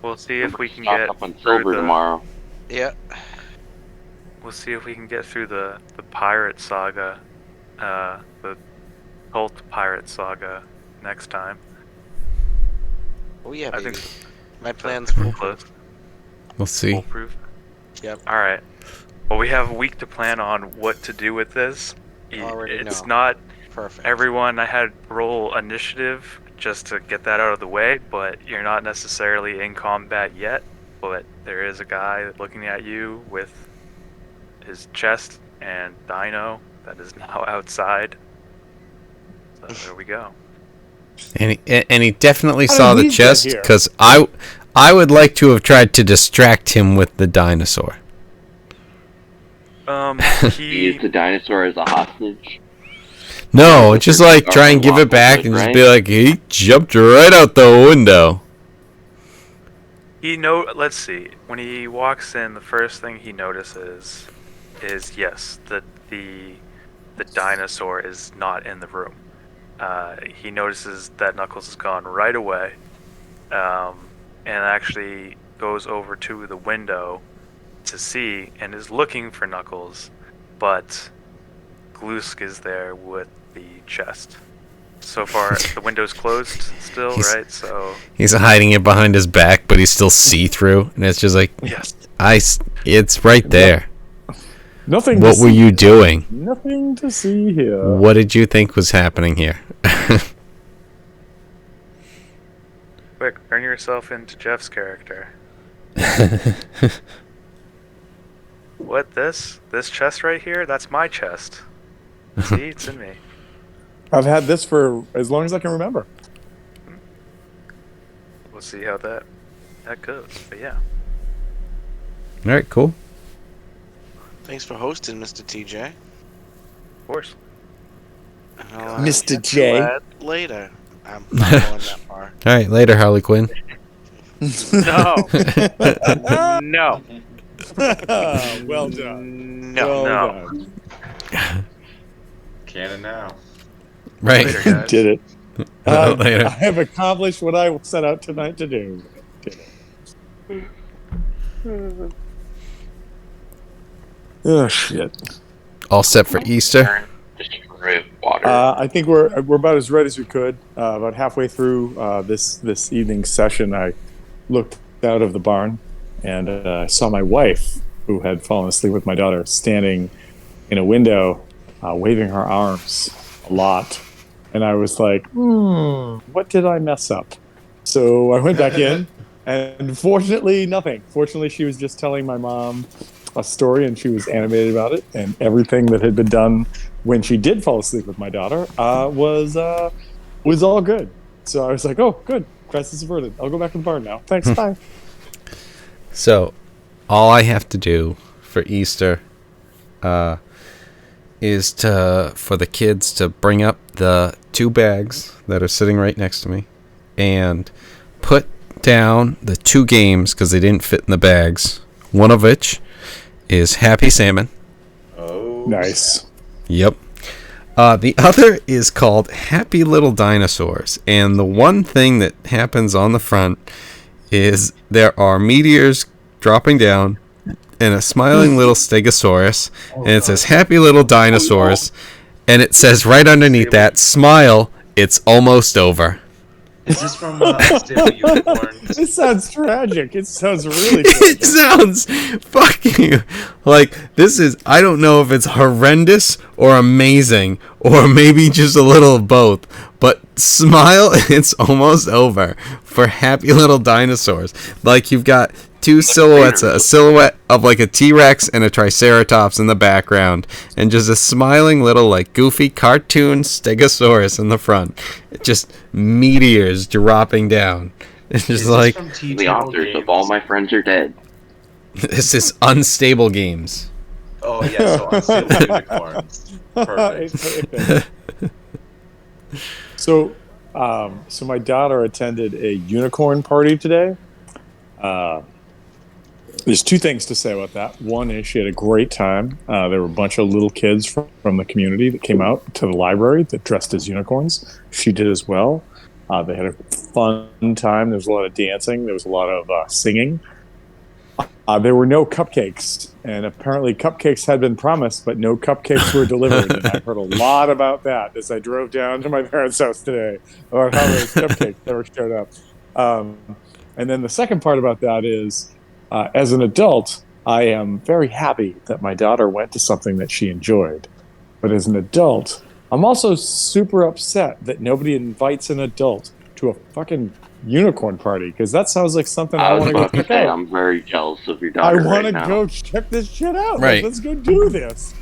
We'll see if we can Stock get up on through silver the, tomorrow. Yeah. We'll see if we can get through the pirate saga, the cult pirate saga next time. Oh yeah, I baby. think My plans we're for close. We'll see. Foolproof. Yep. All right. Well, we have a week to plan on what to do with this. Already It's know. not perfect. everyone. I had roll initiative just to get that out of the way, but you're not necessarily in combat yet. But there is a guy looking at you with his chest and dino that is now outside. So there we go. And he definitely How saw did the we get chest, here? because I would like to have tried to distract him with the dinosaur. He used the dinosaur as a hostage. No, just like try and give it back and just be like, he jumped right out the window. Let's see. When he walks in, the first thing he notices is yes, the dinosaur is not in the room. He notices that Knuckles is gone right away, and actually goes over to the window to see and is looking for Knuckles, but Glusk is there with the chest. So far, the window's closed still, right? So he's hiding it behind his back, but he's still see-through, and it's just like, yes, it's right there. Nothing. What were you doing? Nothing to see here. What did you think was happening here? quick, turn yourself into Jeff's character. What, this chest right here? That's my chest. See, it's in me. I've had this for as long as I can remember. We'll see how that goes. But yeah. All right, cool. Thanks for hosting, Mr. TJ. Of course. I'll, Mr. get to J. that later. I'm not going that far. All right, later, Harley Quinn. No. No. Well done. No. Well No. done. Canon now. Right. Later, guys. Did it. Later. I have accomplished what I set out tonight to do. Did it. Oh shit. All set for Easter. Just drip water. I think we're about as ready as we could. About halfway through this evening's session, I looked out of the barn and I saw my wife, who had fallen asleep with my daughter, standing in a window, waving her arms a lot. And I was like, what did I mess up? So I went back in, and fortunately, nothing. Fortunately, she was just telling my mom a story, and she was animated about it. And everything that had been done when she did fall asleep with my daughter was all good. So I was like, oh, good. Crisis averted. I'll go back to the barn now. Thanks. Bye. So, all I have to do for Easter is for the kids to bring up the 2 bags that are sitting right next to me and put down the 2 games because they didn't fit in the bags. One of which is Happy Salmon. Oh, Nice. Yep. The other is called Happy Little Dinosaurs. And the one thing that happens on the front is there are meteors dropping down and a smiling little stegosaurus. And it says Happy Little Dinosaurs. And it says right underneath that, smile, it's almost over. Is this from Unstable Unicorn? It sounds tragic. It sounds really It tragic. sounds fucking like this is, I don't know if it's horrendous or amazing or maybe just a little of both, but smile, it's almost over for Happy Little Dinosaurs. Like you've got 2 silhouettes, a silhouette of like a T-Rex and a Triceratops in the background, and just a smiling little like goofy cartoon Stegosaurus in the front. Just meteors dropping down. It's just like, The authors of All My Friends Are Dead. this is Unstable Games. Oh yeah, so Unstable Unicorns. Perfect. So my daughter attended a unicorn party today. There's 2 things to say about that. One is she had a great time. There were a bunch of little kids from the community that came out to the library that dressed as unicorns. She did as well. They had a fun time. There was a lot of dancing. There was a lot of singing. There were no cupcakes, and apparently cupcakes had been promised, but no cupcakes were delivered. And I heard a lot about that as I drove down to my parents' house today, about how those cupcakes never showed up. And then the second part about that is, as an adult, I am very happy that my daughter went to something that she enjoyed. But as an adult, I'm also super upset that nobody invites an adult to a fucking unicorn party, because that sounds like something I I was want to go about to check say, out. I'm very jealous of your I daughter want right to now. go check this shit out. Right. Let's go do this.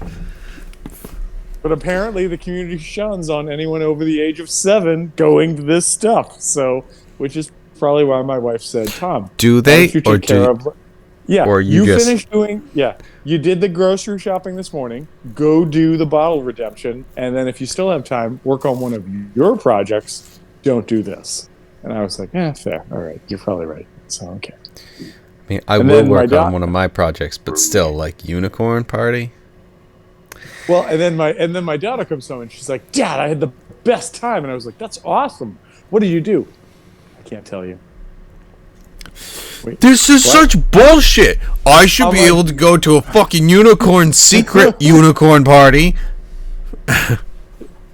But apparently the community shuns on anyone over the age of 7 going to this stuff. So, which is probably why my wife said, Tom, Do why they, don't you or take care do of... Yeah, or you just- finished doing... Yeah, you did the grocery shopping this morning. Go do the bottle redemption. And then if you still have time, work on one of your projects. Don't do this. And I was like, fair. All right, you're probably right. So, okay. mean, I And will then my work on one of my projects, but still, like Unicorn Party. Well, and then my daughter comes home and she's like, "Dad, I had the best time," and I was like, "That's awesome. What did you do?" I can't tell you. Wait, This is what? such bullshit. I should I'm be like- able to go to a fucking unicorn secret unicorn party.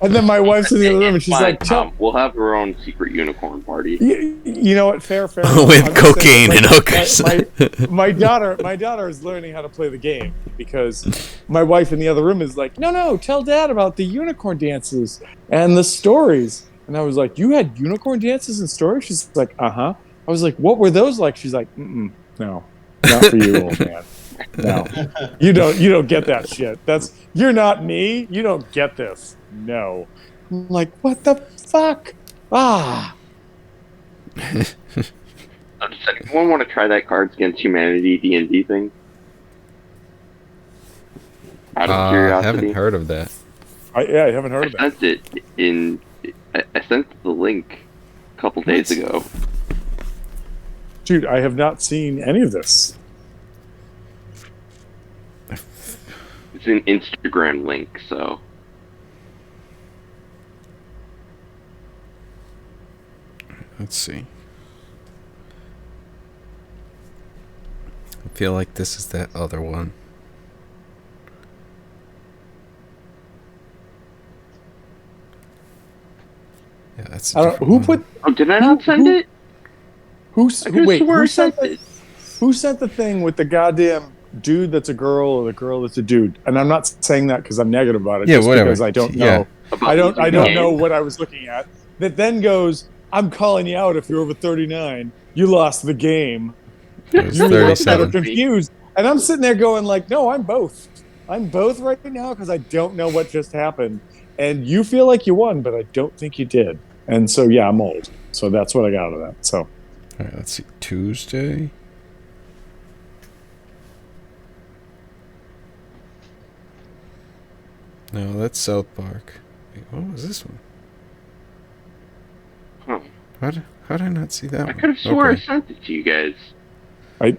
And then my wife's in the other room and she's Fine, like, Tom, we'll have our own secret unicorn party. You know what? Fair. With I'm just saying, cocaine like, and hookers. My daughter is learning how to play the game because my wife in the other room is like, no, tell Dad about the unicorn dances and the stories. And I was like, you had unicorn dances and stories? She's like, uh-huh. I was like, what were those like? She's like, no, not for you, old man. No, you don't get that shit. You're not me. You don't get this. No. I'm like, what the fuck? Ah. Does anyone want to try that Cards Against Humanity D&D thing? Out of I curiosity. haven't heard of that. I haven't heard of that. I sent it in. I sent the link a couple days ago. Dude, I have not seen any of this. It's an Instagram link, so. Let's see. I feel like this is that other one. Yeah, that's. I don't, who put Oh, did I not send it? who I could've wait swore I who sent sent it. who sent the thing with the goddamn dude that's a girl or the girl that's a dude? And I'm not saying that because I'm negative about it. Yeah, just whatever. because I don't Yeah. know. About I don't using know game? what I was looking at. That then goes, I'm calling you out if you're over 39. You lost the game. It was You are 37. confused. And I'm sitting there going like, no, I'm both. I'm both right now because I don't know what just happened. And you feel like you won, but I don't think you did. And so, yeah, I'm old. So that's what I got out of that. So, All right, let's see. Tuesday. No, that's South Park. Wait, what was this one? Huh. How did I not see that I one? could have swore Okay. I sent it to you guys. if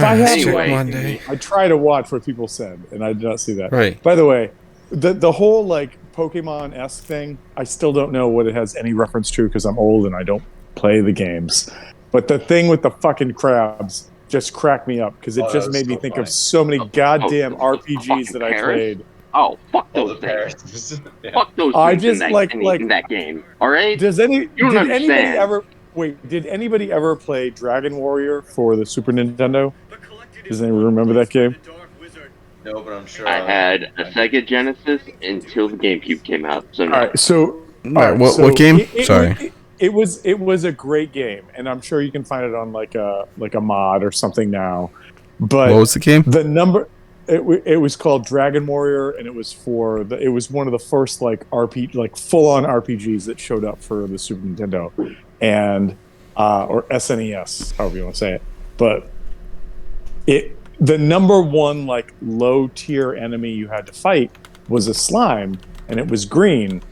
I Alright, had let's to, check Anyway. Monday. I try to watch what people said, and I did not see that. Right. By the way, the whole like Pokemon-esque thing, I still don't know what it has any reference to because I'm old and I don't play the games. But the thing with the fucking crabs just cracked me up because it Oh, just that made was me so think funny. of so many goddamn the RPGs fucking that I Paris? played. Oh, fuck All those the things. parrots. Yeah. Fuck those I things just, in like- in that game. Alright? Did don't anybody understand. ever did anybody ever play Dragon Warrior for the Super Nintendo? Does anyone remember that game? No, but I'm sure. I had a Sega Genesis until the GameCube came out. So no. All right, so Alright, what game? Sorry. It was a great game, and I'm sure you can find it on like a mod or something now. But What was the game? the number it was called Dragon Warrior, and it was it was one of the first like full on RPGs that showed up for the Super Nintendo and or SNES, however you want to say it. But the number one like low tier enemy you had to fight was a slime, and it was green.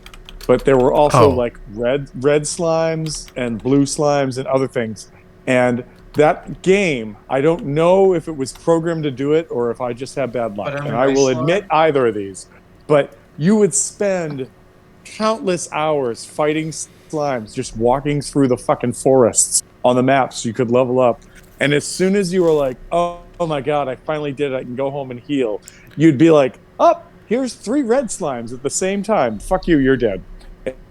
But there were also like red slimes and blue slimes and other things. And that game, I don't know if it was programmed to do it or if I just had bad luck. But And I will slime? admit either of these. But you would spend countless hours fighting slimes, just walking through the fucking forests on the map so you could level up. And as soon as you were like, oh my God, I finally did it, I can go home and heal, you'd be like, oh, here's 3 red slimes at the same time. Fuck you, you're dead.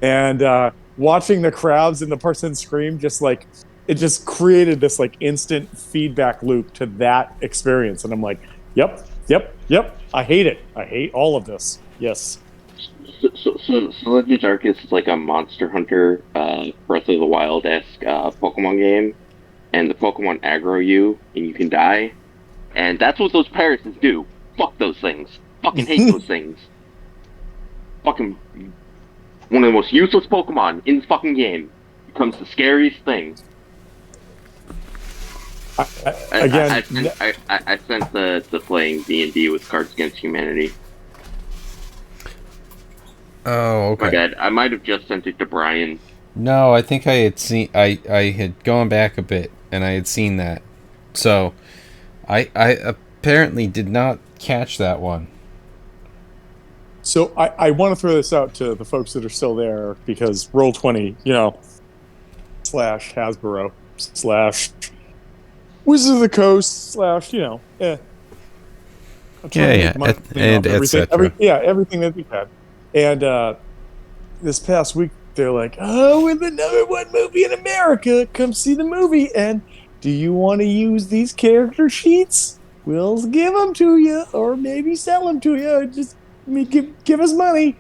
And watching the crowds and the person scream, just like, it just created this like instant feedback loop to that experience. And I'm like, yep. I hate it. I hate all of this. Yes. So Legends Arceus is like a Monster Hunter, Breath of the Wild-esque Pokemon game, and the Pokemon aggro you, and you can die. And that's what those parrots do. Fuck those things. Fucking hate those things. Fucking one of the most useless Pokemon in the fucking game becomes the scariest thing. I sent the playing D&D with Cards Against Humanity. Oh, okay. My bad. I might have just sent it to Brian. No, I think I had seen. I had gone back a bit and I had seen that. So I apparently did not catch that one. So I want to throw this out to the folks that are still there because Roll20, slash Hasbro slash Wizards of the Coast slash I'm trying to make money and off everything, etc. everything that we've had. And this past week, they're like, "Oh, we're the #1 movie in America. Come see the movie. And do you want to use these character sheets? We'll give them to you, or maybe sell them to you. Just give us money."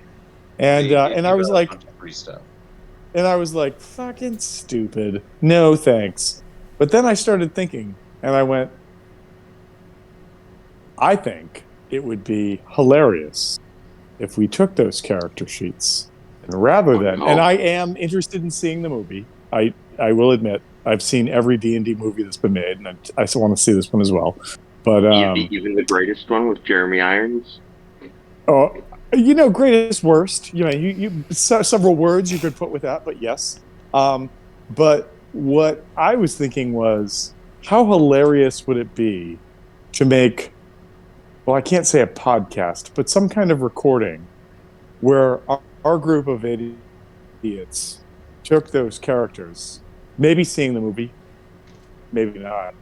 And They give and I you was a like, bunch of free stuff. fucking stupid. No thanks. But then I started thinking, and I went, I think it would be hilarious if we took those character sheets and rather than, and I am interested in seeing the movie. I will admit I've seen every D&D movie that's been made, and I still want to see this one as well. But even the greatest one with Jeremy Irons. Oh, greatest worst. Several words you could put with that, but yes. But what I was thinking was, how hilarious would it be to make, well, I can't say a podcast, but some kind of recording where our group of idiots took those characters, maybe seeing the movie, maybe not,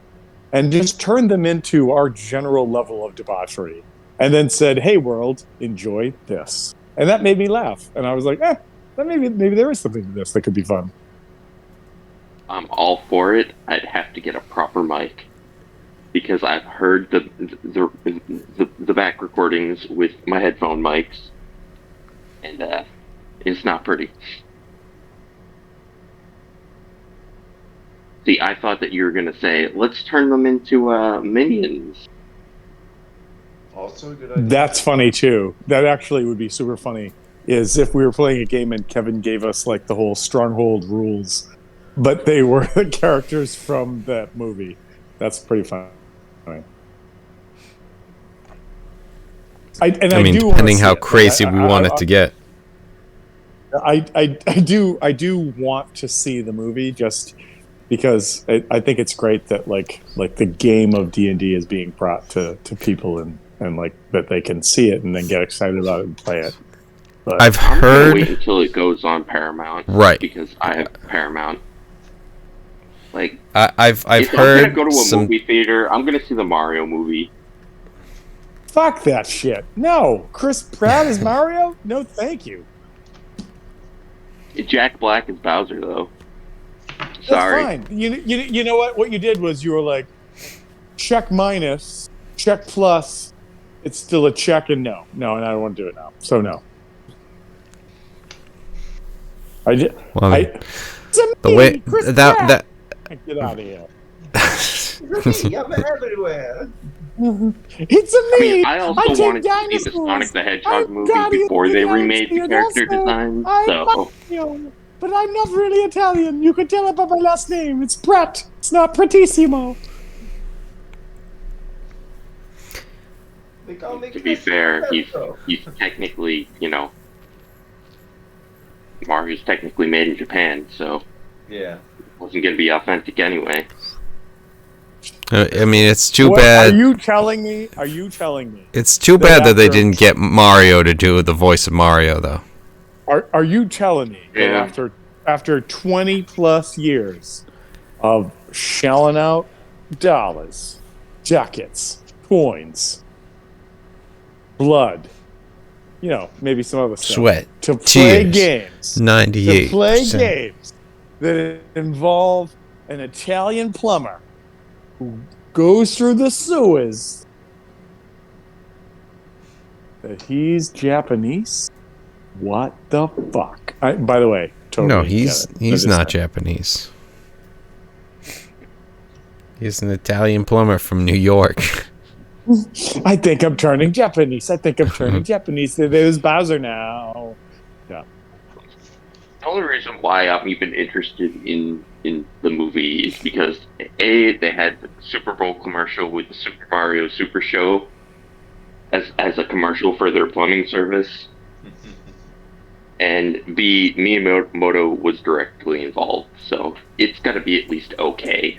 and just turned them into our general level of debauchery. And then said, "Hey, world, enjoy this." And that made me laugh. And I was like, that maybe there is something to this that could be fun. I'm all for it. I'd have to get a proper mic because I've heard the back recordings with my headphone mics, and it's not pretty. See, I thought that you were gonna say, "Let's turn them into minions." Also a good idea. That's funny too. That actually would be super funny. Is if we were playing a game and Kevin gave us like the whole Stronghold rules, but they were the characters from that movie. That's pretty funny. Depending how crazy we want it to get. I do want to see the movie just because I think it's great that like the game of D&D is being brought to people and like that they can see it and then get excited about it and play it. But I've I'm heard gonna wait until it goes on Paramount, right? Because I have Paramount. Like I've if heard I'm gonna go to a movie theater, I'm gonna see the Mario movie. Fuck that shit. No, Chris Pratt is Mario? No, thank you. Jack Black is Bowser, though. That's Sorry. fine. You know what? What you did was you were like, check minus, check plus. It's still a check and no, and I don't want to do it now. So no. The way Chris that get out of here. I'm everywhere. It's a me. I also wanted to see the Sonic the Hedgehog movie before they remade the character design. But I'm not really Italian. You can tell it by my last name. It's Brett. It's not Pretissimo. To be fair, he's technically, Mario's technically made in Japan, so yeah, it wasn't going to be authentic anyway. It's too bad. Are you telling me? It's too bad that they didn't get Mario to do the voice of Mario, though. Are you telling me that after 20 plus years of shelling out dollars, ducats, coins, blood, maybe some other stuff, sweat, to play tears, games, 98%. to play games that involve an Italian plumber who goes through the sewers, that he's Japanese? What the fuck? By the way, totally no, he's not Japanese. He's an Italian plumber from New York. I think I'm turning Japanese. There's Bowser now. Yeah. The only reason why I'm even interested in the movie is because A, they had the Super Bowl commercial with the Super Mario Super Show as a commercial for their plumbing service. And B, Miyamoto was directly involved, so it's got to be at least okay.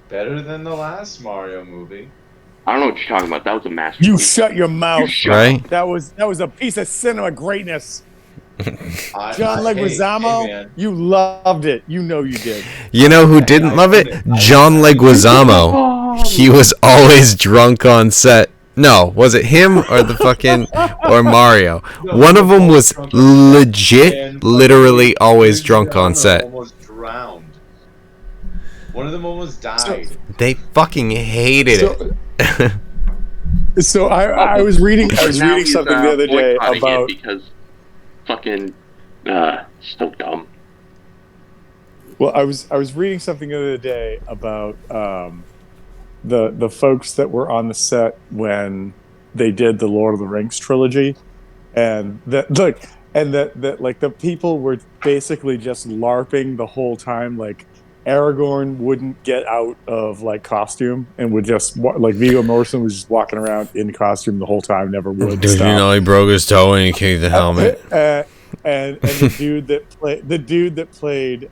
Better than the last Mario movie. I don't know what you're talking about. That was a masterpiece. You shut your mouth. You shut Right? up. That was a piece of cinema greatness. John Hey, Leguizamo, man. you loved it. You know you did. You know who didn't love it? John Leguizamo. He was always drunk on set. No, was it him or the fucking or Mario? One of them was legit, literally always drunk on set. Almost drowned. One of them almost died. They fucking hated it. So I was reading Now something he's, the other day boycotting it about because fucking so dumb. well, I was reading something the other day about the folks that were on the set when they did the Lord of the Rings trilogy, and that like the people were basically just LARPing the whole time. Like Aragorn wouldn't get out of like costume and would just like Viggo Mortensen was just walking around in costume the whole time, never would Did stop. you know he broke his toe and he kicked the helmet? And the dude that played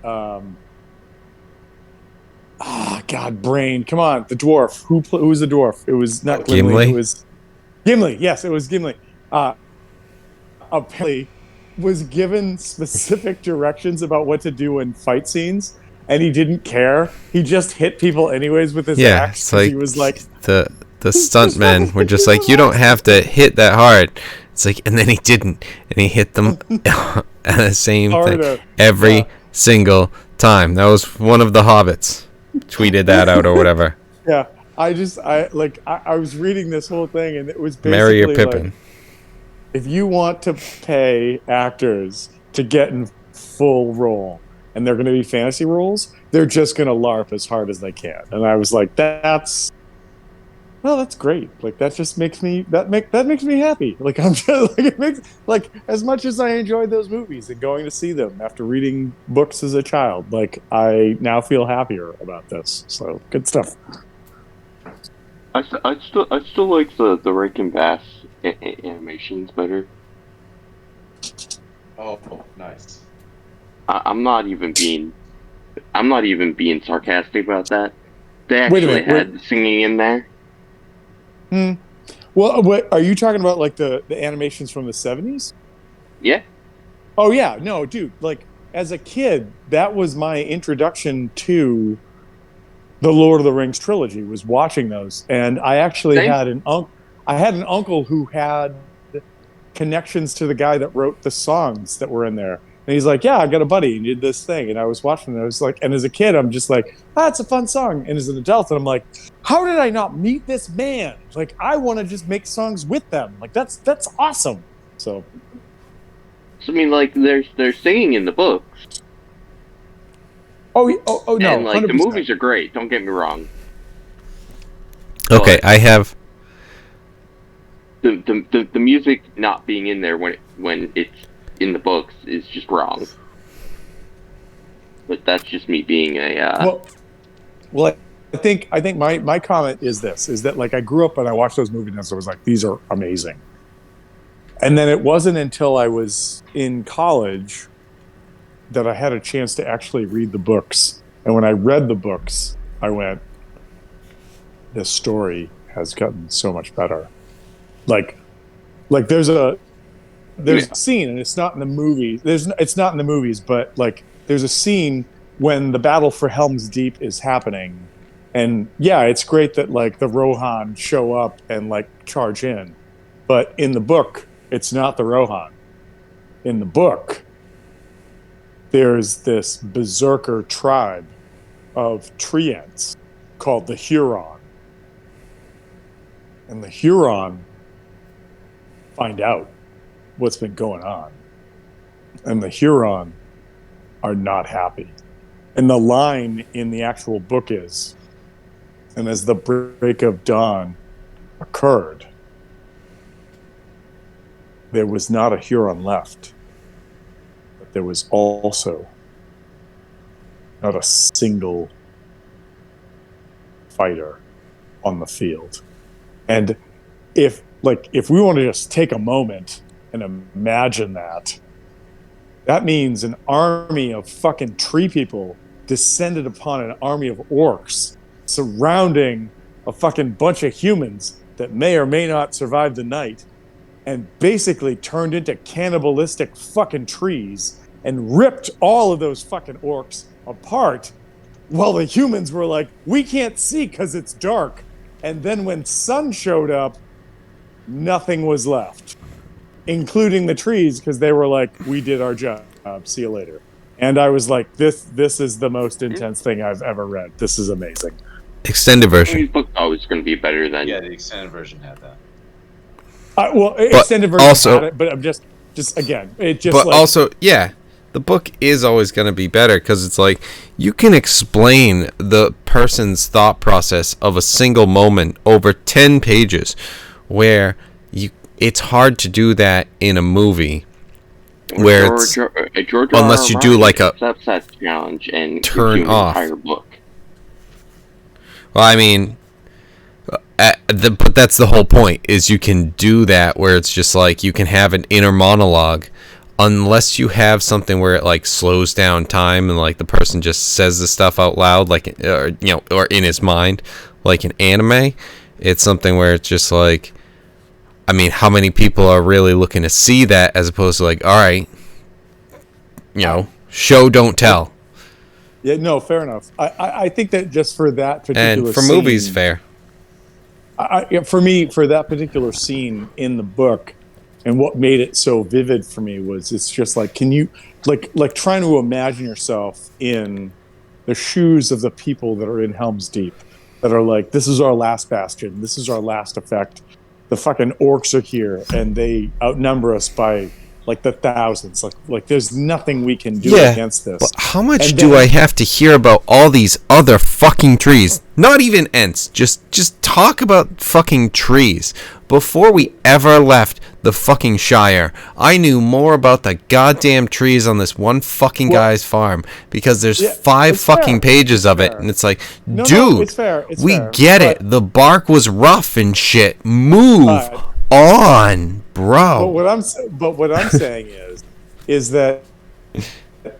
God, brain, come on, the dwarf. Who was the dwarf? It was not Gimli. Gimli? It was Gimli. Yes, it was Gimli. Apparently, was given specific directions about what to do in fight scenes, and he didn't care. He just hit people anyways with his Yeah, axe. it's like He was like, the stuntmen were just like, you don't have to hit that hard. It's like, and then he didn't, and he hit them at the same Harder. thing every Yeah. single time. That was one of the hobbits tweeted that out or whatever. yeah. I was reading this whole thing, and it was basically Merry or like, Pippin. if you want to pay actors to get in full role and they're going to be fantasy roles, they're just going to LARP as hard as they can. And I was like, that's great. Like that just makes me that makes me happy. Like I'm just like it makes like as much as I enjoyed those movies and going to see them after reading books as a child, like I now feel happier about this. So good stuff. I still like the Rankin Bass animations better. Oh, nice. I'm not even being sarcastic about that. They Wait a actually minute, had singing in there. Well, what are you talking about? Like the animations from the 70s? Yeah. Oh yeah, no, dude. Like as a kid, that was my introduction to the Lord of the Rings trilogy. Was watching those, and I actually Same. had an uncle who had connections to the guy that wrote the songs that were in there. And he's like, yeah, I got a buddy. He did this thing. And I was watching it. I was like, and as a kid, I'm just like, it's a fun song. And as an adult, I'm like, how did I not meet this man? Like, I want to just make songs with them. Like, that's awesome. So, I mean, like they're singing in the books. oh no. And like 100%. the movies are great. Don't get me wrong. Okay, But I have. the music not being in there when it's in the books is just wrong. But that's just me being a. Well, I think my comment is this: is that like I grew up and I watched those movies and I was like, these are amazing. And then it wasn't until I was in college that I had a chance to actually read the books. And when I read the books, I went, this story has gotten so much better. Like there's a scene, and it's not in the movie. It's not in the movies, but like there's a scene when the battle for Helm's Deep is happening. And yeah, it's great that like the Rohan show up and like charge in. But in the book, it's not the Rohan. In the book, there's this berserker tribe of tree ants called the Huron. And the Huron find out what's been going on. And the Huron are not happy. And the line in the actual book is, and as the break of dawn occurred, there was not a Huron left, but there was also not a single fighter on the field. And if we want to just take a moment and imagine that means an army of fucking tree people descended upon an army of orcs surrounding a fucking bunch of humans that may or may not survive the night, and basically turned into cannibalistic fucking trees and ripped all of those fucking orcs apart, while the humans were like, we can't see because it's dark. And then when sun showed up, nothing was left, including the trees, because they were like, we did our job, see you later. And I was like, this is the most intense thing I've ever read. This is amazing. Extended version. These books always going to be better than. Yeah, the extended version had that. Extended version also- had it, but I'm just again, it just. But like, also, yeah, the book is always going to be better because it's like you can explain the person's thought process of a single moment over 10 pages, where it's hard to do that in a movie. Where George unless you do like a accepts that challenge and turn gives you off. an entire book. Well, I mean, but that's the whole point, is you can do that where it's just like you can have an inner monologue, unless you have something where it like slows down time and like the person just says the stuff out loud, like or in his mind, like an anime. It's something where it's just like, I mean, how many people are really looking to see that as opposed to like, all right, show don't tell. Yeah, no, fair enough. I think that just for that particular And for scene, movies, fair. For me, for that particular scene in the book, and what made it so vivid for me was it's just like, can you like trying to imagine yourself in the shoes of the people that are in Helm's Deep, that are like, this is our last bastion, this is our last effect. The fucking orcs are here, and they outnumber us by like the thousands. Like there's nothing we can do against this. But how much And do then- I have to hear about all these other fucking trees? Not even Ents. Just talk about fucking trees. Before we ever left the fucking Shire, I knew more about the goddamn trees on this one fucking guy's farm, because there's Yeah, 5 it's fair. fucking pages of it, fair. and it's like, No, dude, it's fair. It's we fair. get it. But- The bark was rough and shit. Move on, bro. But what I'm saying is that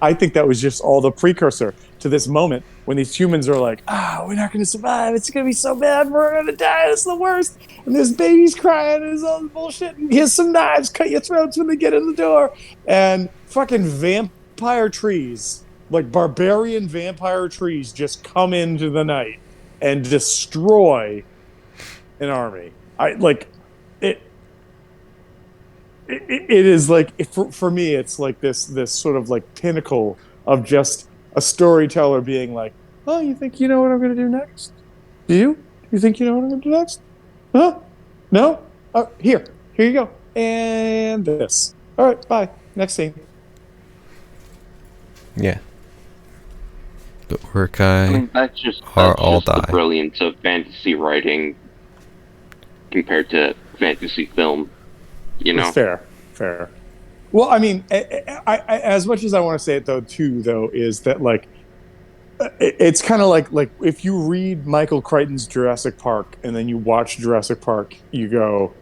I think that was just all the precursor to this moment when these humans are like, we're not going to survive. It's going to be so bad. We're going to die. It's the worst. And there's babies crying. And there's all this bullshit. And here's some knives. Cut your throats when they get in the door. And fucking vampire trees, like barbarian vampire trees, just come into the night and destroy an army. It is like, for me, it's like this sort of like pinnacle of just a storyteller being like, oh, you think you know what I'm going to do next? Do you? You think you know what I'm going to do next? Huh? No? Here you go. And this. All right, bye. Next scene. Yeah. The I Urkai mean, that's just all the die. brilliance of fantasy writing compared to fantasy film. It's fair. Well, I mean, I as much as I want to say it though, is that like, it's kind of like if you read Michael Crichton's Jurassic Park and then you watch Jurassic Park, you go,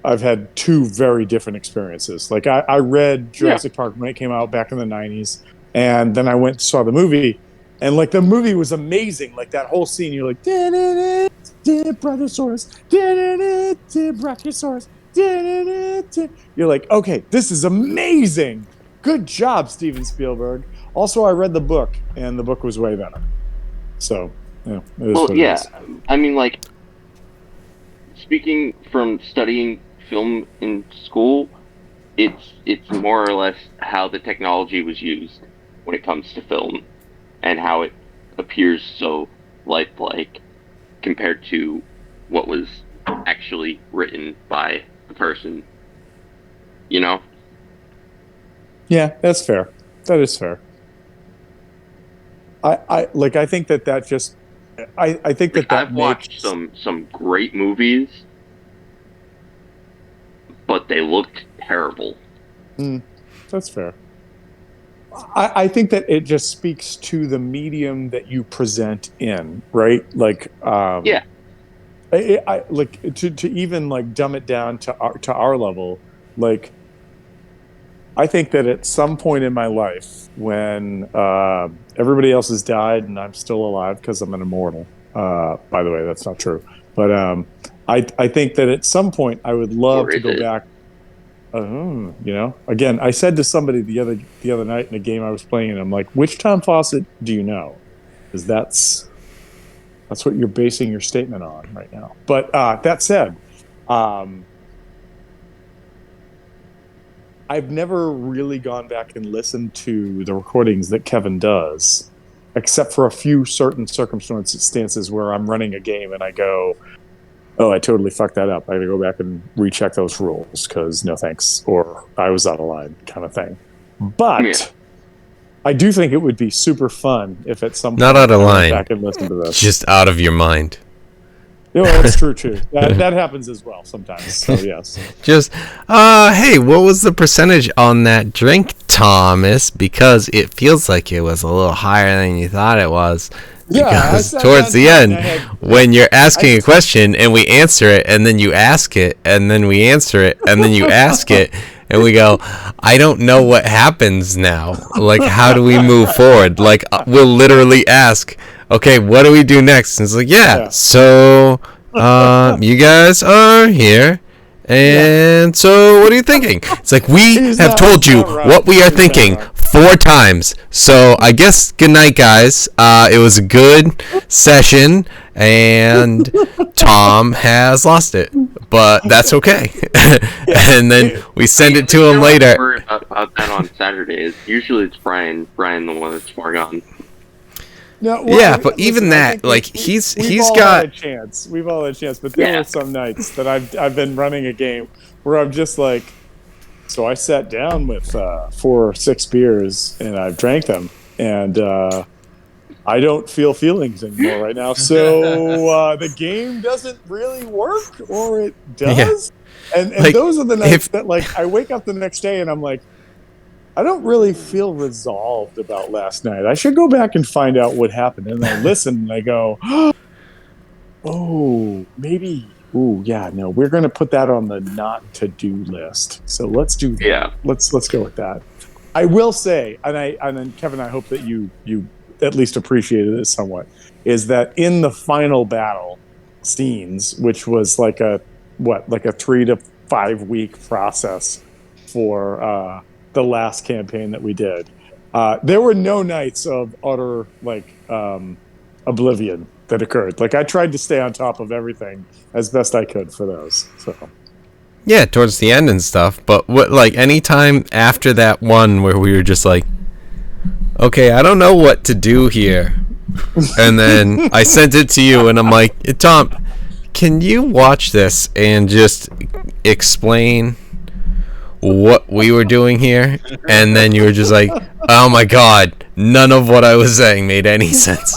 I've had 2 very different experiences. Like I read Jurassic Park when it came out back in the 90s, and then I went and saw the movie, and like the movie was amazing. Like that whole scene, you're like, Brachiosaurus, Brachiosaurus. You're like, okay, this is amazing. Good job, Steven Spielberg. Also, I read the book, and the book was way better. So, it is what it is. I mean, like, speaking from studying film in school, it's more or less how the technology was used when it comes to film, and how it appears so lifelike compared to what was actually written by the person. Yeah, that's fair. That is fair. I think that just I think that I've watched some great movies, but they looked terrible. That's fair. I think that it just speaks to the medium that you present in, right? Like, Yeah. I like to even like dumb it down to our level. Like, I think that at some point in my life, when everybody else has died and I'm still alive because I'm an immortal, By the way, that's not true. But I think that at some point I would love to go back. Again, I said to somebody the other night in a game I was playing, and I'm like, which Tom Fawcett do you know? Because that's what you're basing your statement on right now. But that said, I've never really gone back and listened to the recordings that Kevin does, except for a few certain circumstances where I'm running a game and I go, oh, I totally fucked that up. I got to go back and recheck those rules because no thanks, or I was out of line kind of thing. But I do think it would be super fun if at some point not out of I went line, back and listened to this. just out of your mind. That's true too. That happens as well sometimes. So yes. Just, hey, what was the percentage on that drink, Thomas? Because it feels like it was a little higher than you thought it was. Because towards the end, when you're asking a question and we answer it, and then you ask it, and then we answer it, and then you ask it, and we go, I don't know what happens now. Like, how do we move forward? Like, we'll literally ask, okay, what do we do next? And it's like, so you guys are here. And so what are you thinking? It's like, we have told you what we are thinking 4 times. So I guess good night, guys. It was a good session, and Tom has lost it, but that's okay. And then we send it to him later. About that on Saturdays. Usually it's Brian the one that's far gone. No, well, but even that, like, he's all got had a chance. We've all had a chance, but there were some nights that I've been running a game where I'm just like, so I sat down with 4 or 6 beers and I've drank them, and I don't feel feelings anymore right now. So the game doesn't really work, or it does. And like, those are the nights that, like, I wake up the next day and I'm like, I don't really feel resolved about last night. I should go back and find out what happened. And I listen and I go, oh, maybe. Ooh, yeah, no, we're going to put that on the not to do list. So let's do that. Yeah. Let's go with that. I will say, and then Kevin, I hope that you at least appreciated it somewhat, is that in the final battle scenes, which was like a 3 to 5 week process for the last campaign that we did, there were no nights of utter oblivion that occurred. Like, I tried to stay on top of everything as best I could for those. So yeah, towards the end and stuff. But what, like, any time after that one where we were just like, okay, I don't know what to do here, and then I sent it to you and I'm like, Tom, can you watch this and just explain what we were doing here? And then you were just like, oh my god, none of what I was saying made any sense.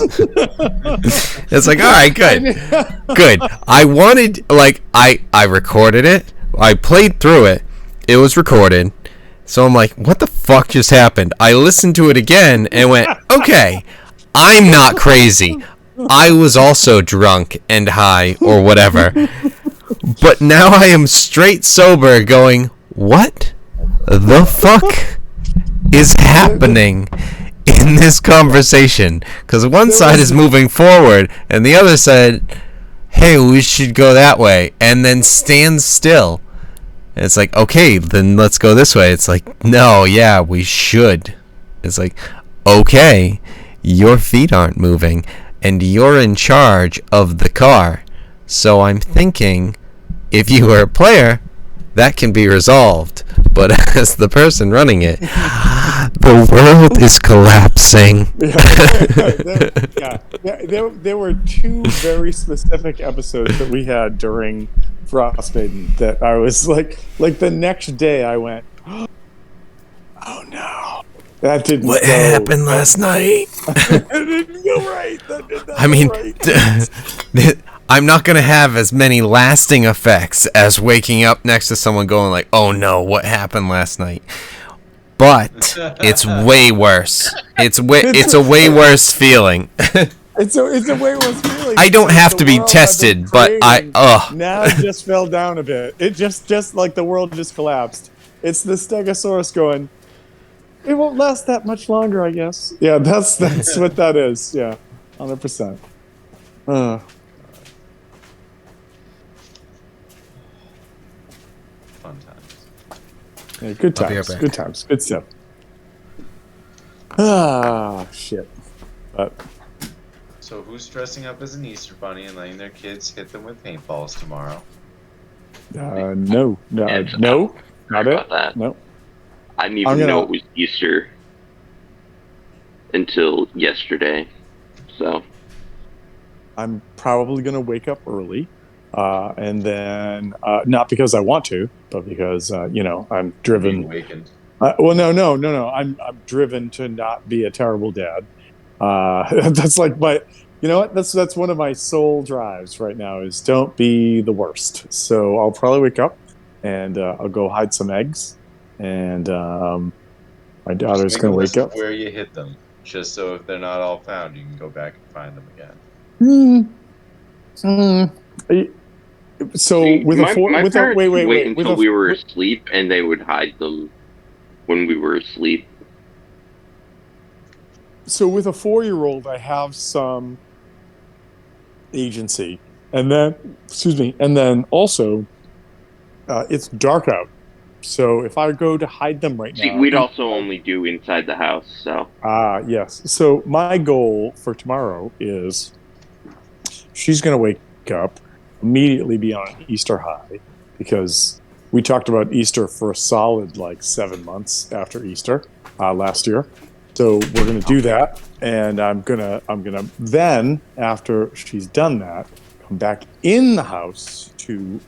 It's like, alright, good. I wanted, like, I recorded it, I played through it, it was recorded, so I'm like, what the fuck just happened? I listened to it again and went, okay, I'm not crazy, I was also drunk and high or whatever, but now I am straight sober going, what the fuck is happening in this conversation? Because one side is moving forward and the other side, hey, we should go that way, and then stands still. And it's like, okay, then let's go this way. It's like, no, yeah, we should. It's like, okay, your feet aren't moving and you're in charge of the car. So I'm thinking, if you were a player, that can be resolved, but as the person running it, the world is collapsing. There were 2 very specific episodes that we had during Frostmaiden that I was like the next day I went, oh no, that didn't what go. happened last night? That didn't go right. That did not I mean, go right. I'm not going to have as many lasting effects as waking up next to someone going like, oh no, what happened last night? But it's way worse. It's a way worse feeling. It's a way worse feeling. I don't have to be tested, but now it just fell down a bit. It just like the world just collapsed. It's the Stegosaurus going, it won't last that much longer, I guess. Yeah, that's what that is. Yeah, 100%. Fun times. Yeah, good I'll be times. right back. Good times. Good stuff. Ah, shit. But So who's dressing up as an Easter bunny and letting their kids hit them with paintballs tomorrow? no, It's no, not sorry it. about that. No, I didn't I'm even know gonna. it was Easter until yesterday. So I'm probably gonna wake up early, and then not because I want to, but because I'm Being driven. awakened. Well, no. I'm driven to not be a terrible dad. That's like my, you know what? That's one of my sole drives right now is don't be the worst. So I'll probably wake up and I'll go hide some eggs, and my Just daughter's make a gonna wake list of up. where you hit them, just so if they're not all found, you can go back and find them again. Hmm. Hmm. So see, with a four, my with a parents would wait wait, with until a we were with, asleep, and they would hide them when we were asleep. so with a 4-year-old, I have some agency, and then excuse me, and then also it's dark out. So if I go to hide them right See, now, we'd also only do inside the house. So yes. So my goal for tomorrow is she's going to wake up, immediately be on an Easter high because we talked about Easter for a solid like 7 months after Easter last year. So we're going to do that, and I'm gonna then after she's done that, come back in the house to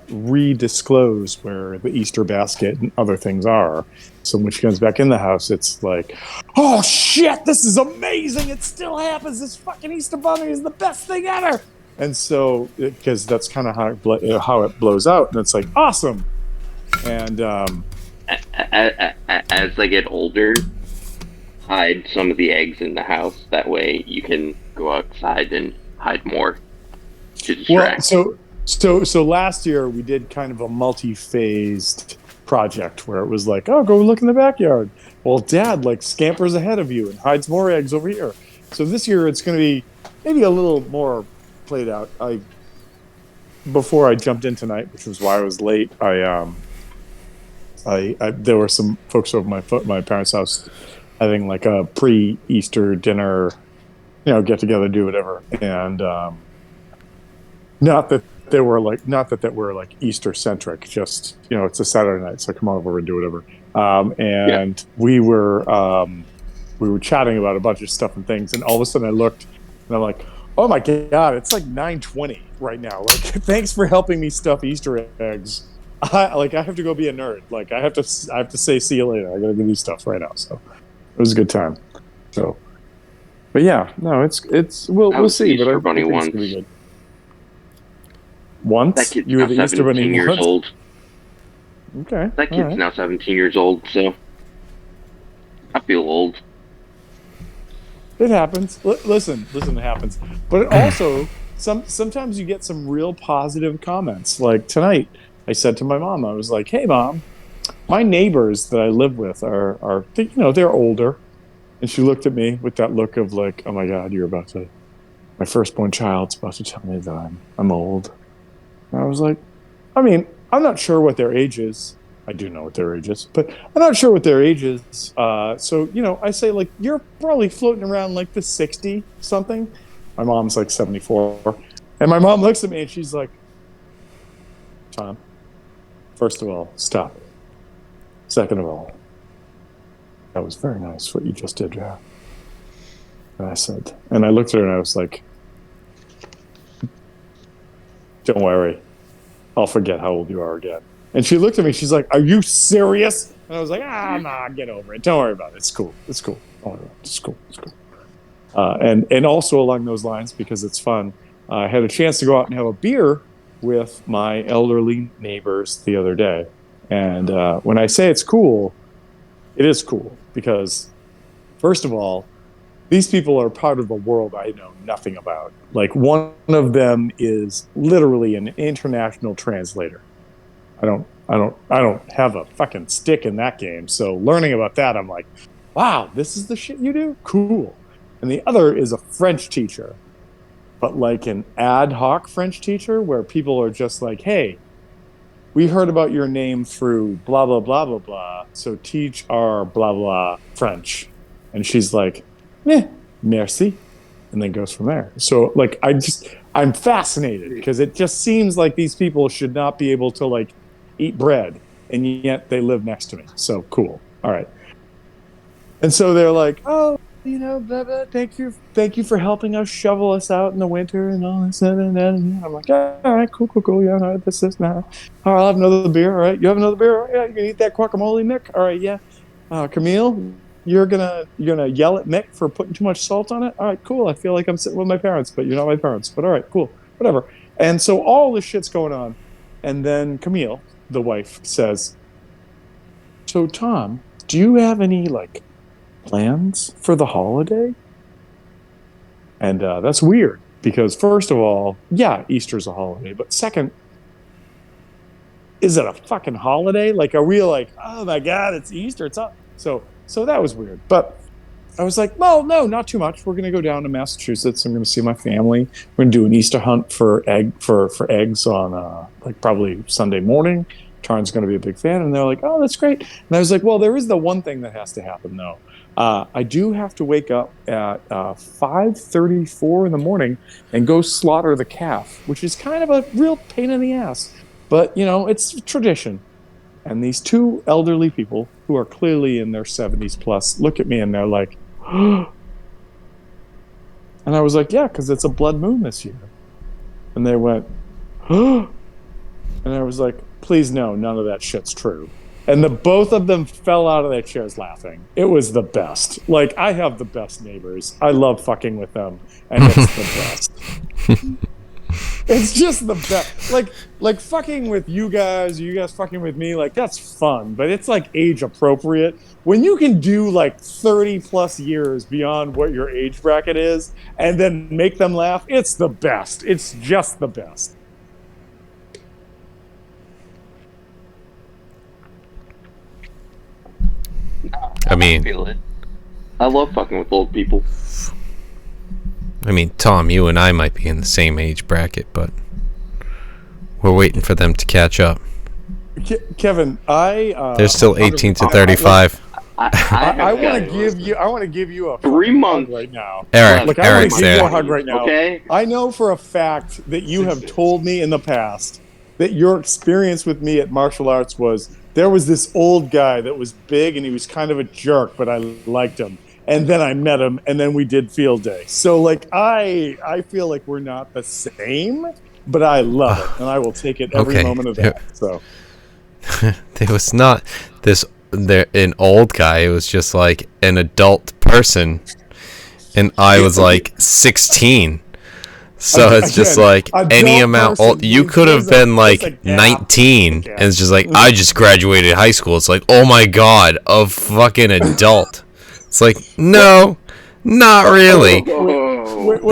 redisclose where the Easter basket and other things are. So when she comes back in the house, it's like, oh shit, this is amazing! It still happens. This fucking Easter bunny is the best thing ever. And so, because that's kind of how it blows out, and it's like awesome. And as they get older, hide some of the eggs in the house. That way, you can go outside and hide more to well, distract. so last year we did kind of a multi-phased project where it was like, oh, go look in the backyard. Well, Dad like scampers ahead of you and hides more eggs over here. So this year it's going to be maybe a little more played out. I before I jumped in tonight, which was why I was late. I there were some folks over my parents' house having like a pre-Easter dinner, get together, do whatever, and not that not that we're like Easter centric, just it's a Saturday night, so come over and do whatever. Yeah. And we were chatting about a bunch of stuff and things, and all of a sudden I looked and I'm like, oh my god, it's like 9:20 right now. Like, thanks for helping me stuff Easter eggs. I have to go be a nerd. Like I have to say see you later. I gotta do these stuff right now. So it was a good time. So, but yeah, no, it's I we'll was the see. But I Easter Bunny think it's gonna be once. good. That Once kid's you were now the Easter Bunny 17 years once. old. Okay, That all kid's right. now 17 years old, so I feel old. It happens. Listen, it happens. But it also sometimes you get some real positive comments. Like tonight, I said to my mom, I was like, "Hey, mom, my neighbors that I live with are they're older." And she looked at me with that look of like, "Oh my God, my firstborn child's about to tell me that I'm old." And I was like, I mean, I'm not sure what their age is. I do know what their age is, but I'm not sure what their age is. So, I say, like, you're probably floating around like the 60 something. My mom's like 74. And my mom looks at me and she's like, Tom, first of all, stop it. Second of all, that was very nice what you just did, yeah. And I looked at her and I was like, don't worry. I'll forget how old you are again. And she looked at me. She's like, "Are you serious?" And I was like, nah, get over it. Don't worry about it. It's cool. It's cool. Don't worry about it. It's cool. It's cool." And also along those lines, because it's fun, I had a chance to go out and have a beer with my elderly neighbors the other day. And when I say it's cool, it is cool because, first of all, these people are part of a world I know nothing about. Like, one of them is literally an international translator. I don't have a fucking stick in that game. So learning about that, I'm like, wow, this is the shit you do? Cool. And the other is a French teacher. but like an ad hoc French teacher where people are just like, hey, we heard about your name through blah, blah, blah, blah, blah. So teach our blah, blah French. And she's like, merci. And then goes from there. So like, I'm fascinated because it just seems like these people should not be able to like eat bread. And yet they live next to me. So cool. All right. And so they're like, oh, blah, blah, thank you for helping us shovel us out in the winter and all this and that. And I'm like, all right, cool. Yeah, all right, this now. All right, I'll have another beer. All right, you have another beer. All right, yeah, you can eat that guacamole, Mick. All right, yeah. Camille, you're gonna yell at Mick for putting too much salt on it. All right, cool. I feel like I'm sitting with my parents, but you're not my parents. But all right, cool, whatever. And so all this shit's going on, and then Camille, the wife, says, "So Tom, do you have any like plans for the holiday?" And that's weird because first of all, yeah, Easter's a holiday, but second, is it a fucking holiday? Like, are we like, oh my god, it's Easter? It's up. So that was weird. But I was like, well, no, not too much. We're gonna go down to Massachusetts. I'm gonna see my family. We're gonna do an Easter hunt for eggs on like probably Sunday morning. Taryn's going to be a big fan. And they're like, oh, that's great. And I was like, well, there is the one thing that has to happen, though. I do have to wake up at 5:34 in the morning and go slaughter the calf, which is kind of a real pain in the ass. But, it's tradition. And these two elderly people who are clearly in their 70s plus look at me and they're like, and I was like, yeah, because it's a blood moon this year. And they went, and I was like, please no, none of that shit's true. And the both of them fell out of their chairs laughing. It was the best. Like, I have the best neighbors. I love fucking with them, and it's the best. It's just the best. Like fucking with you guys fucking with me, like that's fun, but it's like age appropriate. When you can do like 30 plus years beyond what your age bracket is and then make them laugh, it's the best. It's just the best. I mean, feel it. I love fucking with old people. I mean, Tom, you and I might be in the same age bracket, but we're waiting for them to catch up. Kevin, they're still 18 to 35. I want to give you a 3 months right now. Eric's I want to give there. you a hug right now. Okay. I know for a fact that you have told me in the past that your experience with me at martial arts was there was this old guy that was big and he was kind of a jerk, but I liked him. And then I met him, and then we did field day. So, like, I feel like we're not the same, but I love it, and I will take it every moment of that. So, It was not an old guy. It was just like an adult person, and I was like 16. So it's just like any amount old. You could have been like 19, and it's just like I just graduated high school. It's like, oh my god, a fucking adult. It's like, no, not really. wait.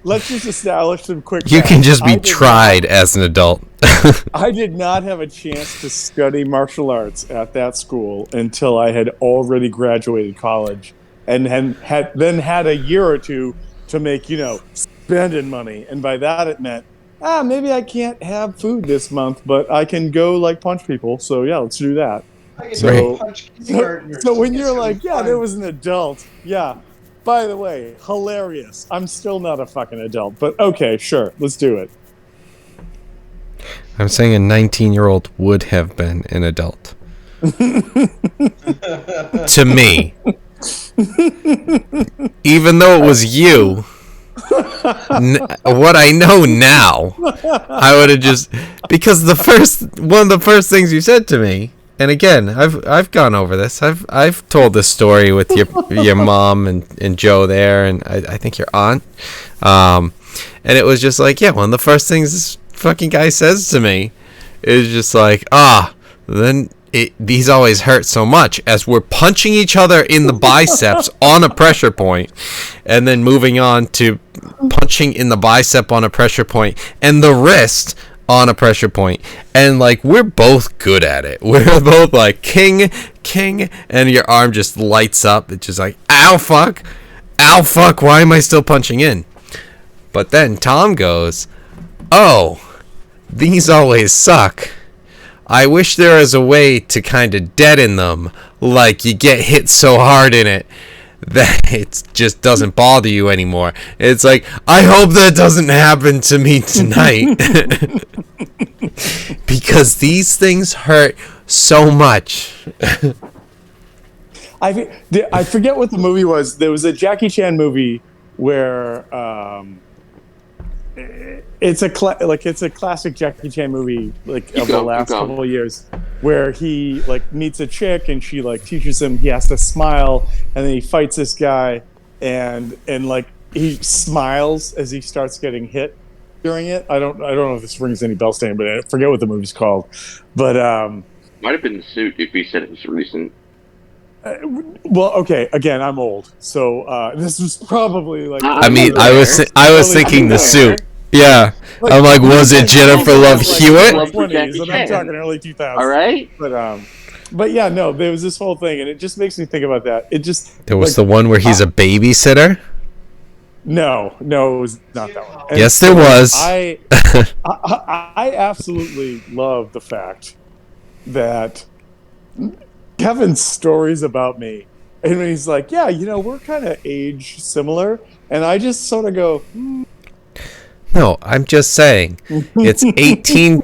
Let's just establish some quick. You can just be tried as an adult. I did not have a chance to study martial arts at that school until I had already graduated college, and had a year or two to make, spending money. And by that it meant, maybe I can't have food this month, but I can go like punch people. So yeah, let's do that. So when you're like, yeah, there was an adult. Yeah. By the way, hilarious. I'm still not a fucking adult, but okay, sure. Let's do it. I'm saying a 19-year-old would have been an adult. To me. Even though it was you, what I know now, I would have just, because one of the first things you said to me, and again, I've gone over this. I've told this story with your mom and Joe there, and I think your aunt. And it was just like, yeah, one of the first things this fucking guy says to me is just like, then these always hurt so much, as we're punching each other in the biceps on a pressure point, and then moving on to punching in the bicep on a pressure point and the wrist on a pressure point, and like we're both good at it. We're both like king, and your arm just lights up. It's just like, ow fuck, why am I still punching in? But then Tom goes, "Oh, these always suck. I wish there was a way to kind of deaden them, like you get hit so hard in it that it just doesn't bother you anymore." It's like, I hope that doesn't happen to me tonight. Because these things hurt so much. I forget what the movie was. There was a Jackie Chan movie where it's a classic Jackie Chan movie of the last couple of years, where he meets a chick and she teaches him he has to smile, and then he fights this guy and he smiles as he starts getting hit during it. I don't know if this rings any bells to him, but I forget what the movie's called. But might have been The Suit if you said it was recent. Well, okay. Again, I'm old, so this was probably I was thinking The Suit. Yeah, I'm like, was it Jennifer Love Hewitt? And I'm talking early 2000s. All right, but yeah, no, there was this whole thing, and it just makes me think about that. There was the one where he's a babysitter. No, it was not that one. And yes, there was. I absolutely love the fact that Kevin's stories about me, and when he's like, yeah, we're kind of age similar, and I just sort of go, No, I'm just saying, it's 18.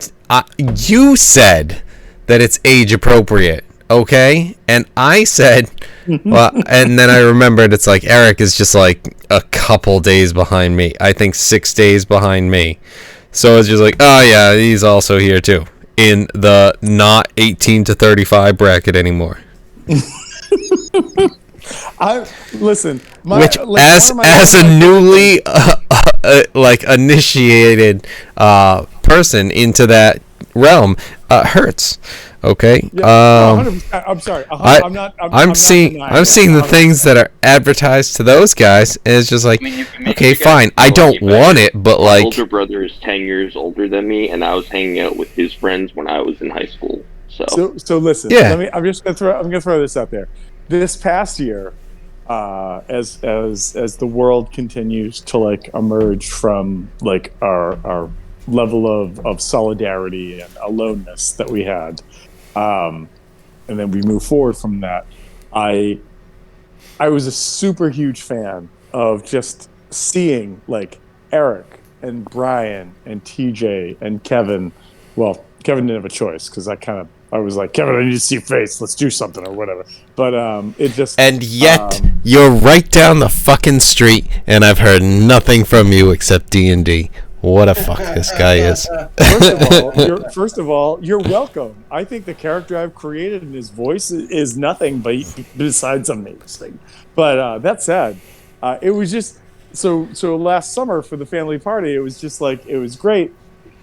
You said that it's age appropriate, okay? And I said, well, and then I remembered it's like Eric is just like a couple days behind me. I think 6 days behind me. So it's just like, oh yeah, he's also here too, in the not 18 to 35 bracket anymore. Which as a newly initiated person into that realm hurts. Okay. Yeah, I'm sorry. I'm seeing the things that are advertised to those guys, and it's just like, okay, fine. I don't want it, but my older brother is 10 years older than me, and I was hanging out with his friends when I was in high school. So listen. Yeah. I'm gonna throw this out there. This past year, as the world continues to emerge from our level of solidarity and aloneness that we had, and then we move forward from that, I was a super huge fan of just seeing Eric and Brian and TJ and Kevin. Well, Kevin didn't have a choice because I was like, Kevin, I need to see your face. Let's do something or whatever. But it just... And yet, you're right down the fucking street, and I've heard nothing from you except D&D. What a fuck this guy is. First of all, you're welcome. I think the character I've created in his voice is nothing besides amazing. But that said, it was just... So last summer for the family party, it was just it was great.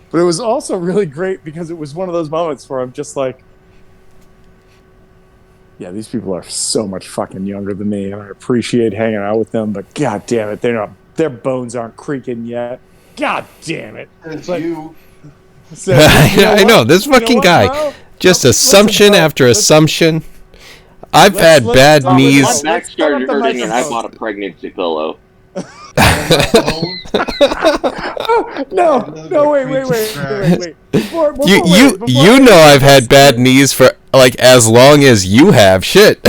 But it was also really great because it was one of those moments where I'm just like, yeah, these people are so much fucking younger than me, and I appreciate hanging out with them, but god damn it, their bones aren't creaking yet. God damn it. It's but, you. So, I know, this fucking guy. Just assumption after assumption. I've had bad knees. My back started hurting, and I bought a pregnancy pillow. No, wait. Before You know I've had bad knees for as long as you have. Shit.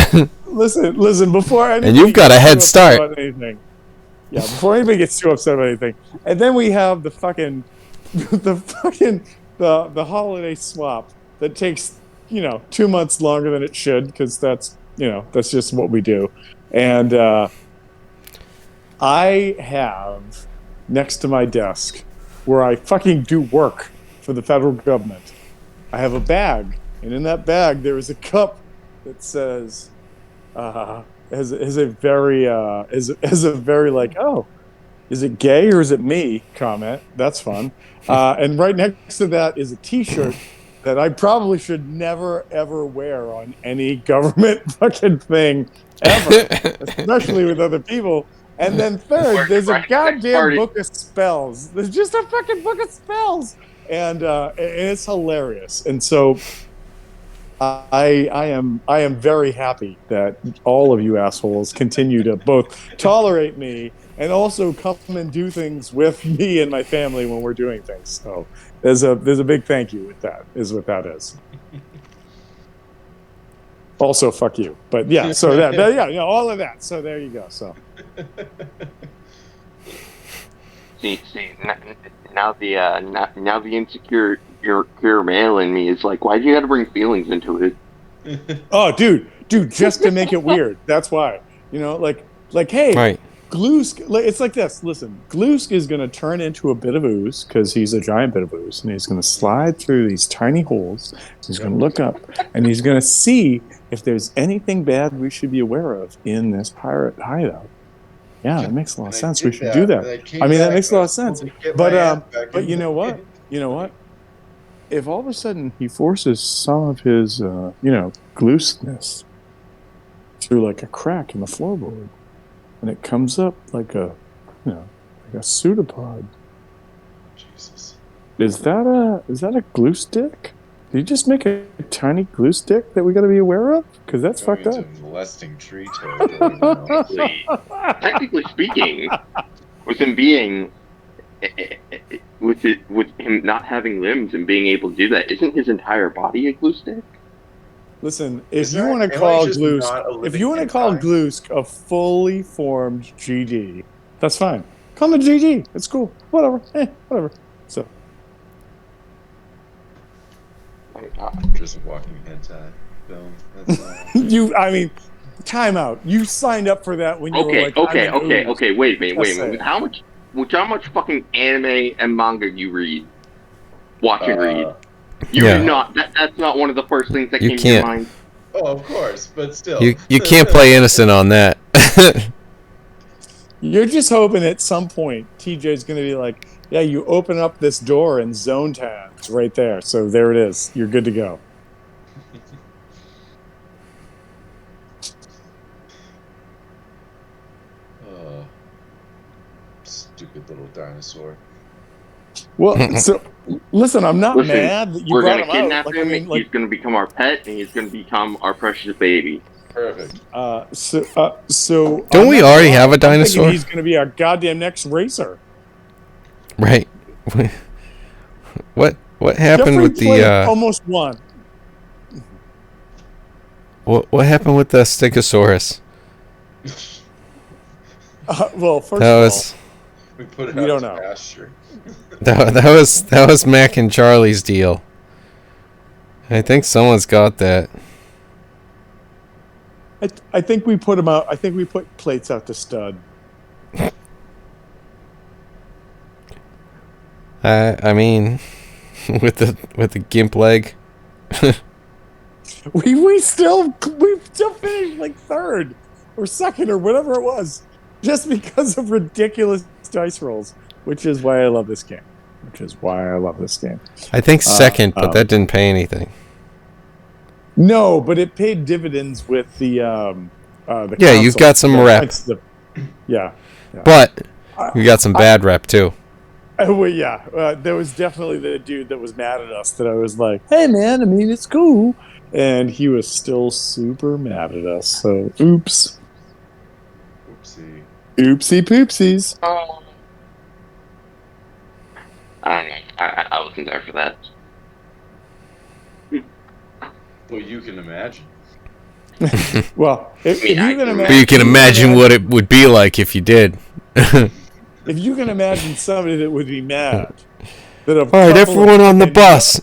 Listen. Before and you've got a head start. Yeah, before anybody gets too upset about anything, and then we have the holiday swap that takes 2 months longer than it should because that's just what we do, and I have next to my desk where I fucking do work for the federal government. I have a bag, and in that bag there is a cup that says, has a very oh, is it gay or is it me comment. That's fun. And right next to that is a T-shirt that I probably should never ever wear on any government fucking thing ever, especially with other people. And then third, there's a goddamn book of spells. There's just a fucking book of spells, and it's hilarious. And so, I am very happy that all of you assholes continue to both tolerate me and also come and do things with me and my family when we're doing things. So there's a big thank you with that. Is what that is. Also, fuck you. But yeah, so yeah, all of that. So there you go. So See, now the insecure male in me is like, why do you got to bring feelings into it? oh, dude, just to make it weird. That's why. Like, hey, Right. Gloosk. It's like this. Listen, Gloosk is going to turn into a bit of ooze because he's a giant bit of ooze, and he's going to slide through these tiny holes. He's going to look up, and he's going to see if there's anything bad we should be aware of in this pirate hideout. Yeah, that makes a lot of sense. We should do that. I mean, that makes a lot of sense. But you know what? You know what? If all of a sudden he forces some of his, glooseness through like a crack in the floorboard, and it comes up like a pseudopod. Jesus. Is that a glue stick? Did you just make a tiny glue stick that we got to be aware of? Because that's Going fucked up. into molesting tree territory now. Technically speaking, with him being, with him not having limbs and being able to do that, isn't his entire body a glue stick? Listen, Is if you that- want to am I call just not a Gloosk, if living you want to call hentai? Gloosk a fully formed GD, that's fine. Call him a GD. It's cool. Whatever. Whatever. So Just a walking hentai film. That's time out. You signed up for that when you were like, Okay. Wait a minute. Just saying. How much fucking anime and manga you read? Watch and read. You Yeah. do not. That's not one of the first things that You came to your can't. mind. Oh, of course, but still. You can't play innocent on that. You're just hoping at some point TJ's going to be like, yeah, you open up this door and Zone Town's right there. So there it is. You're good to go. Oh, stupid little dinosaur. Well, so listen, I'm not Listen, mad that you we're brought gonna him kidnap out. him. Like, He's gonna become our pet, and he's gonna become our precious baby. Perfect. so Don't we already have a I'm thinking dinosaur? he's going to be our goddamn next racer. Right. What happened Jeffrey with played the almost won. what happened with the Stegosaurus? Well, first That of was We put it We out don't to know. pasture. that was Mac and Charlie's deal. I think someone's got that. all, I think we put him out. I think we put plates out to stud. I mean, with the gimp leg. We still finished like third or second or whatever it was, just because of ridiculous dice rolls. Which is why I love this game. I think second, but that didn't pay anything. No, but it paid dividends with the Yeah, you've got some rep. Yeah. But you got some bad rep too. Well, yeah. There was definitely the dude that was mad at us that I was like, hey, man, I mean, it's cool. And he was still super mad at us. So, oops. Oopsie. Oopsie poopsies. I don't know. I wasn't there for that. Well, you can imagine. Well, if you can imagine. But you can imagine what it would be like if you did. If you can imagine somebody that would be mad. All right, everyone on the bus.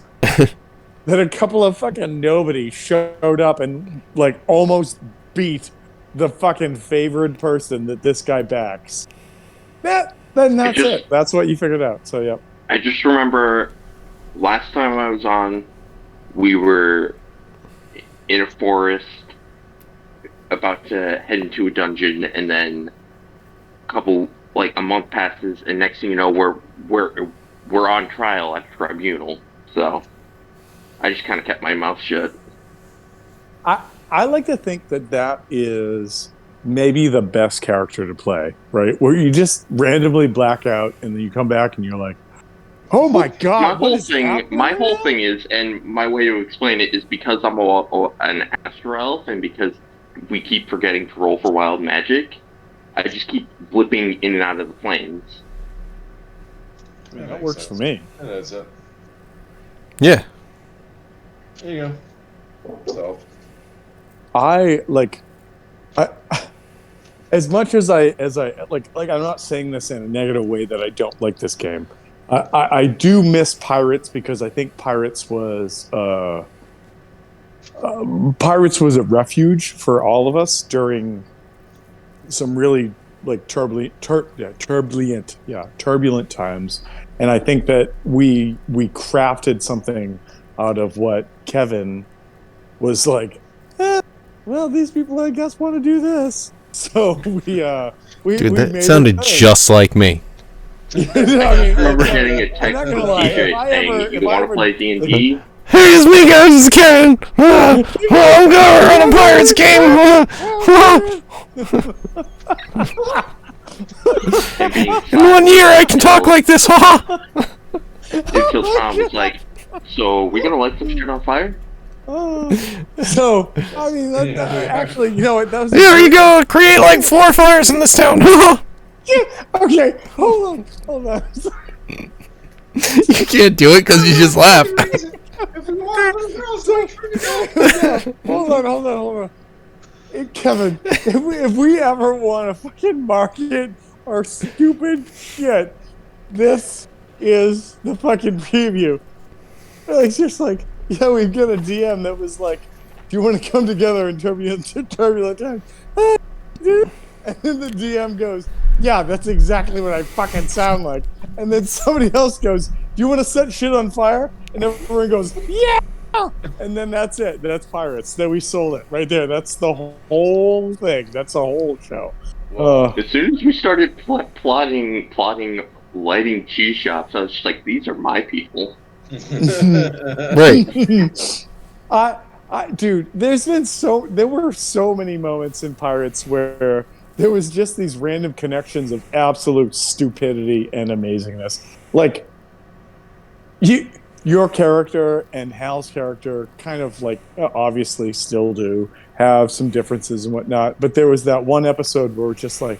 That a couple of fucking nobody showed up and like almost beat the fucking favored person that this guy backs. Then that's it. That's what you figured out. So yeah. I just remember last time I was on, we were in a forest about to head into a dungeon, and then a month passes, and next thing you know, we're on trial at a tribunal. So I just kind of kept my mouth shut. I like to think that is maybe the best character to play, right? Where you just randomly black out, and then you come back, and you're like, "Oh my god!" My whole thing is, and my way to explain it is because I'm an astro elf, and because we keep forgetting to roll for wild magic. I just keep blipping in and out of the flames. I mean, that makes works sense. for me. That's it. Yeah. There you go. So, I like, I, as much as I like, I'm not saying this in a negative way that I don't like this game. I do miss Pirates because I think Pirates was a refuge for all of us during some really like turbulent times, and I think that we crafted something out of what Kevin was like. Well, these people, I guess, want to do this, so Dude, we that made a sounded thing. just like me. I I mean, remember look, getting a I'm text not from gonna lie. TJ saying, If "You I want to ever play D and like, D?" Hey, it's me, guys. It's Kevin. I'm going to run a Pirates game. And being In 1 year, I can talk like this. until Tom was like, "So we're gonna light some shit on fire?" So I mean, actually, you know what? That was Here you go. Create like 4 fires in this town. Okay, hold on. You can't do it because you just laugh. if we want girls, like, Hold on. Hey, Kevin, if we ever want to fucking market our stupid shit, this is the fucking preview. It's just like, yeah, we've got a DM that was like, "Do you want to come together in turbulent times?" And then the DM goes, "Yeah, that's exactly what I fucking sound like." And then somebody else goes, "Do you want to set shit on fire?" And everyone goes, "Yeah." And then that's it. That's Pirates. Then we sold it right there. That's the whole thing. That's the whole show. Well, As soon as we started plotting lighting cheese shops, I was just like, "These are my people." Right. Dude, there were so many moments in Pirates where there was just these random connections of absolute stupidity and amazingness. Like your character and Hal's character kind of like obviously still do have some differences and whatnot, but there was that one episode where we're just like,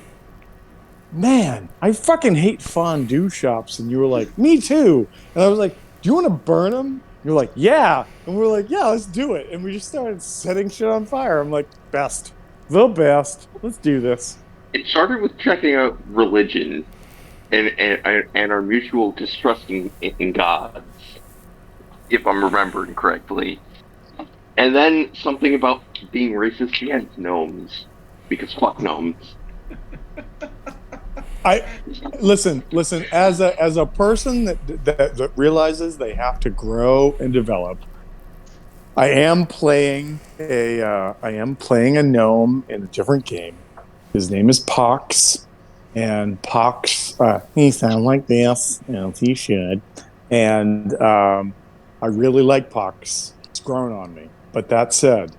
"Man, I fucking hate fondue shops," and you were like, "Me too," and I was like, "Do you want to burn them?" You're like, "Yeah," and we're like, "Yeah, let's do it," and we just started setting shit on fire. I'm like, the best. Let's do this. It started with checking out religion and our mutual distrust in gods, if I'm remembering correctly. And then something about being racist against gnomes, because fuck gnomes. I listen. As a person that realizes they have to grow and develop, I am playing a gnome in a different game. His name is Pox, and Pox he sounds like this, as he should. And I really like Pox. It's grown on me. But that said,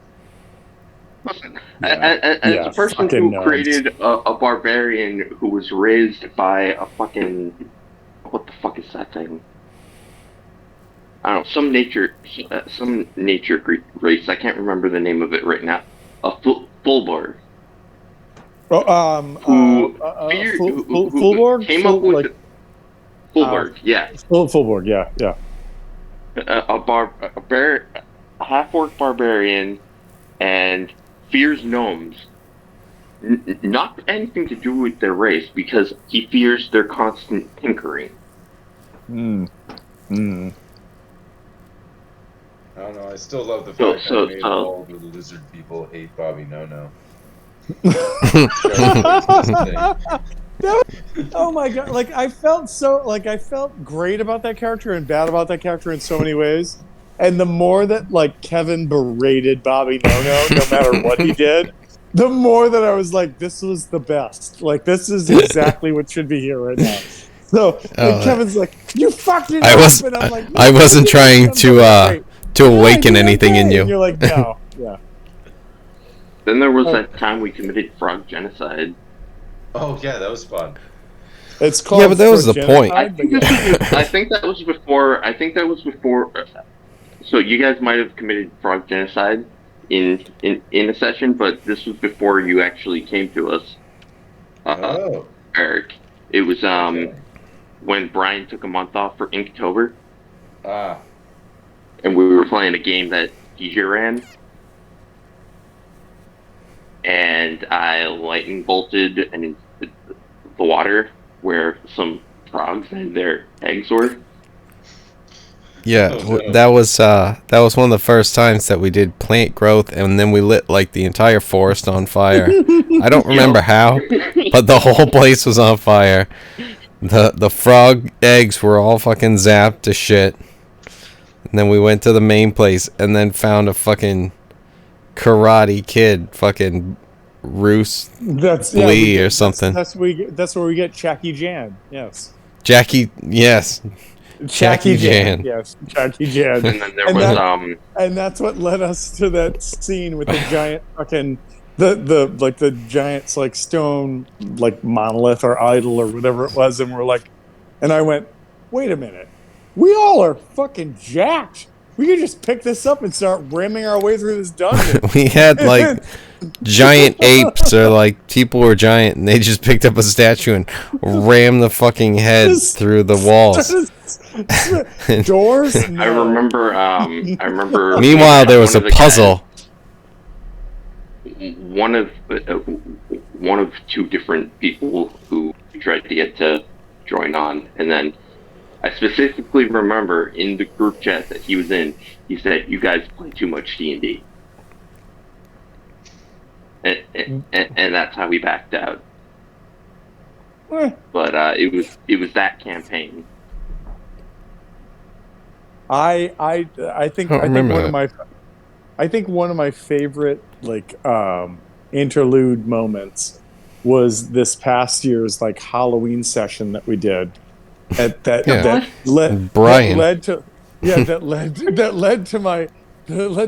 Listen, yeah, as a person fucking who gnomes. created a barbarian who was raised by a fucking, what the fuck is that thing? I don't know, some nature race. I can't remember the name of it right now. A Fulborg. Who Fulborg came up with Fulborg, yeah. Fulborg, yeah. A half-orc barbarian, and fears gnomes. Not anything to do with their race, because he fears their constant tinkering. I don't know. I still love the fact that I made all the lizard people hate Bobby No. Oh my god! Like I felt great about that character and bad about that character in so many ways. And the more that like Kevin berated Bobby no matter what he did, the more that I was like, this was the best. Like this is exactly what should be here right now. So Kevin's like, "You fucked it up," and I'm like, I wasn't trying to awaken anything in you. And you're like, "No, yeah." Then there was that time we committed frog genocide. Oh yeah, that was fun. It's called. Yeah, but that was the point. I think that was before. So you guys might have committed frog genocide in a session, but this was before you actually came to us. Oh. Eric. It was Okay. when Brian took a month off for Inktober, Ah. and we were playing a game that he ran, and I lightning bolted and the water where some frogs had their eggs were. Yeah, Oh, no. that was one of the first times that we did plant growth, and then we lit like the entire forest on fire. I don't remember how, but the whole place was on fire. The frog eggs were all fucking zapped to shit. And then we went to the main place and then found a fucking Karate Kid fucking Roos That's Lee or something. That's where we get Jackie Jan. Yes. Jackie, yes. Jackie Jan. Yes, Jackie Jan. And then there was And that's what led us to that scene with the giant fucking the giant's like stone like monolith or idol or whatever it was, and we're like, and I went, wait a minute, we all are fucking jacked. We could just pick this up and start ramming our way through this dungeon. We had like giant apes, or like people were giant, and they just picked up a statue and rammed the fucking head through the walls. Doors. No. I remember. Meanwhile, there was a the puzzle. guys- one of two different people who tried to get to join on, and then I specifically remember in the group chat that he was in, he said, "You guys play too much D&D," and that's how we backed out. But it was that campaign. I think I remember I think one of my favorite like interlude moments was this past year's like Halloween session that we did. That led to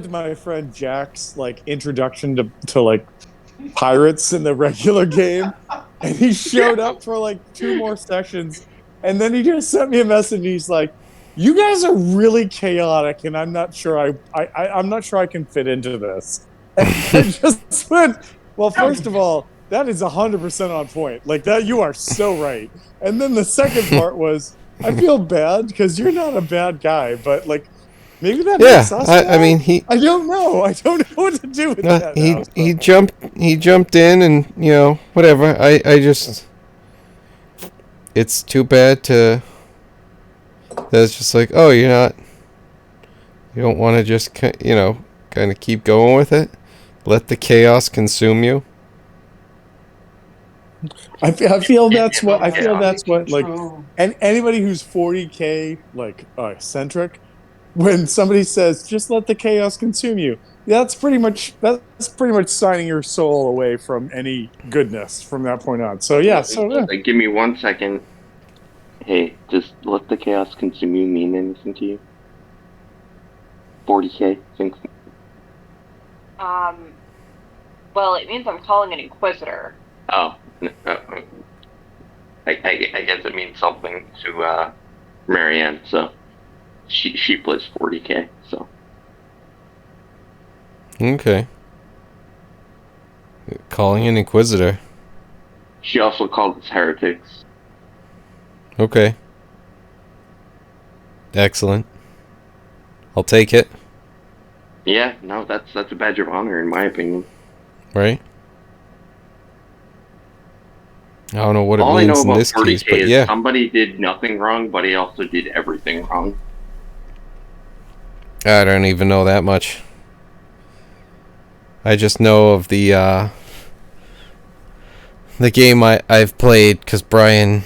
my friend Jack's like introduction to like pirates in the regular game, and he showed up for like 2 more sessions, and then he just sent me a message. And he's like, "You guys are really chaotic, and I'm not sure I'm not sure I can fit into this." And I just went, "Well, first of all, that is 100% on point. Like that, you are so right." And then the second part was, I feel bad because you're not a bad guy, but like maybe that makes us bad. I mean, I don't know. I don't know what to do with that. he jumped in, and whatever. I just, it's too bad to. That's just like, oh, you don't want to just kind of keep going with it, let the chaos consume you. I feel that's what like, and anybody who's 40K like eccentric, when somebody says just let the chaos consume you, that's pretty much signing your soul away from any goodness from that point on. So yeah, Give me 1 second. Hey, does let the chaos consume you mean anything to you? 40K, thanks. Well, it means I'm calling an inquisitor. Oh, I guess it means something to Marianne. So she plays 40K. So okay, calling an inquisitor. She also called us heretics. Okay, excellent. I'll take it. Yeah, no, that's a badge of honor in my opinion. Right. I don't know what it All means I know in about this 40K case, but is yeah. somebody did nothing wrong, but he also did everything wrong. I don't even know that much. I just know of the game I've played because Brian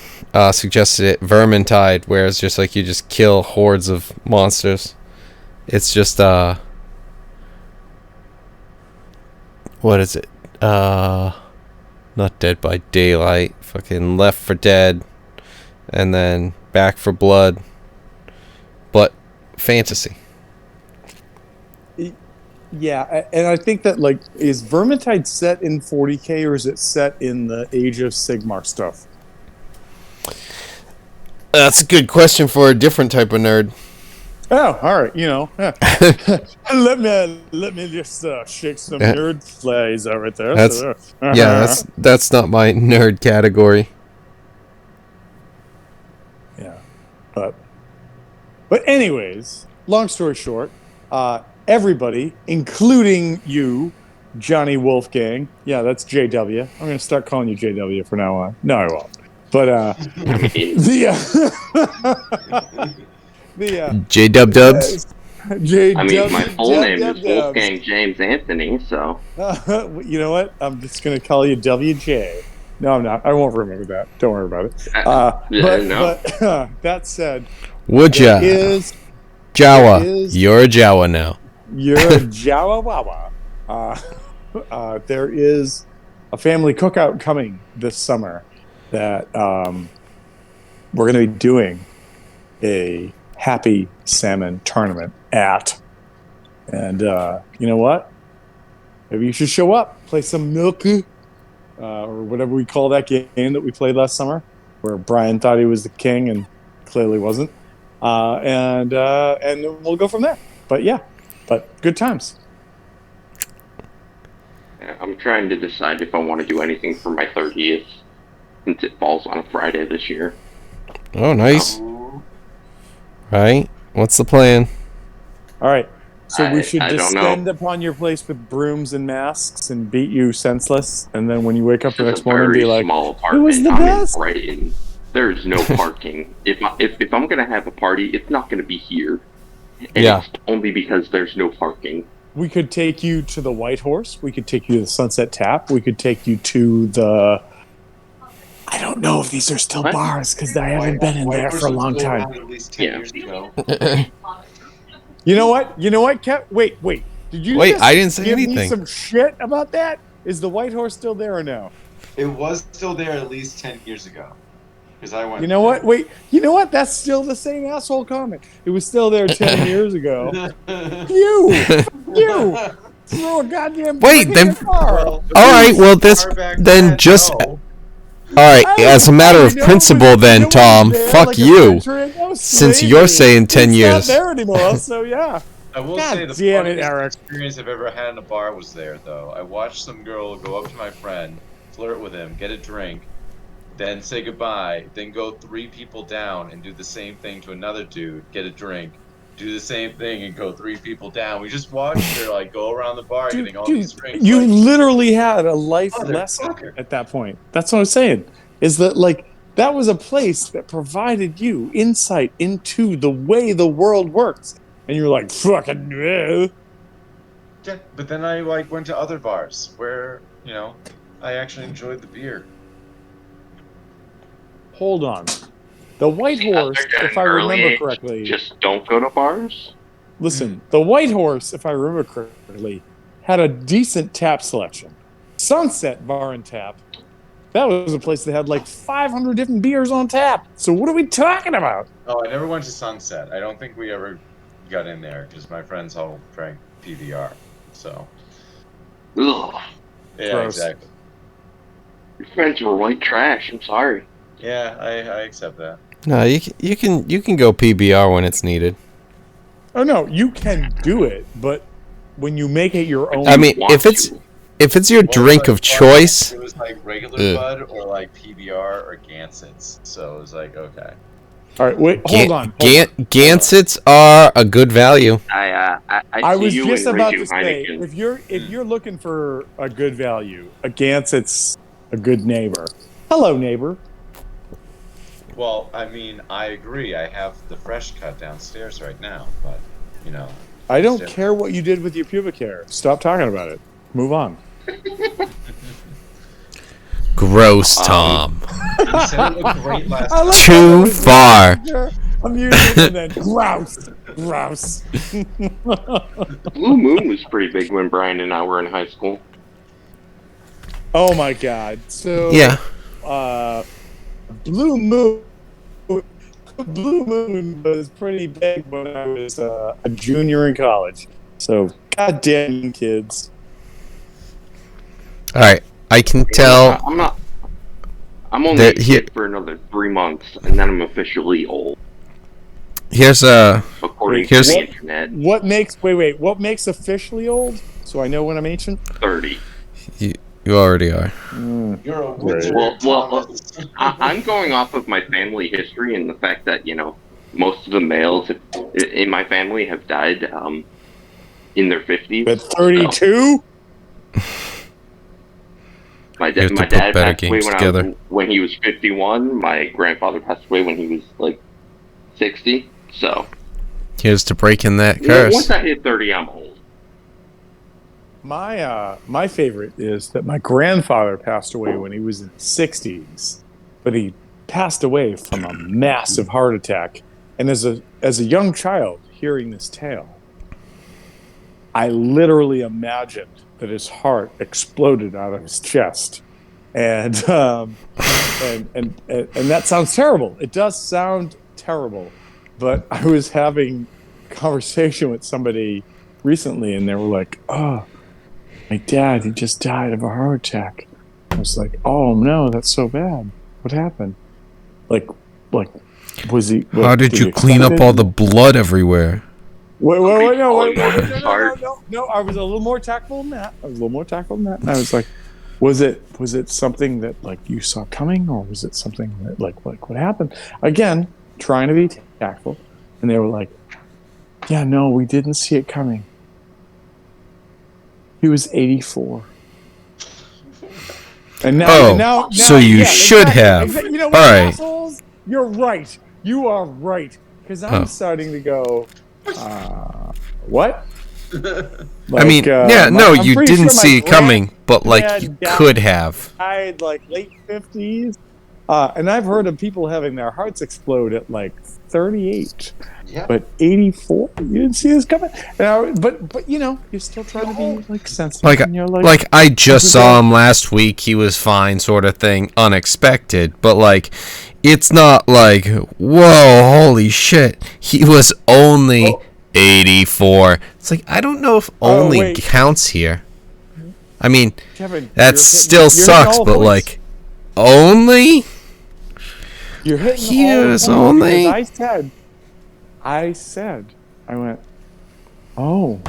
suggested it, Vermintide, where it's just like you just kill hordes of monsters. It's just what is it? Not Dead by Daylight, fucking Left 4 Dead, and then Back 4 Blood, but fantasy. Yeah, and I think that like, is Vermintide set in 40K or is it set in the Age of Sigmar stuff? That's a good question for a different type of nerd. Oh, all right. Let me just shake some nerd flays over there. That's not my nerd category. Yeah, but anyways, long story short, everybody, including you, Johnny Wolfgang. Yeah, that's JW. I'm gonna start calling you JW from now on. No, I won't. But I mean, J Dub Dubs. I mean, my full name is Wolfgang James Anthony, so. You know what? I'm just gonna call you WJ. No, I'm not. I won't remember that. Don't worry about it. But that said, Woodja. is Jawa. is- You're a Jawa now. you're a Jawa Wawa. There is a family cookout coming this summer that we're going to be doing a happy salmon tournament at. And you know what? Maybe you should show up, play some milky, or whatever we call that game that we played last summer, where Brian thought he was the king and clearly wasn't. And we'll go from there. But yeah, good times. I'm trying to decide if I want to do anything for my 30th, since it falls on a Friday this year. Oh, nice. Right. What's the plan? All right. So we should I don't descend know. upon your place with brooms and masks and beat you senseless, and then when you wake up the It's next a morning, very be like, small "It apartment. was the I'm best." in Brighton. There's no parking. If I'm gonna have a party, it's not gonna be here. And Yeah. it's only because there's no parking. We could take you to the White Horse. We could take you to the Sunset Tap. We could take you to the. I don't know if these are still What? bars because I haven't been in there for a long time. At least 10 Yeah. years ago. You know what? Kev? Wait. Did you? Wait, just I didn't say give anything. me some shit about that? Is the White Horse still there or no? It was still there at least 10 years ago. Because I went. You know what? Wait. You know what? That's still the same asshole comment. It was still there 10 years ago. You throw a goddamn. Wait, brick then- in your car. All right. Well, then just. All right. As a matter of principle, then, Tom. Fuck you. Since you're saying 10 years. It's not there anymore. So yeah. I will God say the damn it, funniest Eric. experience I've ever had in a bar was there, though. I watched some girl go up to my friend, flirt with him, get a drink, then say goodbye, then go 3 people down and do the same thing to another dude, get a drink, do the same thing and go 3 people down. We just watched her like go around the bar getting all these drinks. You like, literally had a life lesson motherfucker. at that point. That's what I'm saying. Is that like that was a place that provided you insight into the way the world works, and you're like fucking. Yeah, but then I like went to other bars where I actually enjoyed the beer. Hold on, the White Horse, if I remember correctly. Just don't go to bars. Listen, the White Horse, if I remember correctly, had a decent tap selection. Sunset Bar and Tap. That was a place that had like 500 different beers on tap. So what are we talking about? Oh, I never went to Sunset. I don't think we ever got in there because my friends all drank PBR. So. Ugh. Yeah, Gross. exactly. Your friends were white trash. I'm sorry. Yeah, I accept that. No, you can go PBR when it's needed. Oh no, you can do it, but when you make it your own. I mean, Want if it's to. if it's your Well, drink like, of choice. It was like regular Ugh. Bud or like PBR or Gansets. So it was like, okay. All right, wait, hold on. Gansets are a good value. I I see was you just in about Riju to say, Heineken. if you're looking for a good value, a Gansets a good neighbor. Hello, neighbor. Well, I mean, I agree. I have the fresh cut downstairs right now, but I don't Still. care what you did with your pubic hair. Stop talking about it. Move on. Gross, Tom. You said it looked great last I time. like Too that. far. I'm using and then grouse. Blue Moon was pretty big when Brian and I were in high school. Oh my god. So Yeah. Blue Moon was pretty big when I was a junior in college. So goddamn kids. All right. I can tell. I'm not. I'm only There- a kid for another 3 months, and then I'm officially old. Here's a. According according Here's- to the internet. What makes officially old? So I know when I'm ancient. 30. You already are. You're a wizard, Well, Thomas. I'm going off of my family history and the fact that most of the males in my family have died in their 50s. At 32. My You have to my put dad better passed away games together. when he was 51. My grandfather passed away when he was like 60. So Here's to breaking that once curse. I hit 30, I'm old. My favorite is that my grandfather passed away when he was in his 60s, but he passed away from a massive heart attack. And as a young child hearing this tale, I literally imagined that his heart exploded out of his chest, and that sounds terrible. It does sound terrible, but I was having a conversation with somebody recently, and they were like, "Oh, my dad, he just died of a heart attack." I was like, "Oh no, that's so bad. What happened? Like, was he? How did you clean up all the blood everywhere? Wait, no, Sorry. no, I was a little more tactful than that. And I was like, was it something that like you saw coming, or was it something that like what happened? Again, trying to be tactful, and they were like, yeah, no, we didn't see it coming. He was 84. And now, so you should have. You know All what, right. assholes? You're right. You are right. Because I'm starting to go, what? I mean, you pretty didn't sure see my it coming, but like you granddad could have. died like late 50s. And I've heard of people having their hearts explode at like 38. Yeah. But 84, you didn't see this coming. But you're still trying to be like sensitive. Like, and you're like I just saw him last week. He was fine, sort of thing, unexpected. But like, it's not like, whoa, holy shit. He was only 84. It's like, I don't know if only counts here. I mean, Kevin, that still sucks, but like, only? You're hitting He all was the points only- because I went, oh.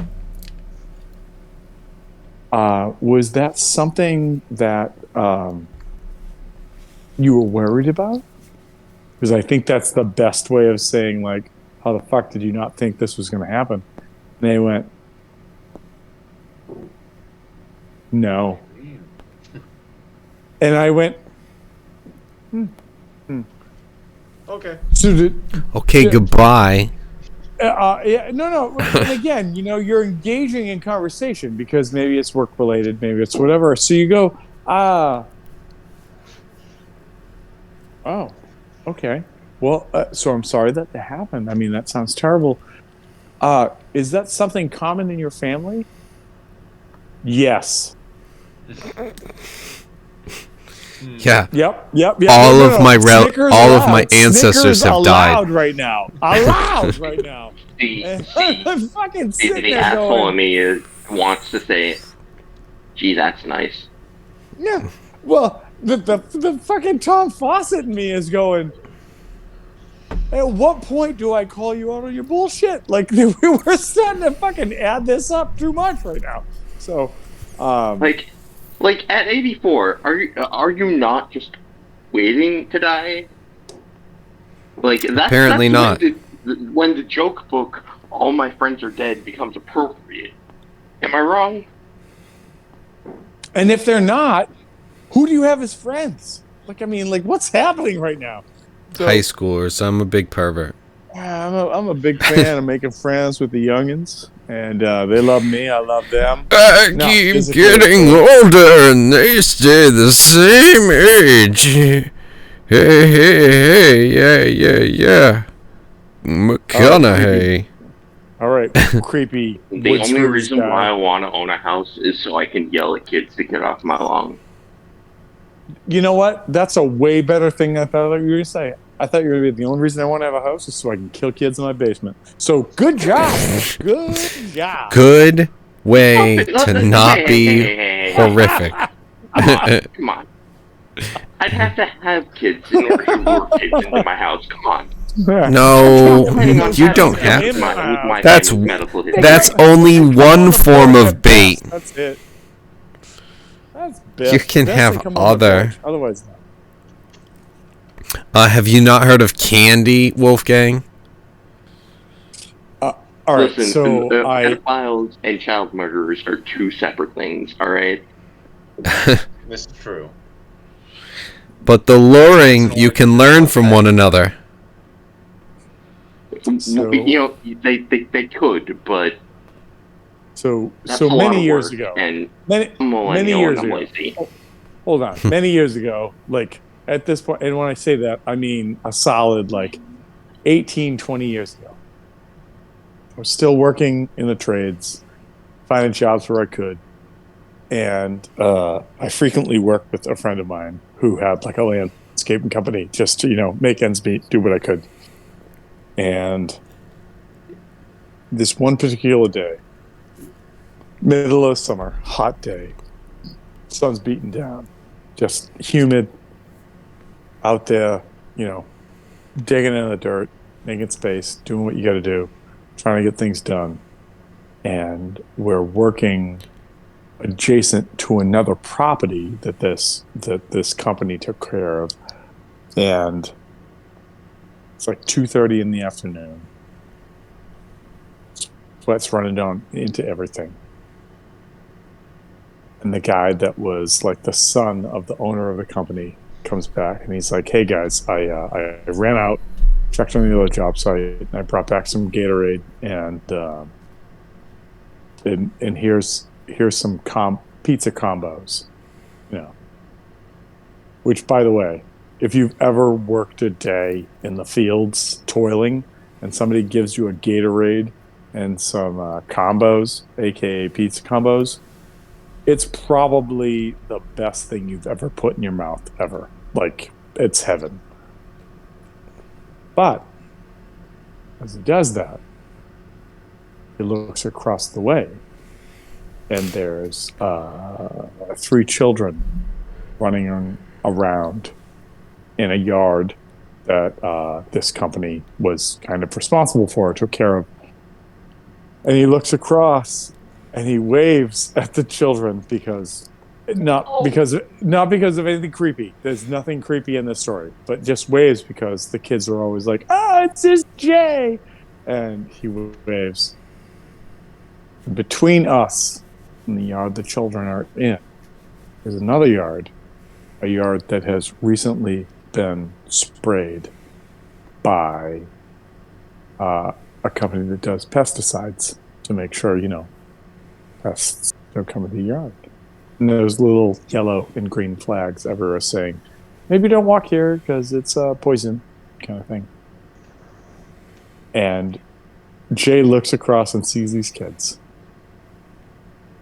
Was that something that you were worried about? Because I think that's the best way of saying, like, how the fuck did you not think this was going to happen? And they went, no. And I went, Okay. so Okay, goodbye. yeah, no. And again, you're engaging in conversation because maybe it's work related, maybe it's whatever. So you go, oh, okay. Well, so I'm sorry that happened. I mean, that sounds terrible. Is that something common in your family? Yes. Yeah. Yep. All of my Snickers all of allowed. my ancestors Snickers have allowed died. right now. Allowed right now. The I'm fucking sitting the there asshole going, in me wants to say, "Gee, that's nice." yeah. Well, the fucking Tom Fawcett in me is going, at what point do I call you out on your bullshit? Like, we're starting to fucking add this up too much right now. So, Like at 84, are you not just waiting to die? Like Apparently that's not. When the joke book "All My Friends Are Dead" becomes appropriate. Am I wrong? and if they're not, who do you have as friends? Like, I mean, like, what's happening right now? So, High schoolers. I'm a big pervert. I'm a big fan of making friends with the youngins, and they love me. I love them. I No, keep physically, getting older and they stay the same age. Hey, yeah. McConaughey. All right, creepy. The wood only screws reason guy. why I want to own a house is so I can yell at kids to get off my lawn. You know what? That's a way better thing than I thought you were going to say. I thought you were going to be the only reason I want to have a house is so I can kill kids in my basement. So good job. Good job. Good way to not be horrific. Come on. I'd have to have kids in order to lure kids into my house. Come on. No, Depending on you how don't it have. goes with my That's- family's medical history. That's only one form of bait. That's it. That's You can best have they come on the other. veg, otherwise, no. Have you not heard of candy, Wolfgang? All right, Listen, so pedophiles and child murderers are two separate things. All right. This is true. But the luring, you can learn from one another. So- You know, they could, but so that's a lot many of years work, ago, and many I'm a many millennial years and I'm ago. lazy. Hold on, many years ago, like at this point, and when I say that, I mean a solid like 18, 20 years ago. I was still working in the trades, finding jobs where I could, and I frequently worked with a friend of mine who had like a landscaping company just to make ends meet, do what I could. And this one particular day, middle of summer, hot day, sun's beating down, just humid, out there, digging in the dirt, making space, doing what you got to do, trying to get things done. And we're working adjacent to another property that this company took care of, and it's like 2:30 in the afternoon. Sweat's running down into everything. And the guy that was like the son of the owner of the company comes back and he's like, "Hey guys, I ran out, checked on the other job site, and I brought back some Gatorade, and here's some pizza combos, Which, by the way, if you've ever worked a day in the fields toiling, and somebody gives you a Gatorade and some combos, aka pizza combos, it's probably the best thing you've ever put in your mouth ever. Like, it's heaven. But as he does that, he looks across the way, and there's 3 children running around in a yard that this company was kind of responsible for, took care of. And he looks across and he waves at the children because not because of anything creepy. There's nothing creepy in this story, but just waves because the kids are always like, "Oh, it's just Jay," and he waves. Between us and the yard the children are in, there's another yard, a yard that has recently been sprayed by a company that does pesticides to make sure, pests don't come into the yard. And there's little yellow and green flags everywhere saying, "Maybe don't walk here because it's poison," kind of thing. And Jay looks across and sees these kids.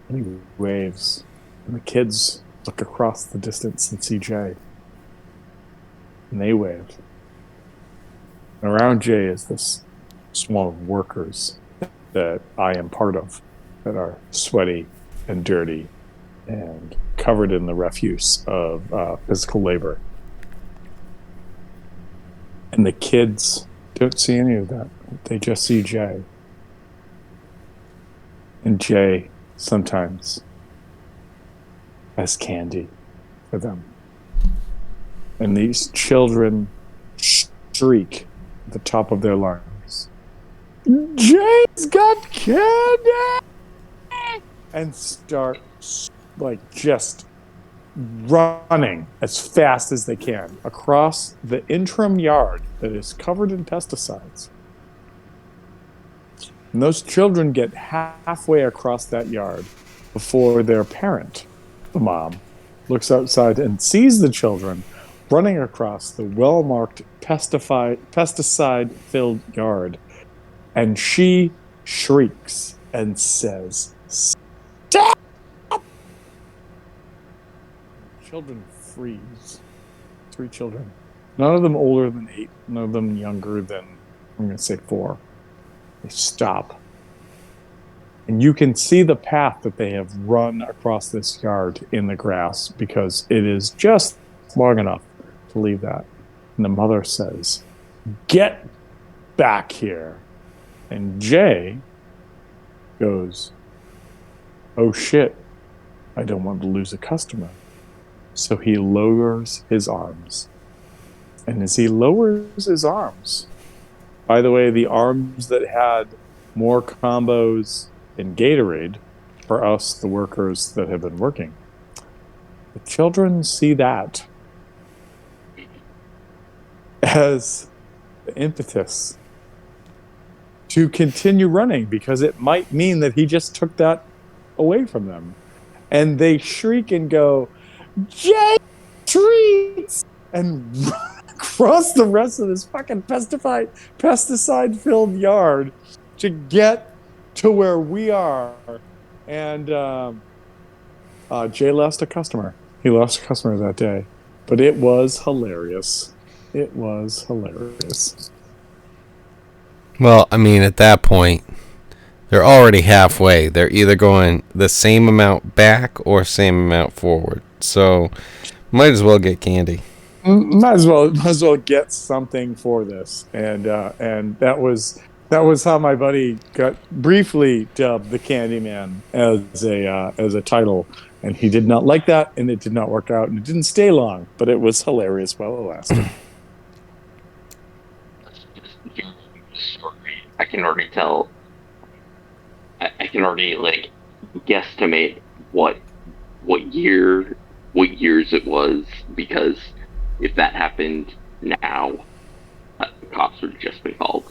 And he waves. And the kids look across the distance and see Jay. And they wave. And around Jay is this swarm of workers that I am part of that are sweaty and dirty and covered in the refuse of physical labor. And the kids don't see any of that. They just see Jay. And Jay sometimes has candy for them. And these children shriek at the top of their lungs, "Jay's got candy!" And start just running as fast as they can across the interim yard that is covered in pesticides. And those children get halfway across that yard before their parent, the mom, looks outside and sees the children running across the well-marked pesticide-filled yard. And she shrieks and says, "Stop!" Children freeze. 3 children. None of them older than 8. None of them younger than, I'm going to say 4. They stop. And you can see the path that they have run across this yard in the grass because it is just long enough to leave that. And the mother says, "Get back here. And Jay goes, oh shit, I don't want to lose a customer. So he lowers his arms. And as he lowers his arms, by the way, the arms that had more combos in Gatorade for us, the workers that have been working, the children see that as the impetus to continue running, because it might mean that he just took that away from them. And they shriek and go, Jay treats! And run across the rest of this fucking pesticide-filled yard to get to where we are. And Jay lost a customer. He lost a customer that day. But it was hilarious. It was hilarious. Well, I mean, at that point, they're already halfway. They're either going the same amount back or same amount forward. So, might as well get candy. Might as well get something for this. And that was how my buddy got briefly dubbed the Candyman as a title. And he did not like that, and it did not work out, and it didn't stay long, but it was hilarious while it lasted. I can already tell. I can already like guesstimate what years it was, because if that happened now, the cops would have just been called.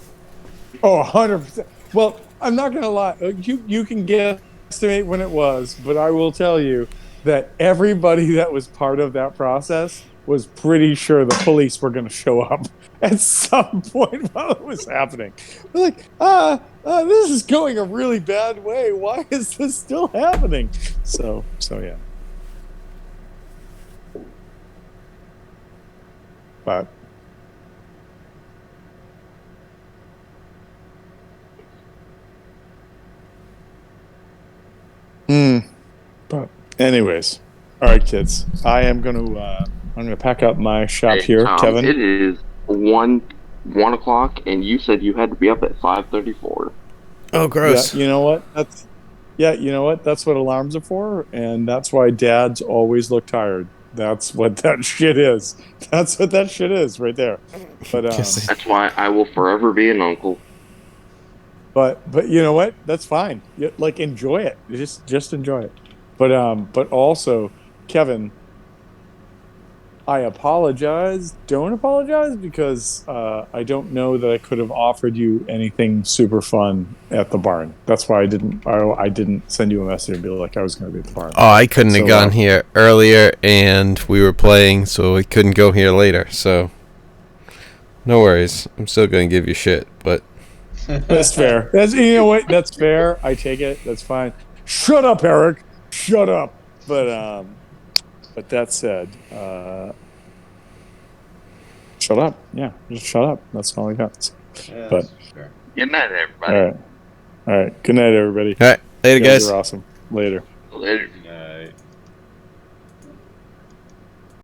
Oh, 100%. Well, I'm not gonna lie. You can guesstimate when it was, but I will tell you that everybody that was part of that process was pretty sure the police were going to show up at some point while it was happening. They're like, this is going a really bad way. Why is this still happening? So yeah. But but anyways, all right, kids. I'm gonna pack up my shop here, Tom, Kevin. It is 1 o'clock, and you said you had to be up at 5:34. Oh, gross. Yeah, you know what? That's what alarms are for, and that's why dads always look tired. That's what that shit is. That's what that shit is right there. But That's why I will forever be an uncle. But you know what? That's fine. Like, enjoy it. Just enjoy it. But also, Kevin, I apologize. Don't apologize, because I don't know that I could have offered you anything super fun at the barn. That's why I didn't send you a message and be like I was going to be at the barn. Oh, I couldn't have gone here earlier, and we were playing, so I couldn't go here later. So, no worries. I'm still going to give you shit, but that's fair. You know what? That's fair. I take it. That's fine. Shut up, Eric. Shut up. But that said, shut up. Yeah, just shut up. That's all I got. Yeah, but fair. Good night, everybody. All right. Good night, everybody. all right, later, guys. You're awesome. Later. Later.